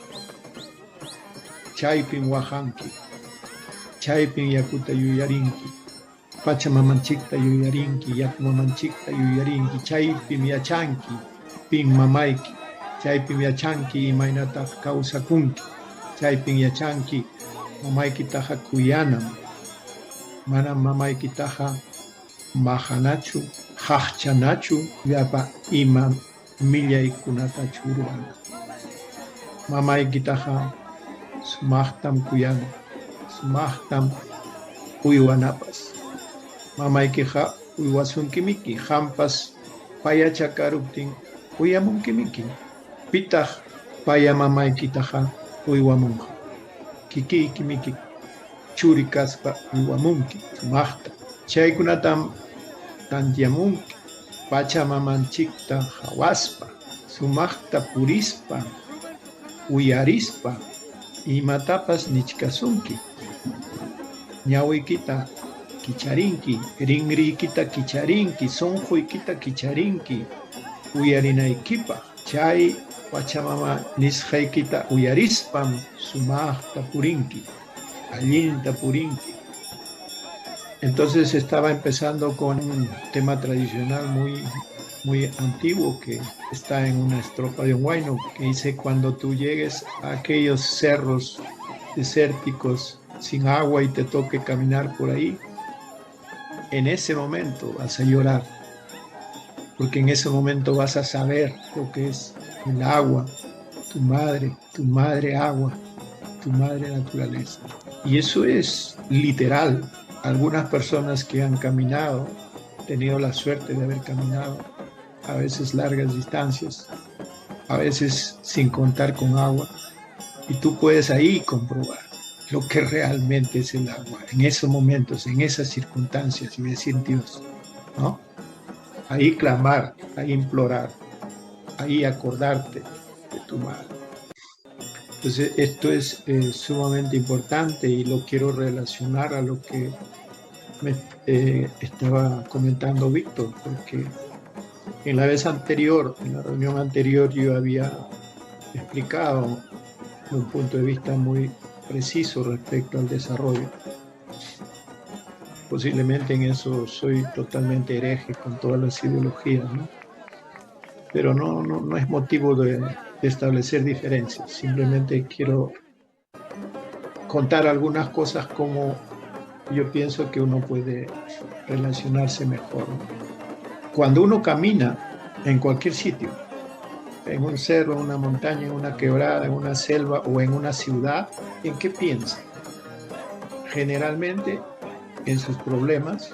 Chaypim wahanki. Chaypim yakuta yuyarinki. Pachamamanchikta yuyarinki, yakumamanchikta yuyarinki. Chaypim yachanki, pin mamayki. Chaypim yachanki imaynataq kawsakunki. Chaypim yachanki mamaykitaqa kuyanam. Manam mamaykitaqa mahanachu, haqchanachu, yapa ima millaykunata churwana. Mamaykitaqa sumaqtam kuyana, sumaqtam uywanapas. Mamaykiqa uywasunkiminki, hampas payachakaruptin uyamunkimiki. Pitaq paya mamaykitaqa uywamunqa. Kikiykimiki churi kaspa uywamunki, sumaqta. Chaykunatam tantiamunki, pachamamanchikta hawaspa, sumaqta purispa, uyarispa, imatapas nichkasunki. Ñawiykita kicharinki, rinriykita kicharinki, sunquykita kicharinki, uyarinaykipaq. Chay Pachamama nisqaykita uyarispam sumaqta purinki, allinta purinki. Entonces estaba empezando con un tema tradicional muy muy antiguo que está en una estrofa de un huayno que dice: cuando tú llegues a aquellos cerros desérticos sin agua y te toque caminar por ahí, en ese momento vas a llorar, porque en ese momento vas a saber lo que es el agua, tu madre agua, tu madre naturaleza. Y eso es literal. Algunas personas que han caminado, tenido la suerte de haber caminado a veces largas distancias, a veces sin contar con agua, y tú puedes ahí comprobar lo que realmente es el agua, en esos momentos, en esas circunstancias, y decir: Dios, ¿no? Ahí clamar, ahí implorar, ahí acordarte de tu madre. Entonces esto es sumamente importante, y lo quiero relacionar a lo que me estaba comentando Víctor, porque en la vez anterior, en la reunión anterior, yo había explicado un punto de vista muy preciso respecto al desarrollo. Posiblemente en eso soy totalmente hereje con todas las ideologías, ¿no? Pero no es motivo de establecer diferencias. Simplemente quiero contar algunas cosas como yo pienso que uno puede relacionarse mejor, ¿no? Cuando uno camina en cualquier sitio, en un cerro, en una montaña, en una quebrada, en una selva o en una ciudad, ¿en qué piensa? Generalmente en sus problemas,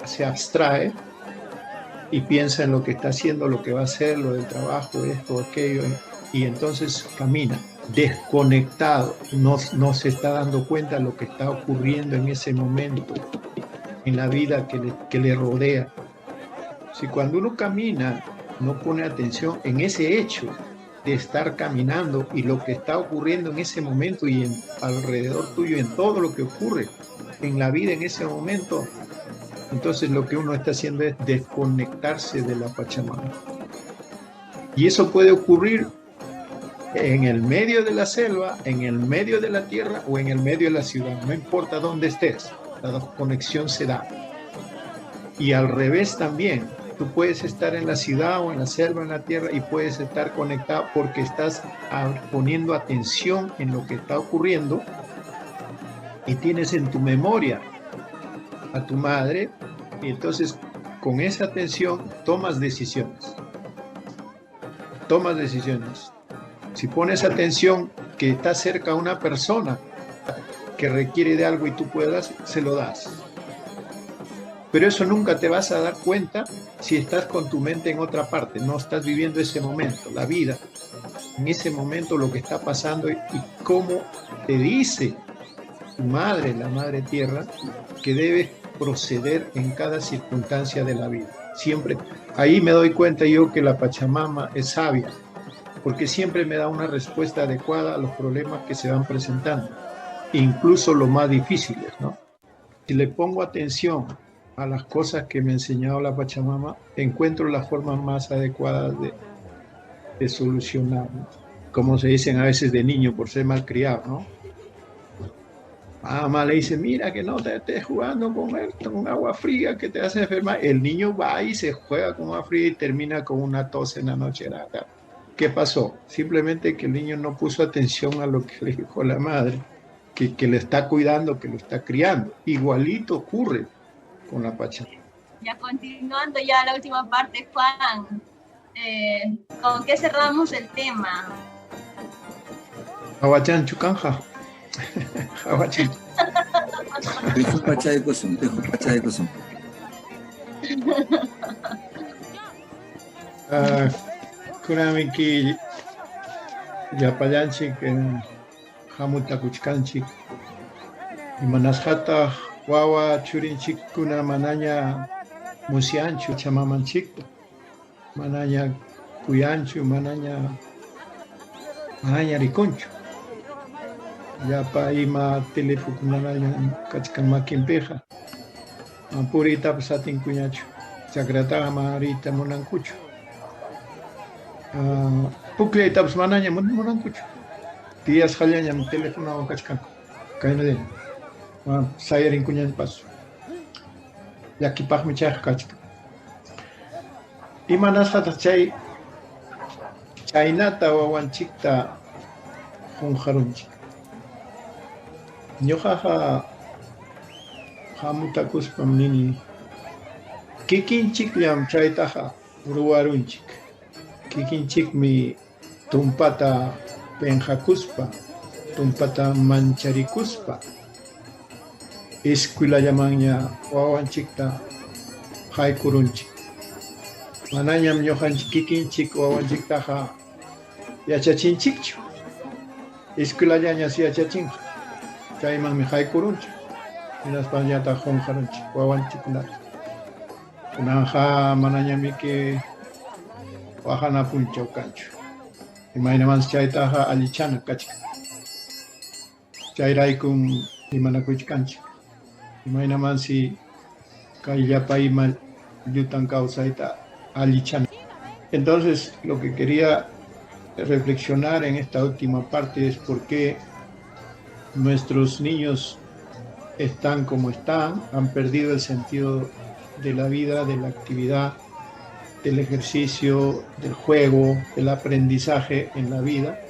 se abstrae y piensa en lo que está haciendo, lo que va a hacer, lo del trabajo, esto, aquello, y entonces camina desconectado, no se está dando cuenta de lo que está ocurriendo en ese momento, en la vida que le rodea. Si cuando uno camina no pone atención en ese hecho de estar caminando y lo que está ocurriendo en ese momento y alrededor tuyo, en todo lo que ocurre en la vida en ese momento, entonces lo que uno está haciendo es desconectarse de la Pachamama. Y eso puede ocurrir en el medio de la selva, en el medio de la tierra o en el medio de la ciudad, no importa dónde estés, la conexión se da. Y al revés también, tú puedes estar en la ciudad o en la selva, en la tierra, y puedes estar conectado porque estás poniendo atención en lo que está ocurriendo y tienes en tu memoria a tu madre, y entonces con esa atención tomas decisiones. Si pones atención que está cerca a una persona que requiere de algo y tú puedas, se lo das. Pero eso nunca te vas a dar cuenta si estás con tu mente en otra parte, no estás viviendo ese momento, la vida, en ese momento lo que está pasando y cómo te dice tu madre, la madre tierra, que debes proceder en cada circunstancia de la vida. Siempre, ahí me doy cuenta yo que la Pachamama es sabia, porque siempre me da una respuesta adecuada a los problemas que se van presentando, incluso los más difíciles, ¿no? Si le pongo atención a las cosas que me ha enseñado la Pachamama, encuentro las formas más adecuadas de solucionar, ¿no? Como se dicen a veces de niño por ser malcriado, ¿no? Mamá le dice: mira que no te estés jugando con agua fría que te hace enfermar. El niño va y se juega con agua fría y termina con una tos en la noche. ¿Qué pasó? Simplemente que el niño no puso atención a lo que le dijo la madre, que le está cuidando, que lo está criando. Igualito ocurre con la Pachamama. Ya continuando ya la última parte, Juan, ¿con qué cerramos el tema? Hawachan Chukanja. Hawachan. Dejo Pachay Kosum. Kunamiki Yapayanchik Hamutakuchkanchik Imanashata wawa churinchik kuna manaña musianchu chamamanchik, manaña kuyanchu, manaña riconchu. Yapa ima telefukunanaña kachkanmakimpeja. Purita pasatin kuñachu. Chakrataqa marita munankuchu. Pukllaytapas manaña munankuchu. Días hallañam teléfono kachkanku. Kaynadin. Sayarin kuñan paso. Yakipaqmi chayqa kachka. Imanasata chaynata wawanchikta qunqarunchik. Ñuqaqa hamutakuspam nini kikinchikllam chaytaqa ruwarunchik. Kikinchikmi tumpata penjakuspa, tumpata mancharicuspa, escuelallamanña wawanchikta haykurunchik. Manañam ñuqanchik kikinchik wawanchiktaqa yachachinchikchu. Escuelallañas yachachinqa. Chaymanmi haykurunchik. Hinaspañata qunqarunchik wawanchikkunata. Kunanqa manañamiki wahana punchaw kanchu. Imaynamansi chaytaqa allichana kachka. Chayraykum imanakuychkanchik. Imaynamansi kay llapa ima llutan kawsayta allichana. Entonces, lo que quería reflexionar en esta última parte es por qué nuestros niños están como están, han perdido el sentido de la vida, de la actividad, del ejercicio, del juego, del aprendizaje en la vida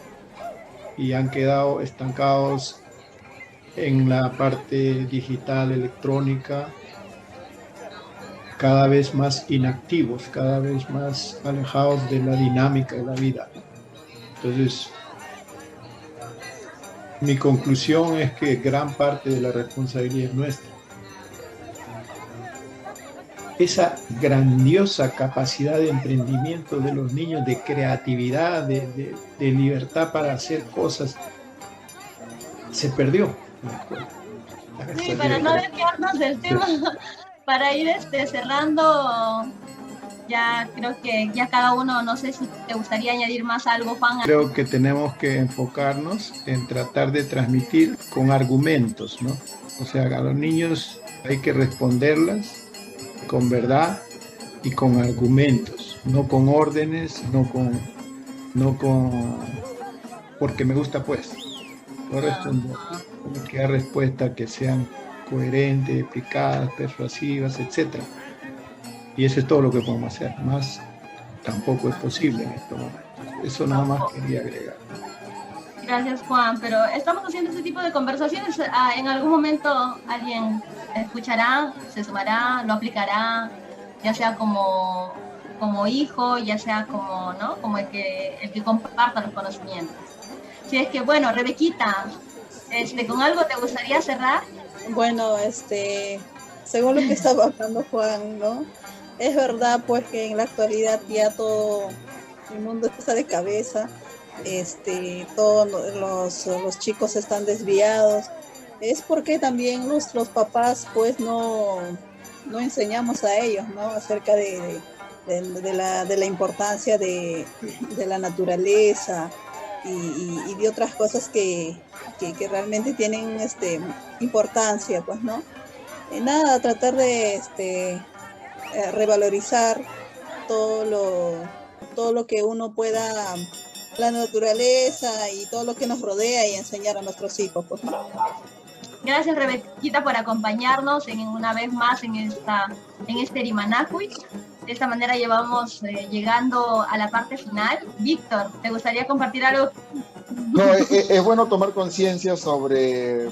y han quedado estancados en la parte digital, electrónica, cada vez más inactivos, cada vez más alejados de la dinámica de la vida. Entonces, mi conclusión es que gran parte de la responsabilidad es nuestra. Esa grandiosa capacidad de emprendimiento de los niños, de creatividad, de libertad para hacer cosas, se perdió en la escuela. Sí, para no desviarnos del tema, para ir cerrando, ya creo que ya cada uno, no sé si te gustaría añadir más algo, Juan. Creo que tenemos que enfocarnos en tratar de transmitir con argumentos, ¿no? O sea, a los niños hay que responderlas con verdad y con argumentos, no con órdenes, no con porque me gusta pues. No responder, que haya respuestas que sean coherentes, explicadas, persuasivas, etc. Y eso es todo lo que podemos hacer, más tampoco es posible en este momento. Eso nada más quería agregar. Gracias, Juan, pero estamos haciendo este tipo de conversaciones. En algún momento alguien escuchará, se sumará, lo aplicará, ya sea como hijo, ya sea como, ¿no? Como el que comparta los conocimientos. Si es que, bueno, Rebequita, ¿con algo te gustaría cerrar? Bueno, según lo que estaba hablando Juan, ¿no? Es verdad, pues, que en la actualidad ya todo el mundo está de cabeza. Todos los chicos están desviados. Es porque también los papás, pues, no enseñamos a ellos, ¿no? Acerca de la importancia de la naturaleza y de otras cosas que realmente tienen importancia, pues, ¿no? Nada, tratar de revalorizar todo lo que uno pueda, la naturaleza y todo lo que nos rodea, y enseñar a nuestros hijos, pues, ¿no? Gracias, Rebequita, por acompañarnos una vez más en este Erimanakuy. De esta manera llevamos llegando a la parte final. Víctor, ¿te gustaría compartir algo? No, es bueno tomar conciencia sobre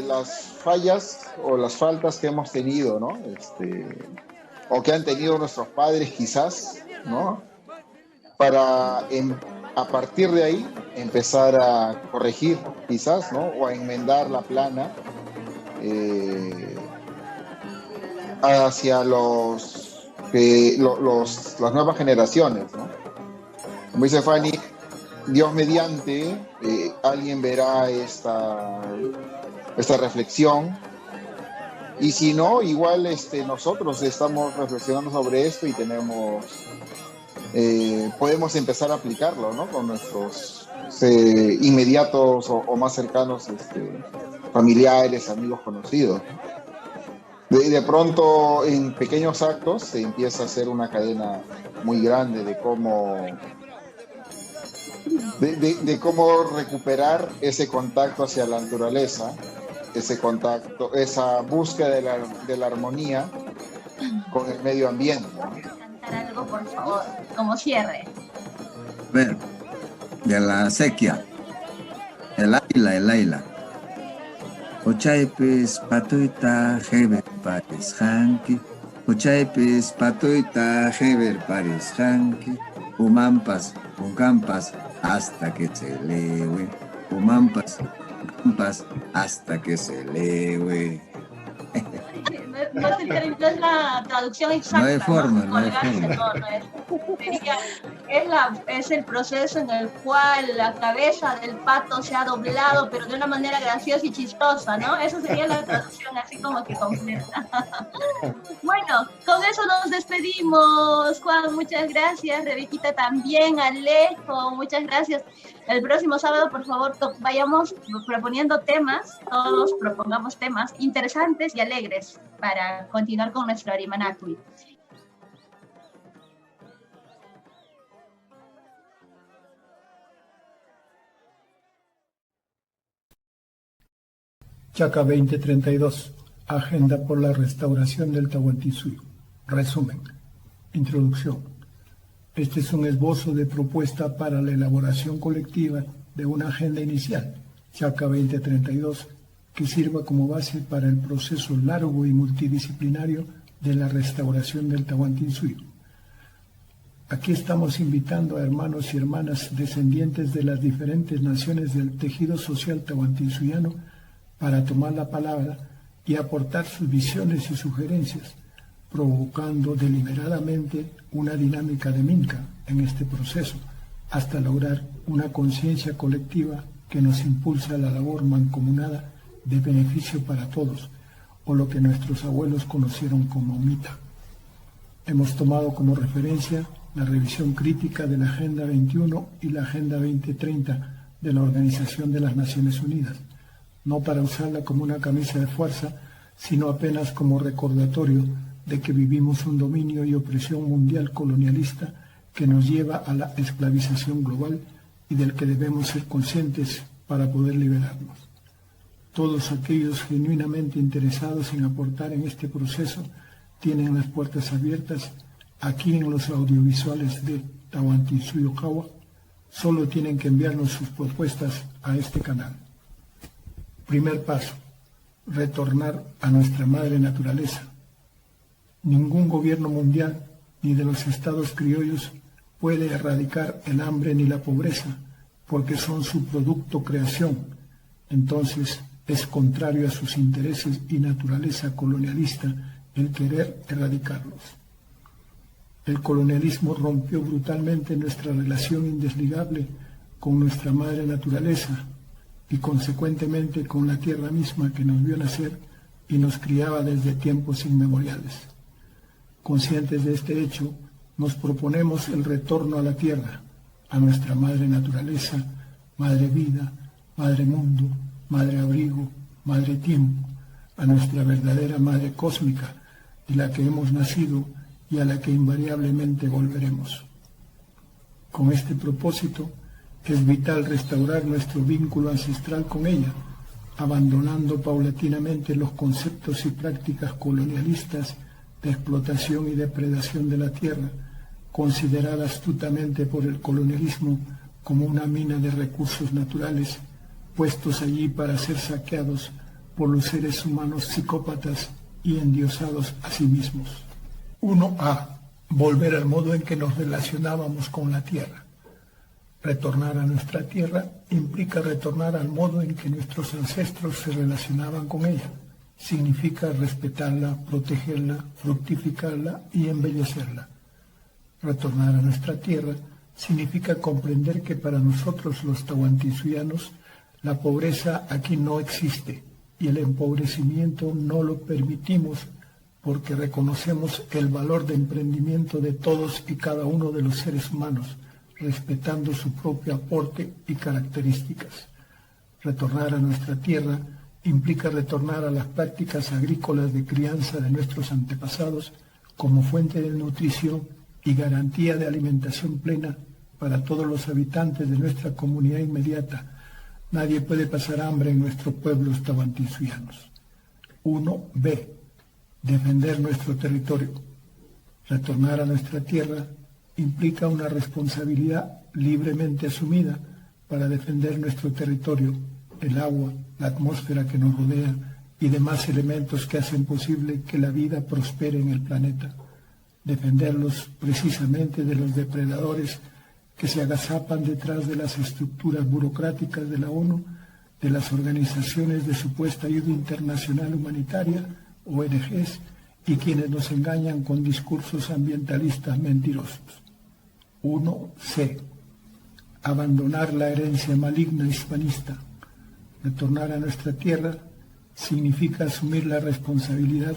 las fallas o las faltas que hemos tenido, ¿no? O que han tenido nuestros padres quizás, ¿no? Para a partir de ahí empezar a corregir quizás, ¿no? O a enmendar la plana hacia las nuevas generaciones, ¿no? Como dice Fanny, Dios mediante, alguien verá esta reflexión, y si no, igual nosotros estamos reflexionando sobre esto y podemos empezar a aplicarlo, ¿no? Con nuestros inmediatos o más cercanos familiares, amigos, conocidos. De pronto, en pequeños actos se empieza a hacer una cadena muy grande de cómo recuperar ese contacto hacia la naturaleza, ese contacto, esa búsqueda de la armonía con el medio ambiente. Cantar algo, por favor, como cierre. A ver, de la sequía. El águila. Ochaypes patuita heber pares hanki. Ochaypes patuita heber pares hanki. Umampas, uncampas, hasta que se lewe. Umampas, hasta que se lewe. No es la traducción exacta. No hay forma, no hay Colgarse, forma. Es el proceso en el cual la cabeza del pato se ha doblado, pero de una manera graciosa y chistosa, ¿no? Eso sería la traducción así como que completa. Bueno, con eso nos despedimos. Juan, muchas gracias. Rebequita también. Alejo, muchas gracias. El próximo sábado, por favor, vayamos proponiendo temas, todos propongamos temas interesantes y alegres para continuar con nuestro Arimanakui. Chaca 2032, Agenda por la Restauración del Tahuantinsuyo. Resumen. Introducción. Este es un esbozo de propuesta para la elaboración colectiva de una agenda inicial, Chaca 2032, que sirva como base para el proceso largo y multidisciplinario de la restauración del Tahuantinsuyo. Aquí estamos invitando a hermanos y hermanas descendientes de las diferentes naciones del tejido social tahuantinsuyano para tomar la palabra y aportar sus visiones y sugerencias, provocando deliberadamente una dinámica de Minca en este proceso, hasta lograr una conciencia colectiva que nos impulsa a la labor mancomunada de beneficio para todos, o lo que nuestros abuelos conocieron como mita. Hemos tomado como referencia la revisión crítica de la Agenda 21 y la Agenda 2030 de la Organización de las Naciones Unidas, no para usarla como una camisa de fuerza, sino apenas como recordatorio de que vivimos un dominio y opresión mundial colonialista que nos lleva a la esclavización global y del que debemos ser conscientes para poder liberarnos. Todos aquellos genuinamente interesados en aportar en este proceso tienen las puertas abiertas aquí en los audiovisuales de Tahuantinsuyo Jawa. Solo tienen que enviarnos sus propuestas a este canal. Primer paso, retornar a nuestra madre naturaleza. Ningún gobierno mundial ni de los estados criollos puede erradicar el hambre ni la pobreza, porque son su producto creación. Entonces es contrario a sus intereses y naturaleza colonialista el querer erradicarlos. El colonialismo rompió brutalmente nuestra relación indesligable con nuestra madre naturaleza y consecuentemente con la tierra misma que nos vio nacer y nos criaba desde tiempos inmemoriales. Conscientes de este hecho, nos proponemos el retorno a la tierra, a nuestra madre naturaleza, madre vida, madre mundo, madre abrigo, madre tiempo, a nuestra verdadera madre cósmica, de la que hemos nacido y a la que invariablemente volveremos. Con este propósito, es vital restaurar nuestro vínculo ancestral con ella, abandonando paulatinamente los conceptos y prácticas colonialistas de explotación y depredación de la tierra, considerada astutamente por el colonialismo como una mina de recursos naturales, puestos allí para ser saqueados por los seres humanos psicópatas y endiosados a sí mismos. 1A. Volver al modo en que nos relacionábamos con la tierra. Retornar a nuestra tierra implica retornar al modo en que nuestros ancestros se relacionaban con ella. Significa respetarla, protegerla, fructificarla y embellecerla. Retornar a nuestra tierra significa comprender que para nosotros los tahuantinsuyanos la pobreza aquí no existe y el empobrecimiento no lo permitimos porque reconocemos el valor de emprendimiento de todos y cada uno de los seres humanos, respetando su propio aporte y características. Retornar a nuestra tierra implica retornar a las prácticas agrícolas de crianza de nuestros antepasados como fuente de nutrición y garantía de alimentación plena para todos los habitantes de nuestra comunidad inmediata. Nadie puede pasar hambre en nuestros pueblos tahuantinsuyanos. 1B. defender nuestro territorio. Retornar a nuestra tierra implica una responsabilidad libremente asumida para defender nuestro territorio, el agua, la atmósfera que nos rodea y demás elementos que hacen posible que la vida prospere en el planeta. Defenderlos precisamente de los depredadores que se agazapan detrás de las estructuras burocráticas de la ONU, de las organizaciones de supuesta ayuda internacional humanitaria, ONGs, y quienes nos engañan con discursos ambientalistas mentirosos. 1C. Abandonar la herencia maligna hispanista. Retornar a nuestra tierra significa asumir la responsabilidad,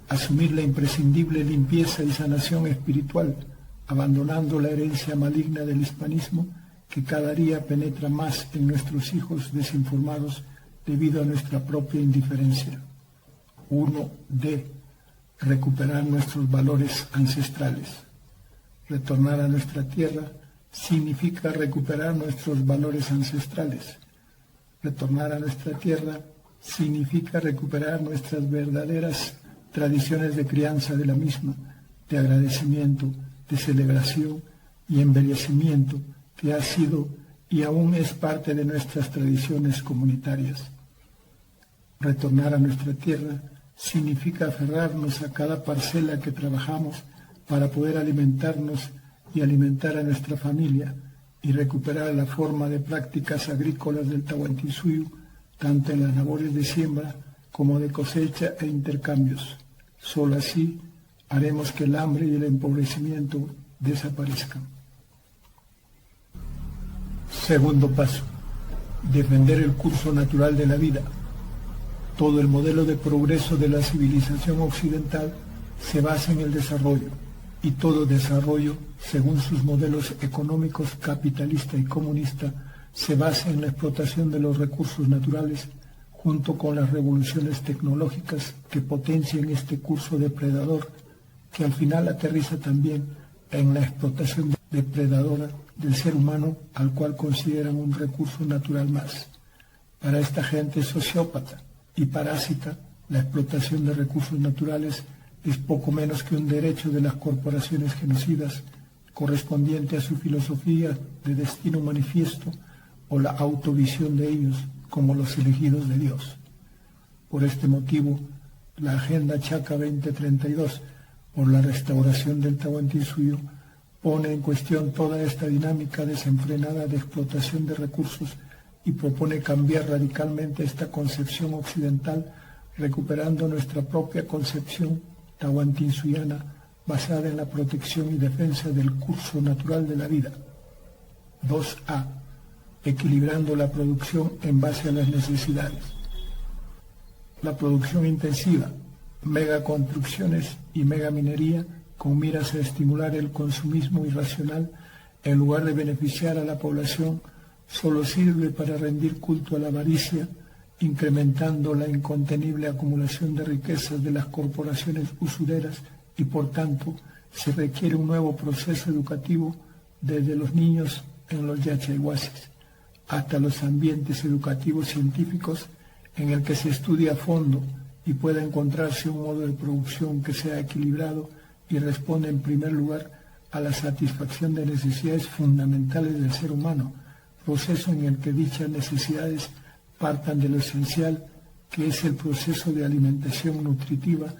asumir la imprescindible limpieza y sanación espiritual, abandonando la herencia maligna del hispanismo que cada día penetra más en nuestros hijos desinformados debido a nuestra propia indiferencia. 1D. Recuperar nuestros valores ancestrales. Retornar a nuestra tierra significa recuperar nuestros valores ancestrales. Retornar a nuestra tierra significa recuperar nuestras verdaderas tradiciones de crianza de la misma, de agradecimiento, de celebración y embellecimiento que ha sido y aún es parte de nuestras tradiciones comunitarias. Retornar a nuestra tierra significa aferrarnos a cada parcela que trabajamos para poder alimentarnos y alimentar a nuestra familia y recuperar la forma de prácticas agrícolas del Tahuantinsuyo, tanto en las labores de siembra como de cosecha e intercambios. Solo así haremos que el hambre y el empobrecimiento desaparezcan. Segundo paso, defender el curso natural de la vida. Todo el modelo de progreso de la civilización occidental se basa en el desarrollo, y todo desarrollo, según sus modelos económicos capitalista y comunista, se basa en la explotación de los recursos naturales, junto con las revoluciones tecnológicas que potencian este curso depredador, que al final aterriza también en la explotación depredadora del ser humano, al cual consideran un recurso natural más. Para esta gente sociópata y parásita, la explotación de recursos naturales es poco menos que un derecho de las corporaciones genocidas, correspondiente a su filosofía de destino manifiesto o la autovisión de ellos como los elegidos de Dios. Por este motivo, la Agenda Chaca 2032, por la restauración del Tahuantinsuyo, pone en cuestión toda esta dinámica desenfrenada de explotación de recursos y propone cambiar radicalmente esta concepción occidental, recuperando nuestra propia concepción tahuantinsuyana basada en la protección y defensa del curso natural de la vida. 2A. Equilibrando la producción en base a las necesidades. La producción intensiva, megaconstrucciones y megaminería con miras a estimular el consumismo irracional en lugar de beneficiar a la población, solo sirve para rendir culto a la avaricia, incrementando la incontenible acumulación de riquezas de las corporaciones usureras y por tanto se requiere un nuevo proceso educativo desde los niños en los yachayhuasis hasta los ambientes educativos científicos en el que se estudia a fondo y pueda encontrarse un modo de producción que sea equilibrado y responda en primer lugar a la satisfacción de necesidades fundamentales del ser humano, proceso en el que dichas necesidades partan de lo esencial, que es el proceso de alimentación nutritiva,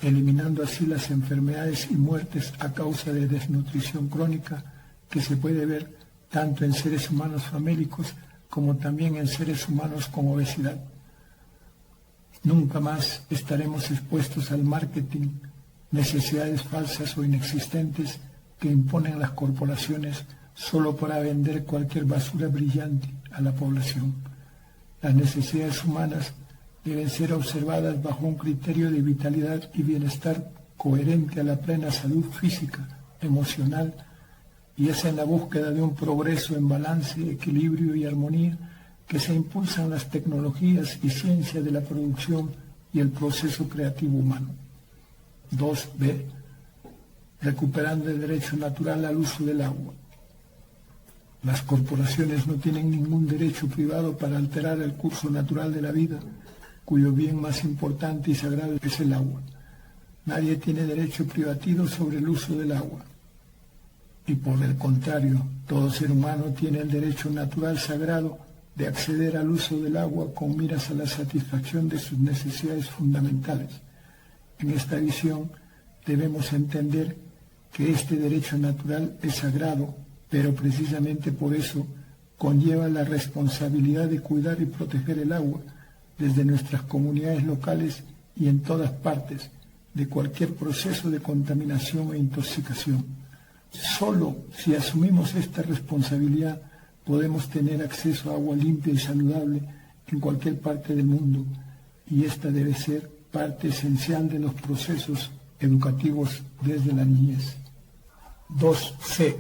eliminando así las enfermedades y muertes a causa de desnutrición crónica que se puede ver tanto en seres humanos famélicos como también en seres humanos con obesidad. Nunca más estaremos expuestos al marketing, necesidades falsas o inexistentes que imponen las corporaciones solo para vender cualquier basura brillante a la población. Las necesidades humanas deben ser observadas bajo un criterio de vitalidad y bienestar coherente a la plena salud física, emocional, y es en la búsqueda de un progreso en balance, equilibrio y armonía que se impulsan las tecnologías y ciencia de la producción y el proceso creativo humano. 2B. Recuperando el derecho natural al uso del agua. Las corporaciones no tienen ningún derecho privado para alterar el curso natural de la vida, cuyo bien más importante y sagrado es el agua. Nadie tiene derecho privativo sobre el uso del agua. Y por el contrario, todo ser humano tiene el derecho natural sagrado de acceder al uso del agua con miras a la satisfacción de sus necesidades fundamentales. En esta visión debemos entender que este derecho natural es sagrado, pero precisamente por eso conlleva la responsabilidad de cuidar y proteger el agua desde nuestras comunidades locales y en todas partes de cualquier proceso de contaminación e intoxicación. Solo si asumimos esta responsabilidad podemos tener acceso a agua limpia y saludable en cualquier parte del mundo, y esta debe ser parte esencial de los procesos educativos desde la niñez. 2C.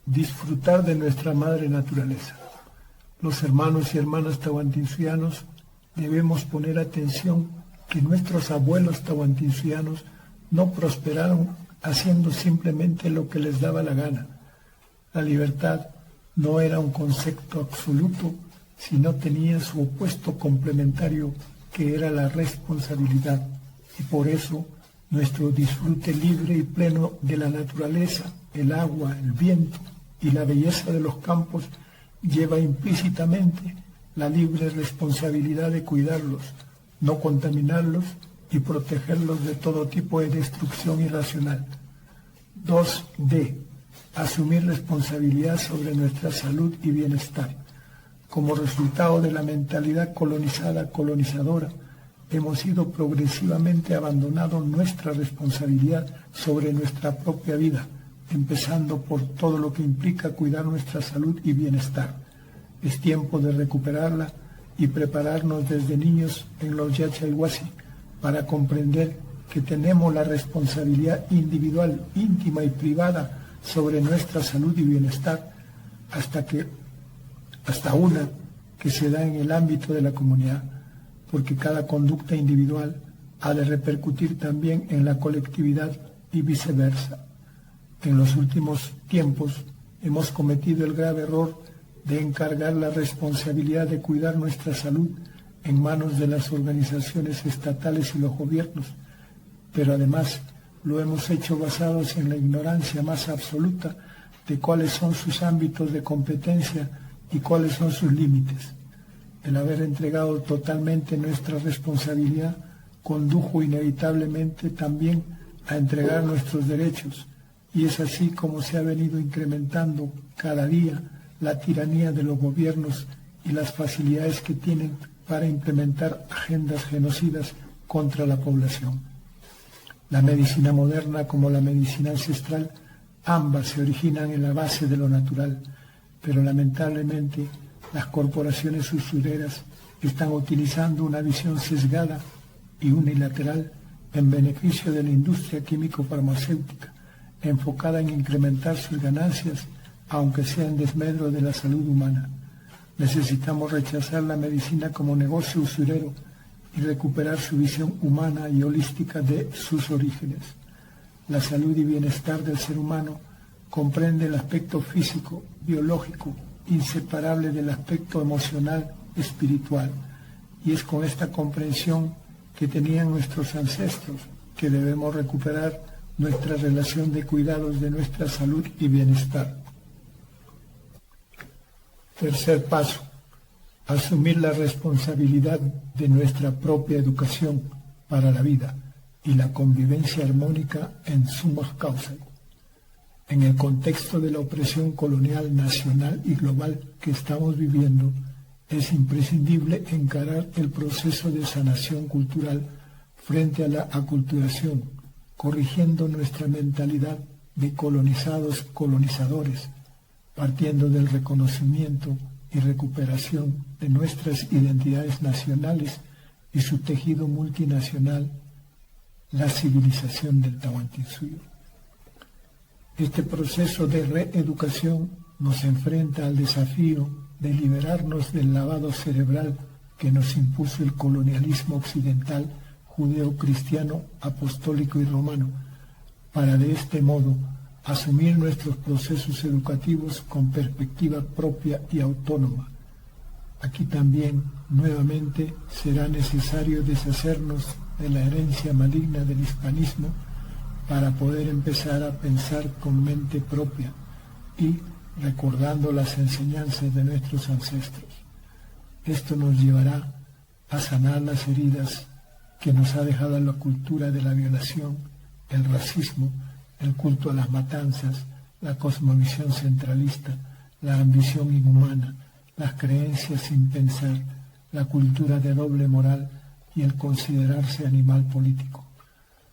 Disfrutar de nuestra madre naturaleza. Los hermanos y hermanas tahuantinsuyanos debemos poner atención que nuestros abuelos tahuantinsuyanos no prosperaron haciendo simplemente lo que les daba la gana. La libertad no era un concepto absoluto, sino tenía su opuesto complementario, que era la responsabilidad. Y por eso nuestro disfrute libre y pleno de la naturaleza, el agua, el viento y la belleza de los campos lleva implícitamente la libre responsabilidad de cuidarlos, no contaminarlos y protegerlos de todo tipo de destrucción irracional. 2D. Asumir responsabilidad sobre nuestra salud y bienestar. Como resultado de la mentalidad colonizadora, hemos ido progresivamente abandonando nuestra responsabilidad sobre nuestra propia vida, empezando por todo lo que implica cuidar nuestra salud y bienestar. Es tiempo de recuperarla y prepararnos desde niños en los Yachayhuasi para comprender que tenemos la responsabilidad individual, íntima y privada sobre nuestra salud y bienestar, hasta una que se da en el ámbito de la comunidad, porque cada conducta individual ha de repercutir también en la colectividad y viceversa. En los últimos tiempos hemos cometido el grave error de encargar la responsabilidad de cuidar nuestra salud en manos de las organizaciones estatales y los gobiernos, pero además lo hemos hecho basados en la ignorancia más absoluta de cuáles son sus ámbitos de competencia y cuáles son sus límites. El haber entregado totalmente nuestra responsabilidad condujo inevitablemente también a entregar nuestros derechos, y es así como se ha venido incrementando cada día la tiranía de los gobiernos y las facilidades que tienen para implementar agendas genocidas contra la población. La medicina moderna como la medicina ancestral, ambas se originan en la base de lo natural, pero lamentablemente las corporaciones usureras están utilizando una visión sesgada y unilateral en beneficio de la industria químico-farmacéutica, enfocada en incrementar sus ganancias, aunque sea en desmedro de la salud humana. Necesitamos rechazar la medicina como negocio usurero y recuperar su visión humana y holística de sus orígenes. La salud y bienestar del ser humano comprende el aspecto físico, biológico, inseparable del aspecto emocional, espiritual, y es con esta comprensión que tenían nuestros ancestros que debemos recuperar nuestra relación de cuidados de nuestra salud y bienestar. Tercer paso, asumir la responsabilidad de nuestra propia educación para la vida y la convivencia armónica en sumas causas. En el contexto de la opresión colonial nacional y global que estamos viviendo, es imprescindible encarar el proceso de sanación cultural frente a la aculturación, corrigiendo nuestra mentalidad de colonizadores, partiendo del reconocimiento y recuperación de nuestras identidades nacionales y su tejido multinacional, la civilización del Tahuantinsuyo. Este proceso de reeducación nos enfrenta al desafío de liberarnos del lavado cerebral que nos impuso el colonialismo occidental, judeo-cristiano, apostólico y romano, para de este modo asumir nuestros procesos educativos con perspectiva propia y autónoma. Aquí también nuevamente será necesario deshacernos de la herencia maligna del hispanismo para poder empezar a pensar con mente propia y recordando las enseñanzas de nuestros ancestros. Esto nos llevará a sanar las heridas que nos ha dejado la cultura de la violación, el racismo, el culto a las matanzas, la cosmovisión centralista, la ambición inhumana, las creencias sin pensar, la cultura de doble moral y el considerarse animal político.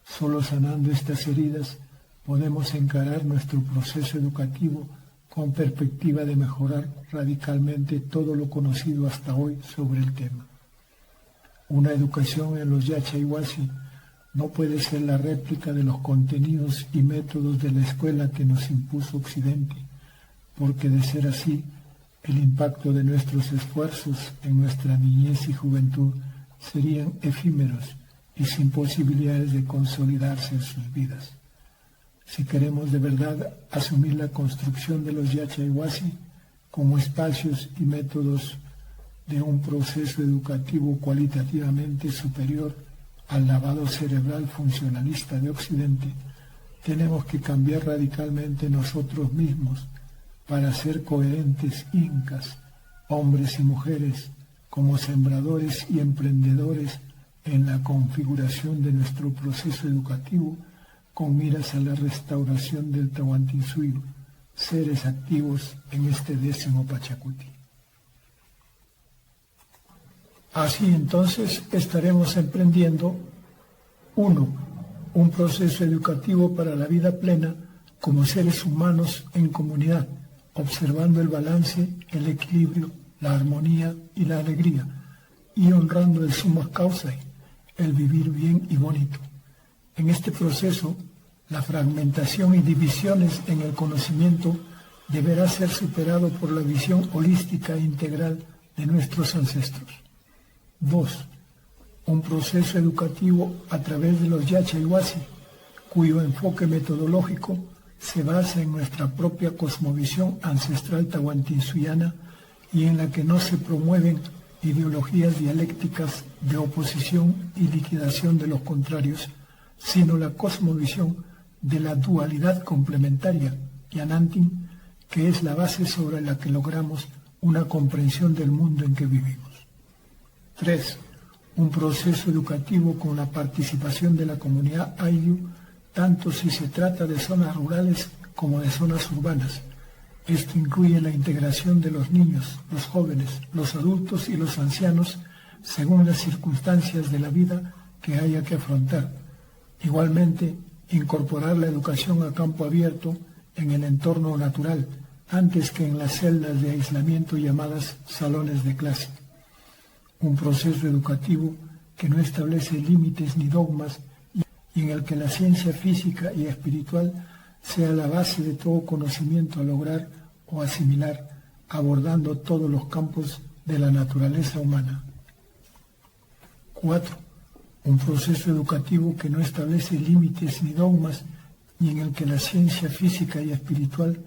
Solo sanando estas heridas podemos encarar nuestro proceso educativo con perspectiva de mejorar radicalmente todo lo conocido hasta hoy sobre el tema. Una educación en los Yacha-Iwasi no puede ser la réplica de los contenidos y métodos de la escuela que nos impuso Occidente, porque de ser así, el impacto de nuestros esfuerzos en nuestra niñez y juventud serían efímeros y sin posibilidades de consolidarse en sus vidas. Si queremos de verdad asumir la construcción de los Yacha-Iwasi como espacios y métodos de un proceso educativo cualitativamente superior al lavado cerebral funcionalista de Occidente, tenemos que cambiar radicalmente nosotros mismos para ser coherentes incas, hombres y mujeres, como sembradores y emprendedores en la configuración de nuestro proceso educativo con miras a la restauración del Tahuantinsuyo, seres activos en este 10º Pachacuti. Así entonces estaremos emprendiendo 1. Un proceso educativo para la vida plena como seres humanos en comunidad, observando el balance, el equilibrio, la armonía y la alegría, y honrando el summa causae, el vivir bien y bonito. En este proceso, la fragmentación y divisiones en el conocimiento deberá ser superado por la visión holística e integral de nuestros ancestros. 2. Un proceso educativo a través de los Yacha-Iwasi, cuyo enfoque metodológico se basa en nuestra propia cosmovisión ancestral tahuantinsuyana y en la que no se promueven ideologías dialécticas de oposición y liquidación de los contrarios, sino la cosmovisión de la dualidad complementaria, Yanantin, que es la base sobre la que logramos una comprensión del mundo en que vivimos. 3. Un proceso educativo con la participación de la comunidad ayllu, tanto si se trata de zonas rurales como de zonas urbanas. Esto incluye la integración de los niños, los jóvenes, los adultos y los ancianos según las circunstancias de la vida que haya que afrontar. Igualmente, incorporar la educación a campo abierto en el entorno natural, antes que en las celdas de aislamiento llamadas salones de clase. Un proceso educativo que no establece límites ni dogmas y en el que la ciencia física y espiritual sea la base de todo conocimiento a lograr o asimilar, abordando todos los campos de la naturaleza humana. 4. Un proceso educativo que no establece límites ni dogmas y en el que la ciencia física y espiritual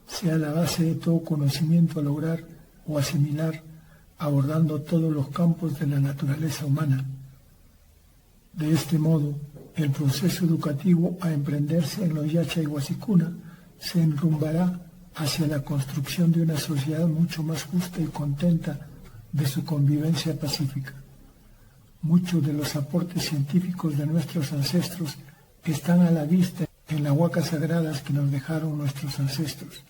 sea la base de todo conocimiento a lograr o asimilar, abordando todos los campos de la naturaleza humana. De este modo, el proceso educativo a emprenderse en los Yacha-Iwasicuna se enrumbará hacia la construcción de una sociedad mucho más justa y contenta de su convivencia pacífica. Muchos de los aportes científicos de nuestros ancestros están a la vista en las huacas sagradas que nos dejaron nuestros ancestros,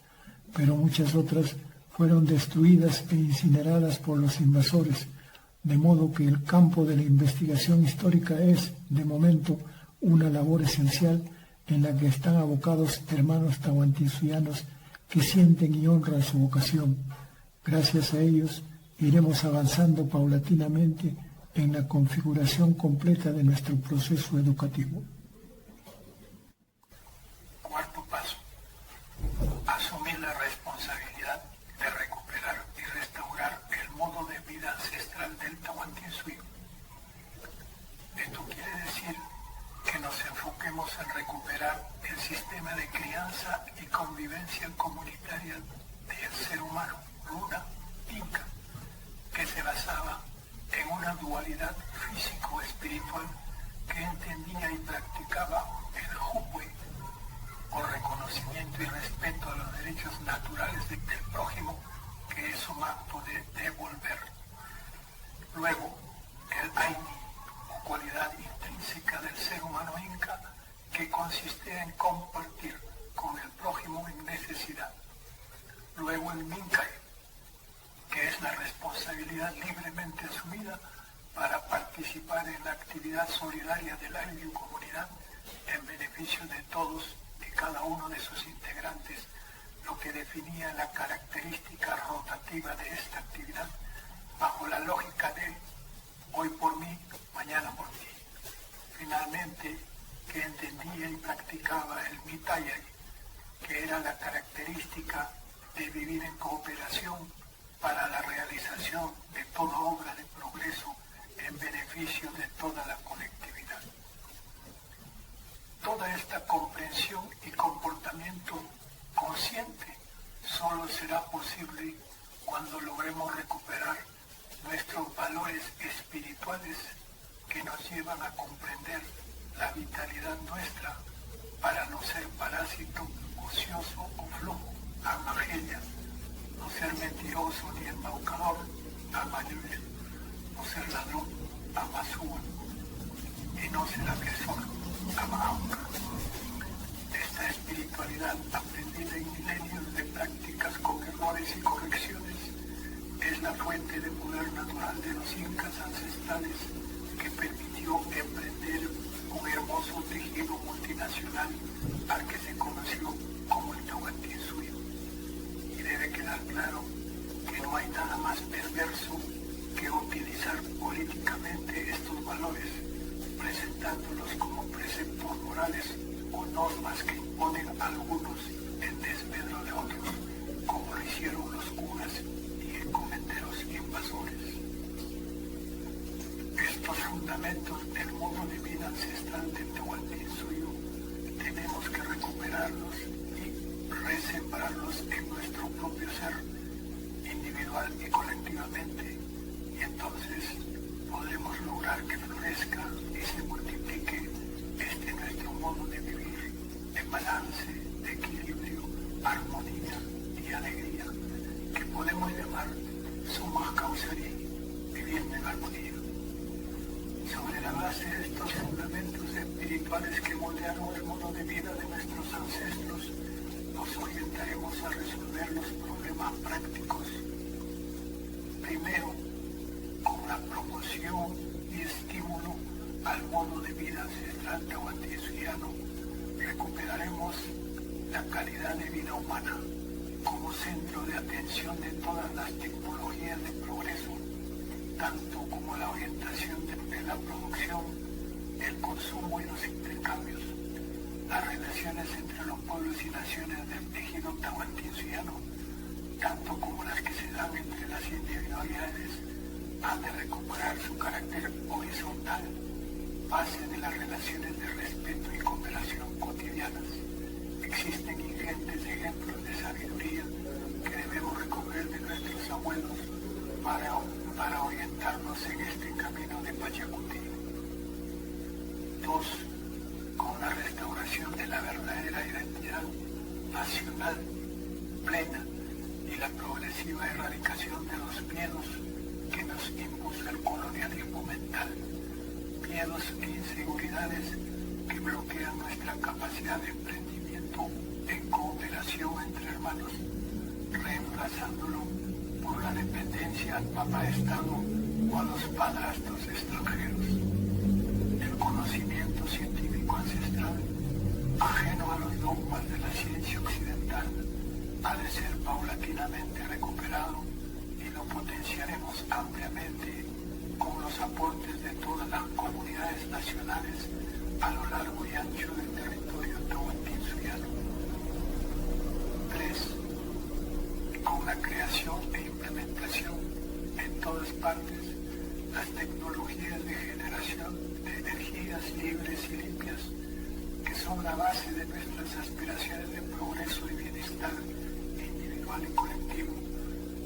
pero muchas otras fueron destruidas e incineradas por los invasores, de modo que el campo de la investigación histórica es, de momento, una labor esencial en la que están abocados hermanos tahuantinsuyanos que sienten y honran su vocación. Gracias a ellos iremos avanzando paulatinamente en la configuración completa de nuestro proceso educativo. Cuarto paso. Asumir la responsabilidad de recuperar y restaurar el modo de vida ancestral del Tahuantinsuyo. Esto quiere decir que nos enfoquemos en recuperar el sistema de crianza y convivencia comunitaria del ser humano, Luna, Inca, que se basaba una dualidad físico-espiritual que entendía y practicaba el Huwe, o reconocimiento y respeto a los derechos naturales del prójimo, que es un acto de devolver. Luego, el Aini, o cualidad intrínseca del ser humano inca, que consiste en compartir con el prójimo en necesidad. Luego el Minkai, que es la responsabilidad libremente asumida para participar en la actividad solidaria de la comunidad en beneficio de todos y cada uno de sus integrantes, lo que definía la característica rotativa de esta actividad bajo la lógica de hoy por mí, mañana por ti. Finalmente, que entendía y practicaba el Mitayay, que era la característica de vivir en cooperación para la realización de toda obra de progreso en beneficio de toda la colectividad. Toda esta comprensión y comportamiento consciente solo será posible cuando logremos recuperar nuestros valores espirituales que nos llevan a comprender la vitalidad nuestra para no ser parásito, ocioso o flojo, amagella, no ser mentiroso ni embaucador, amayuya, no ser ladrón, amasúa, y no ser agresor, amaauca. Esta espiritualidad aprendida en milenios de prácticas con errores y correcciones es la fuente de poder natural de los incas ancestrales que permitió emprender un hermoso tejido multinacional al que se conoció como el Tahuantinsuyo. Y debe quedar claro que no hay nada más perverso que utilizar políticamente estos valores, presentándolos como preceptos morales o normas que imponen a algunos en desmedro de otros, como lo hicieron los curas y encomenderos invasores. Estos fundamentos del modo de vida ancestral del Tahuantinsuyo tenemos que recuperarlos y resembrarlos en nuestro propio ser, individual y colectivamente, y entonces podremos lograr que florezca y se multiplique este nuestro modo de vivir en balance, de equilibrio, armonía y alegría, que podemos llamar Summa Causari, viviendo en armonía. Sobre la base de estos fundamentos espirituales que moldearon el modo de vida de nuestros ancestros, nos orientaremos a resolver los problemas prácticos. Primero, con la promoción y estímulo al modo de vida ancestral tahuantinsuiano, recuperaremos la calidad de vida humana como centro de atención de todas las tecnologías de progreso, tanto como la orientación de la producción, el consumo y los intercambios. Las relaciones entre los pueblos y naciones del tejido tahuantinsuiano, tanto como las que se dan entre las individualidades, han de recuperar su carácter horizontal, base de las relaciones de respeto y cooperación cotidianas. Existen ingentes ejemplos de sabiduría que debemos recoger de nuestros abuelos para orientarnos en este camino de Pachacuti. 2. Con la restauración de la verdadera identidad nacional plena y la progresiva erradicación de los miedos que nos impuso el colonialismo mental, miedos e inseguridades que bloquean nuestra capacidad de emprendimiento en cooperación entre hermanos, reemplazándolo por la dependencia al Papa Estado o a los padrastros extranjeros. El conocimiento científico ancestral, ajeno a los dogmas de la ciencia occidental, ha de ser paulatinamente recuperado y lo potenciaremos ampliamente con los aportes de todas las comunidades nacionales a lo largo y ancho del territorio tahuantinsuiano. 3. Con la creación e implementación en todas partes las tecnologías de generación de energías libres y limpias que son la base de nuestras aspiraciones de progreso y bienestar individual y colectivo,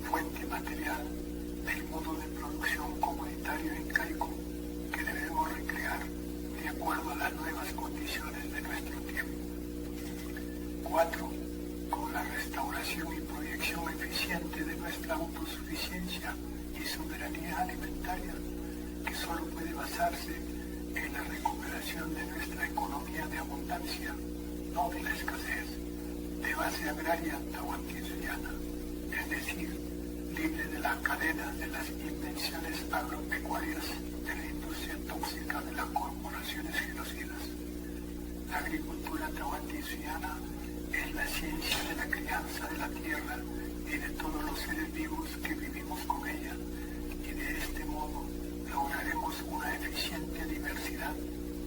fuente material, del modo de producción comunitario incaico que debemos recrear de acuerdo a las nuevas condiciones de nuestro tiempo. 4. Con la restauración y proyección eficiente de nuestra autosuficiencia y soberanía alimentaria, que solo puede basarse en la recuperación de nuestra economía de abundancia, no de la escasez, de base agraria tahuantinsuiana, es decir, libre de las cadenas de las invenciones agropecuarias de la industria tóxica de las corporaciones genocidas. La agricultura tahuantinsuiana es la ciencia de la crianza de la tierra y de todos los seres vivos que vivimos con ella, y de este modo lograremos una eficiente diversidad,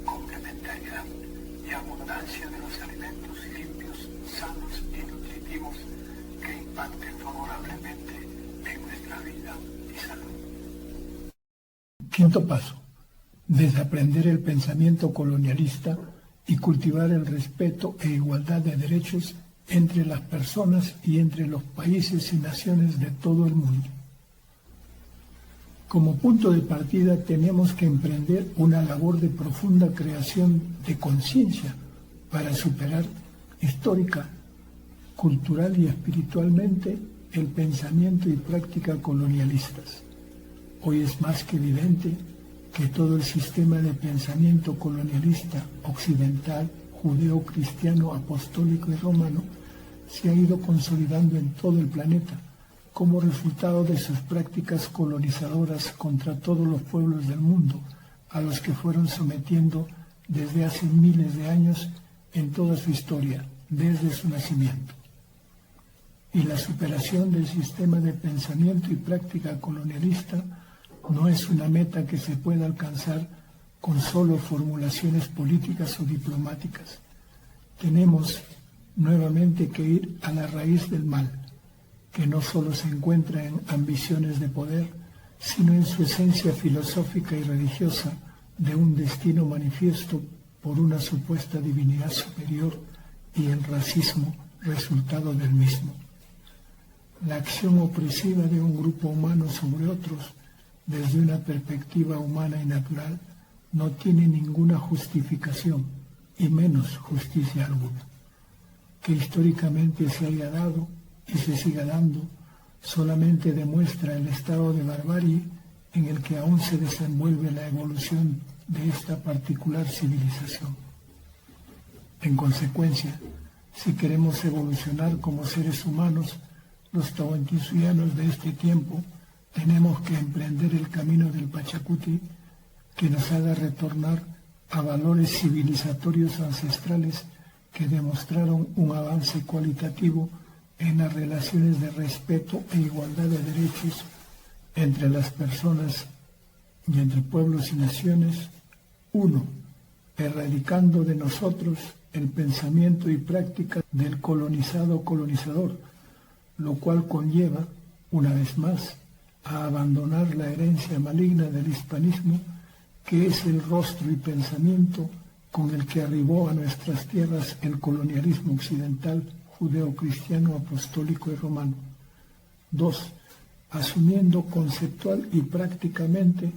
complementariedad y abundancia de los alimentos limpios, sanos y nutritivos que impacten favorablemente en nuestra vida y salud. Quinto paso: desaprender el pensamiento colonialista y cultivar el respeto e igualdad de derechos entre las personas y entre los países y naciones de todo el mundo. Como punto de partida tenemos que emprender una labor de profunda creación de conciencia para superar histórica, cultural y espiritualmente el pensamiento y práctica colonialistas. Hoy es más que evidente que todo el sistema de pensamiento colonialista occidental, judeo, cristiano, apostólico y romano se ha ido consolidando en todo el planeta como resultado de sus prácticas colonizadoras contra todos los pueblos del mundo, a los que fueron sometiendo desde hace miles de años en toda su historia, desde su nacimiento. Y la superación del sistema de pensamiento y práctica colonialista no es una meta que se pueda alcanzar con solo formulaciones políticas o diplomáticas. Tenemos nuevamente que ir a la raíz del mal, que no solo se encuentra en ambiciones de poder, sino en su esencia filosófica y religiosa de un destino manifiesto por una supuesta divinidad superior y el racismo resultado del mismo. La acción opresiva de un grupo humano sobre otros, desde una perspectiva humana y natural, no tiene ninguna justificación, y menos justicia alguna. Que históricamente se haya dado y se siga dando, solamente demuestra el estado de barbarie en el que aún se desenvuelve la evolución de esta particular civilización. En consecuencia, si queremos evolucionar como seres humanos, los tahuantinsuianos de este tiempo tenemos que emprender el camino del Pachacuti que nos haga retornar a valores civilizatorios ancestrales que demostraron un avance cualitativo en las relaciones de respeto e igualdad de derechos entre las personas y entre pueblos y naciones. 1. Erradicando de nosotros el pensamiento y práctica del colonizado-colonizador, lo cual conlleva, una vez más, a abandonar la herencia maligna del hispanismo, que es el rostro y pensamiento con el que arribó a nuestras tierras el colonialismo occidental, judeo-cristiano, apostólico y romano. 2. Asumiendo conceptual y prácticamente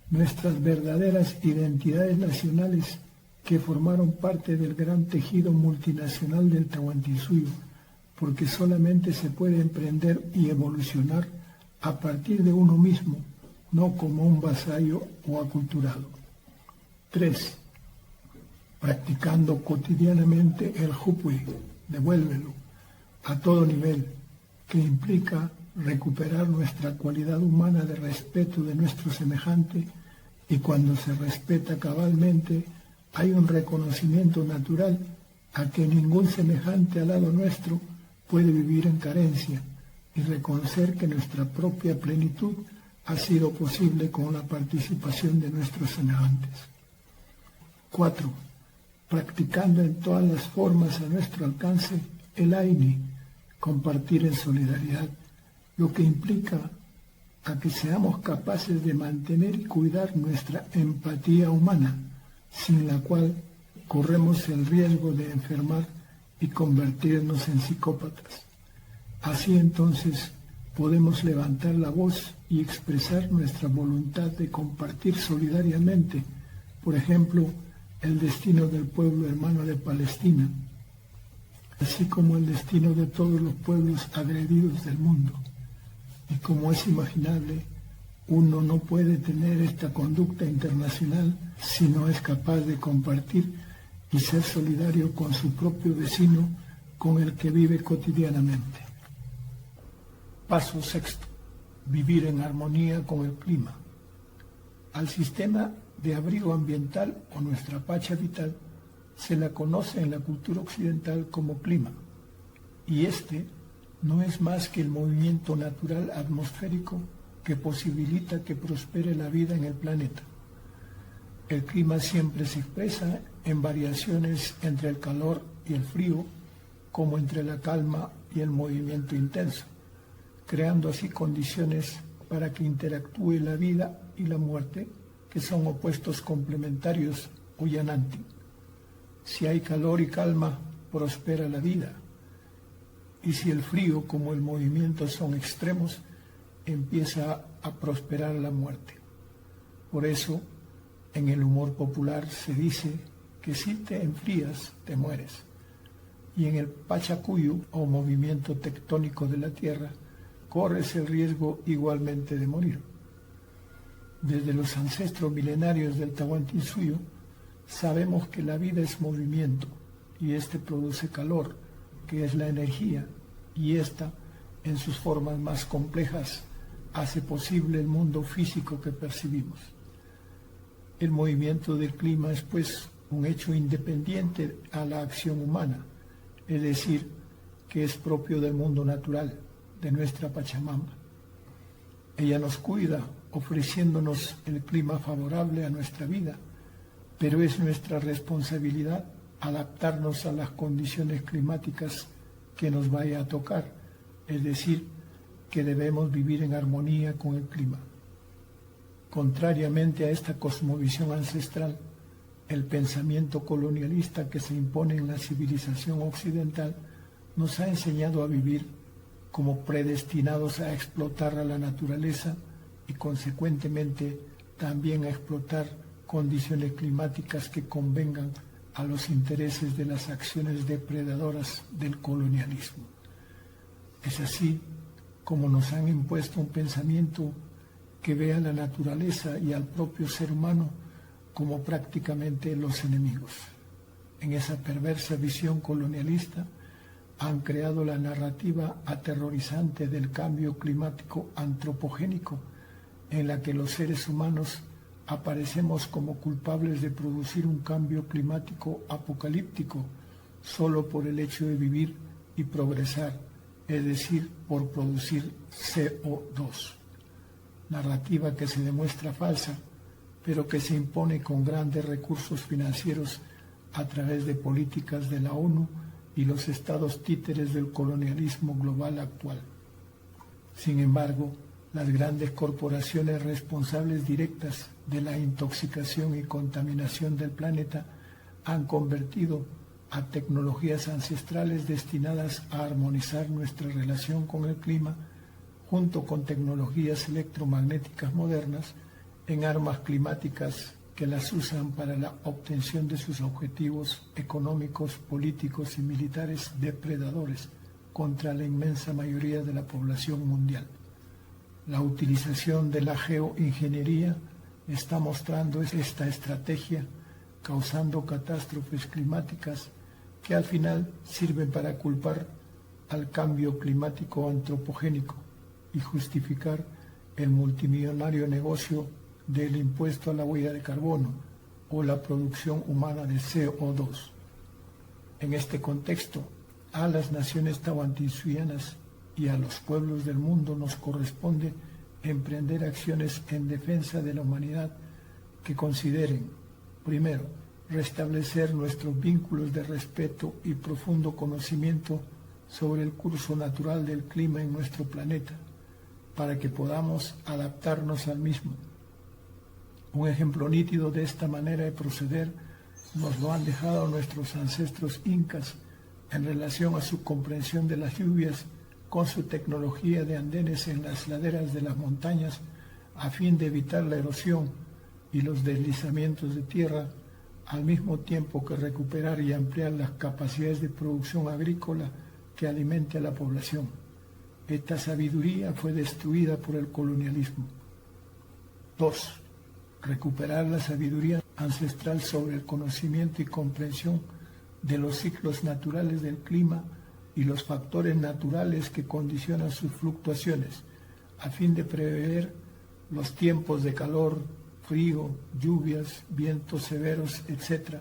nuestras verdaderas identidades nacionales que formaron parte del gran tejido multinacional del Tahuantinsuyo, porque solamente se puede emprender y evolucionar a partir de uno mismo, no como un vasallo o aculturado. 3. Practicando cotidianamente el Jupui, devuélvelo, a todo nivel, que implica recuperar nuestra cualidad humana de respeto de nuestro semejante, y cuando se respeta cabalmente, hay un reconocimiento natural a que ningún semejante al lado nuestro puede vivir en carencia, y reconocer que nuestra propia plenitud ha sido posible con la participación de nuestros semejantes. 4. Practicando en todas las formas a nuestro alcance el AINI, compartir en solidaridad, lo que implica a que seamos capaces de mantener y cuidar nuestra empatía humana, sin la cual corremos el riesgo de enfermar y convertirnos en psicópatas. Así entonces podemos levantar la voz y expresar nuestra voluntad de compartir solidariamente, por ejemplo, el destino del pueblo hermano de Palestina, así como el destino de todos los pueblos agredidos del mundo. Y como es imaginable, uno no puede tener esta conducta internacional si no es capaz de compartir y ser solidario con su propio vecino, con el que vive cotidianamente. Paso sexto: vivir en armonía con el clima. Al sistema de abrigo ambiental o nuestra pacha vital se la conoce en la cultura occidental como clima, y este no es más que el movimiento natural atmosférico que posibilita que prospere la vida en el planeta. El clima siempre se expresa en variaciones entre el calor y el frío, como entre la calma y el movimiento intenso, creando así condiciones para que interactúe la vida y la muerte, que son opuestos complementarios o yananti. Si hay calor y calma, prospera la vida. Y si el frío como el movimiento son extremos, empieza a prosperar la muerte. Por eso, en el humor popular se dice que si te enfrías, te mueres. Y en el Pachacuyo, o movimiento tectónico de la Tierra, corres el riesgo igualmente de morir. Desde los ancestros milenarios del Tahuantinsuyo, sabemos que la vida es movimiento, y este produce calor, que es la energía, y esta, en sus formas más complejas, hace posible el mundo físico que percibimos. El movimiento del clima es, pues, un hecho independiente a la acción humana, es decir, que es propio del mundo natural, de nuestra Pachamama. Ella nos cuida, ofreciéndonos el clima favorable a nuestra vida, pero es nuestra responsabilidad adaptarnos a las condiciones climáticas que nos vaya a tocar, es decir, que debemos vivir en armonía con el clima. Contrariamente a esta cosmovisión ancestral, el pensamiento colonialista que se impone en la civilización occidental nos ha enseñado a vivir como predestinados a explotar a la naturaleza y consecuentemente también a explotar condiciones climáticas que convengan a los intereses de las acciones depredadoras del colonialismo. Es así como nos han impuesto un pensamiento que ve a la naturaleza y al propio ser humano como prácticamente los enemigos. En esa perversa visión colonialista han creado la narrativa aterrorizante del cambio climático antropogénico, en la que los seres humanos aparecemos como culpables de producir un cambio climático apocalíptico solo por el hecho de vivir y progresar, es decir, por producir CO2. Narrativa que se demuestra falsa, pero que se impone con grandes recursos financieros a través de políticas de la ONU y los estados títeres del colonialismo global actual. Sin embargo, las grandes corporaciones responsables directas de la intoxicación y contaminación del planeta han convertido a tecnologías ancestrales destinadas a armonizar nuestra relación con el clima, junto con tecnologías electromagnéticas modernas, en armas climáticas que las usan para la obtención de sus objetivos económicos, políticos y militares depredadores contra la inmensa mayoría de la población mundial. La utilización de la geoingeniería está mostrando esta estrategia, causando catástrofes climáticas que al final sirven para culpar al cambio climático antropogénico y justificar el multimillonario negocio del impuesto a la huella de carbono o la producción humana de CO2. En este contexto, a las naciones tahuantinsuyanas y a los pueblos del mundo nos corresponde emprender acciones en defensa de la humanidad que consideren, primero, restablecer nuestros vínculos de respeto y profundo conocimiento sobre el curso natural del clima en nuestro planeta, para que podamos adaptarnos al mismo. Un ejemplo nítido de esta manera de proceder nos lo han dejado nuestros ancestros incas en relación a su comprensión de las lluvias con su tecnología de andenes en las laderas de las montañas a fin de evitar la erosión y los deslizamientos de tierra, al mismo tiempo que recuperar y ampliar las capacidades de producción agrícola que alimente a la población. Esta sabiduría fue destruida por el colonialismo. 2. Recuperar la sabiduría ancestral sobre el conocimiento y comprensión de los ciclos naturales del clima y los factores naturales que condicionan sus fluctuaciones, a fin de prever los tiempos de calor, frío, lluvias, vientos severos, etc.,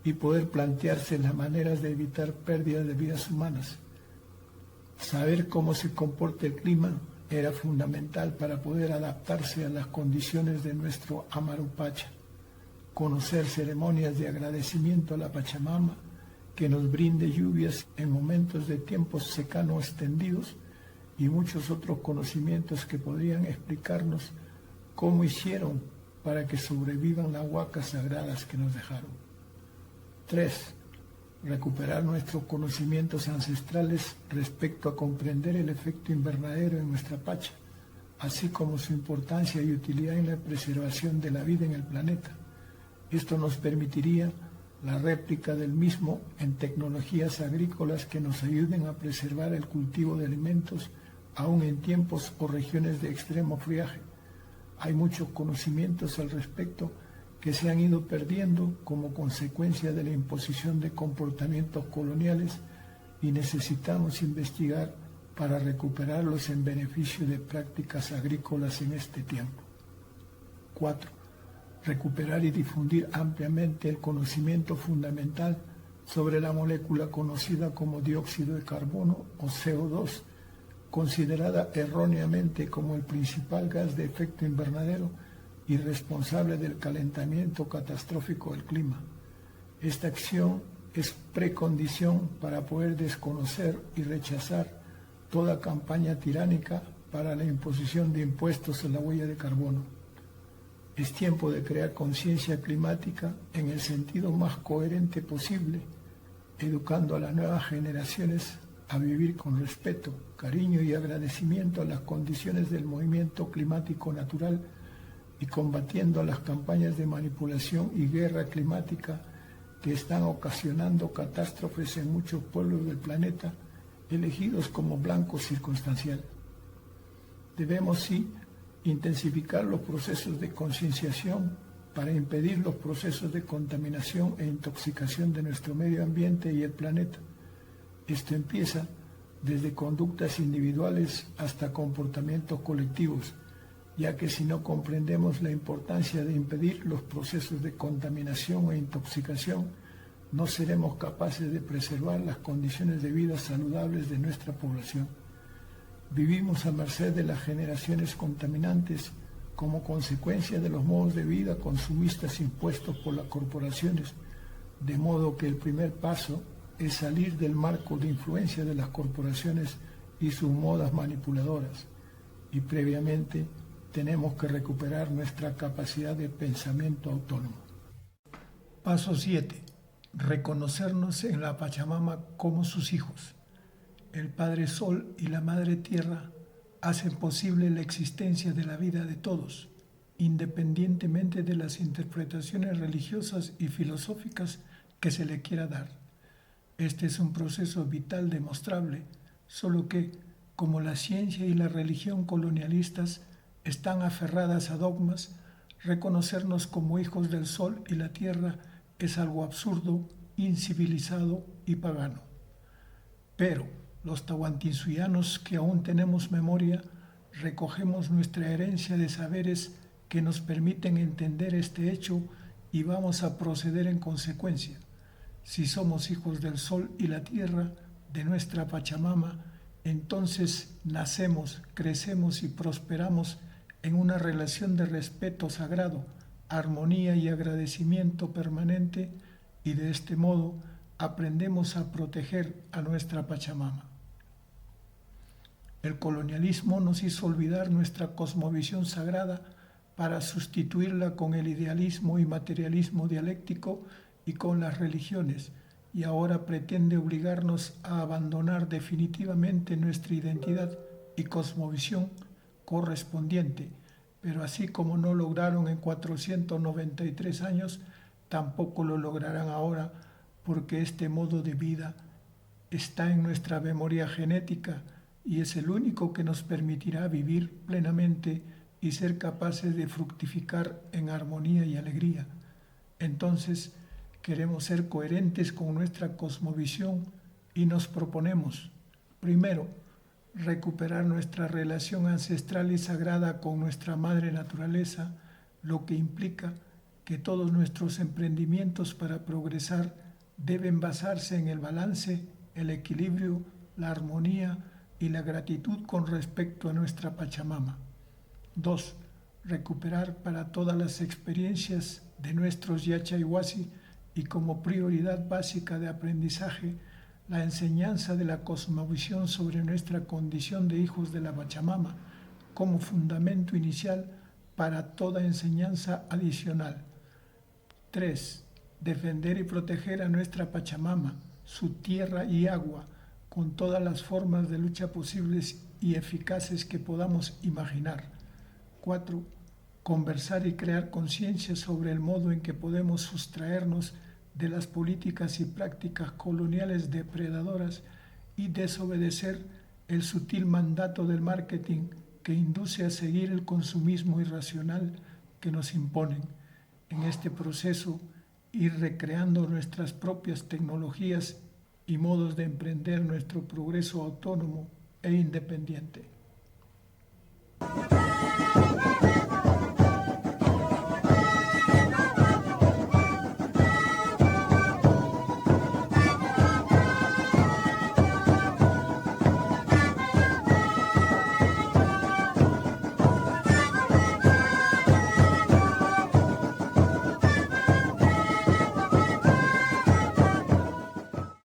y poder plantearse las maneras de evitar pérdidas de vidas humanas. Saber cómo se comporta el clima era fundamental para poder adaptarse a las condiciones de nuestro Amarupacha. Conocer ceremonias de agradecimiento a la Pachamama, que nos brinde lluvias en momentos de tiempos secanos extendidos, y muchos otros conocimientos que podrían explicarnos cómo hicieron para que sobrevivan las huacas sagradas que nos dejaron. 3. Recuperar nuestros conocimientos ancestrales respecto a comprender el efecto invernadero en nuestra Pacha, así como su importancia y utilidad en la preservación de la vida en el planeta. Esto nos permitiría la réplica del mismo en tecnologías agrícolas que nos ayuden a preservar el cultivo de alimentos aún en tiempos o regiones de extremo friaje. Hay muchos conocimientos al respecto que se han ido perdiendo como consecuencia de la imposición de comportamientos coloniales y necesitamos investigar para recuperarlos en beneficio de prácticas agrícolas en este tiempo. 4. Recuperar y difundir ampliamente el conocimiento fundamental sobre la molécula conocida como dióxido de carbono o CO2, considerada erróneamente como el principal gas de efecto invernadero y responsable del calentamiento catastrófico del clima. Esta acción es precondición para poder desconocer y rechazar toda campaña tiránica para la imposición de impuestos en la huella de carbono. Es tiempo de crear conciencia climática en el sentido más coherente posible, educando a las nuevas generaciones a vivir con respeto, cariño y agradecimiento a las condiciones del movimiento climático natural y combatiendo las campañas de manipulación y guerra climática que están ocasionando catástrofes en muchos pueblos del planeta, elegidos como blanco circunstancial. Debemos, sí, intensificar los procesos de concienciación para impedir los procesos de contaminación e intoxicación de nuestro medio ambiente y el planeta. Esto empieza desde conductas individuales hasta comportamientos colectivos, ya que si no comprendemos la importancia de impedir los procesos de contaminación e intoxicación, no seremos capaces de preservar las condiciones de vida saludables de nuestra población. Vivimos a merced de las generaciones contaminantes como consecuencia de los modos de vida consumistas impuestos por las corporaciones, de modo que el primer paso es salir del marco de influencia de las corporaciones y sus modas manipuladoras, y previamente tenemos que recuperar nuestra capacidad de pensamiento autónomo. Paso 7. Reconocernos en la Pachamama como sus hijos. El Padre Sol y la Madre Tierra hacen posible la existencia de la vida de todos, independientemente de las interpretaciones religiosas y filosóficas que se le quiera dar. Este es un proceso vital demostrable, solo que, como la ciencia y la religión colonialistas están aferradas a dogmas, reconocernos como hijos del sol y la tierra es algo absurdo, incivilizado y pagano. Pero los tahuantinsuyanos que aún tenemos memoria, recogemos nuestra herencia de saberes que nos permiten entender este hecho y vamos a proceder en consecuencia. Si somos hijos del sol y la tierra, de nuestra Pachamama, entonces nacemos, crecemos y prosperamos en una relación de respeto sagrado, armonía y agradecimiento permanente, y de este modo aprendemos a proteger a nuestra Pachamama. El colonialismo nos hizo olvidar nuestra cosmovisión sagrada para sustituirla con el idealismo y materialismo dialéctico y con las religiones, y ahora pretende obligarnos a abandonar definitivamente nuestra identidad y cosmovisión correspondiente, pero así como no lograron en 493 años, tampoco lo lograrán ahora, porque este modo de vida está en nuestra memoria genética y es el único que nos permitirá vivir plenamente y ser capaces de fructificar en armonía y alegría. Entonces, queremos ser coherentes con nuestra cosmovisión y nos proponemos, primero, recuperar nuestra relación ancestral y sagrada con nuestra madre naturaleza, lo que implica que todos nuestros emprendimientos para progresar deben basarse en el balance, el equilibrio, la armonía y la gratitud con respecto a nuestra Pachamama. 2. Recuperar para todas las experiencias de nuestros Yachayhuasi y como prioridad básica de aprendizaje la enseñanza de la cosmovisión sobre nuestra condición de hijos de la Pachamama como fundamento inicial para toda enseñanza adicional. 3. Defender y proteger a nuestra Pachamama, su tierra y agua, con todas las formas de lucha posibles y eficaces que podamos imaginar. 4. Conversar y crear conciencia sobre el modo en que podemos sustraernos de las políticas y prácticas coloniales depredadoras y desobedecer el sutil mandato del marketing que induce a seguir el consumismo irracional que nos imponen. En este proceso, ir recreando nuestras propias tecnologías y modos de emprender nuestro progreso autónomo e independiente.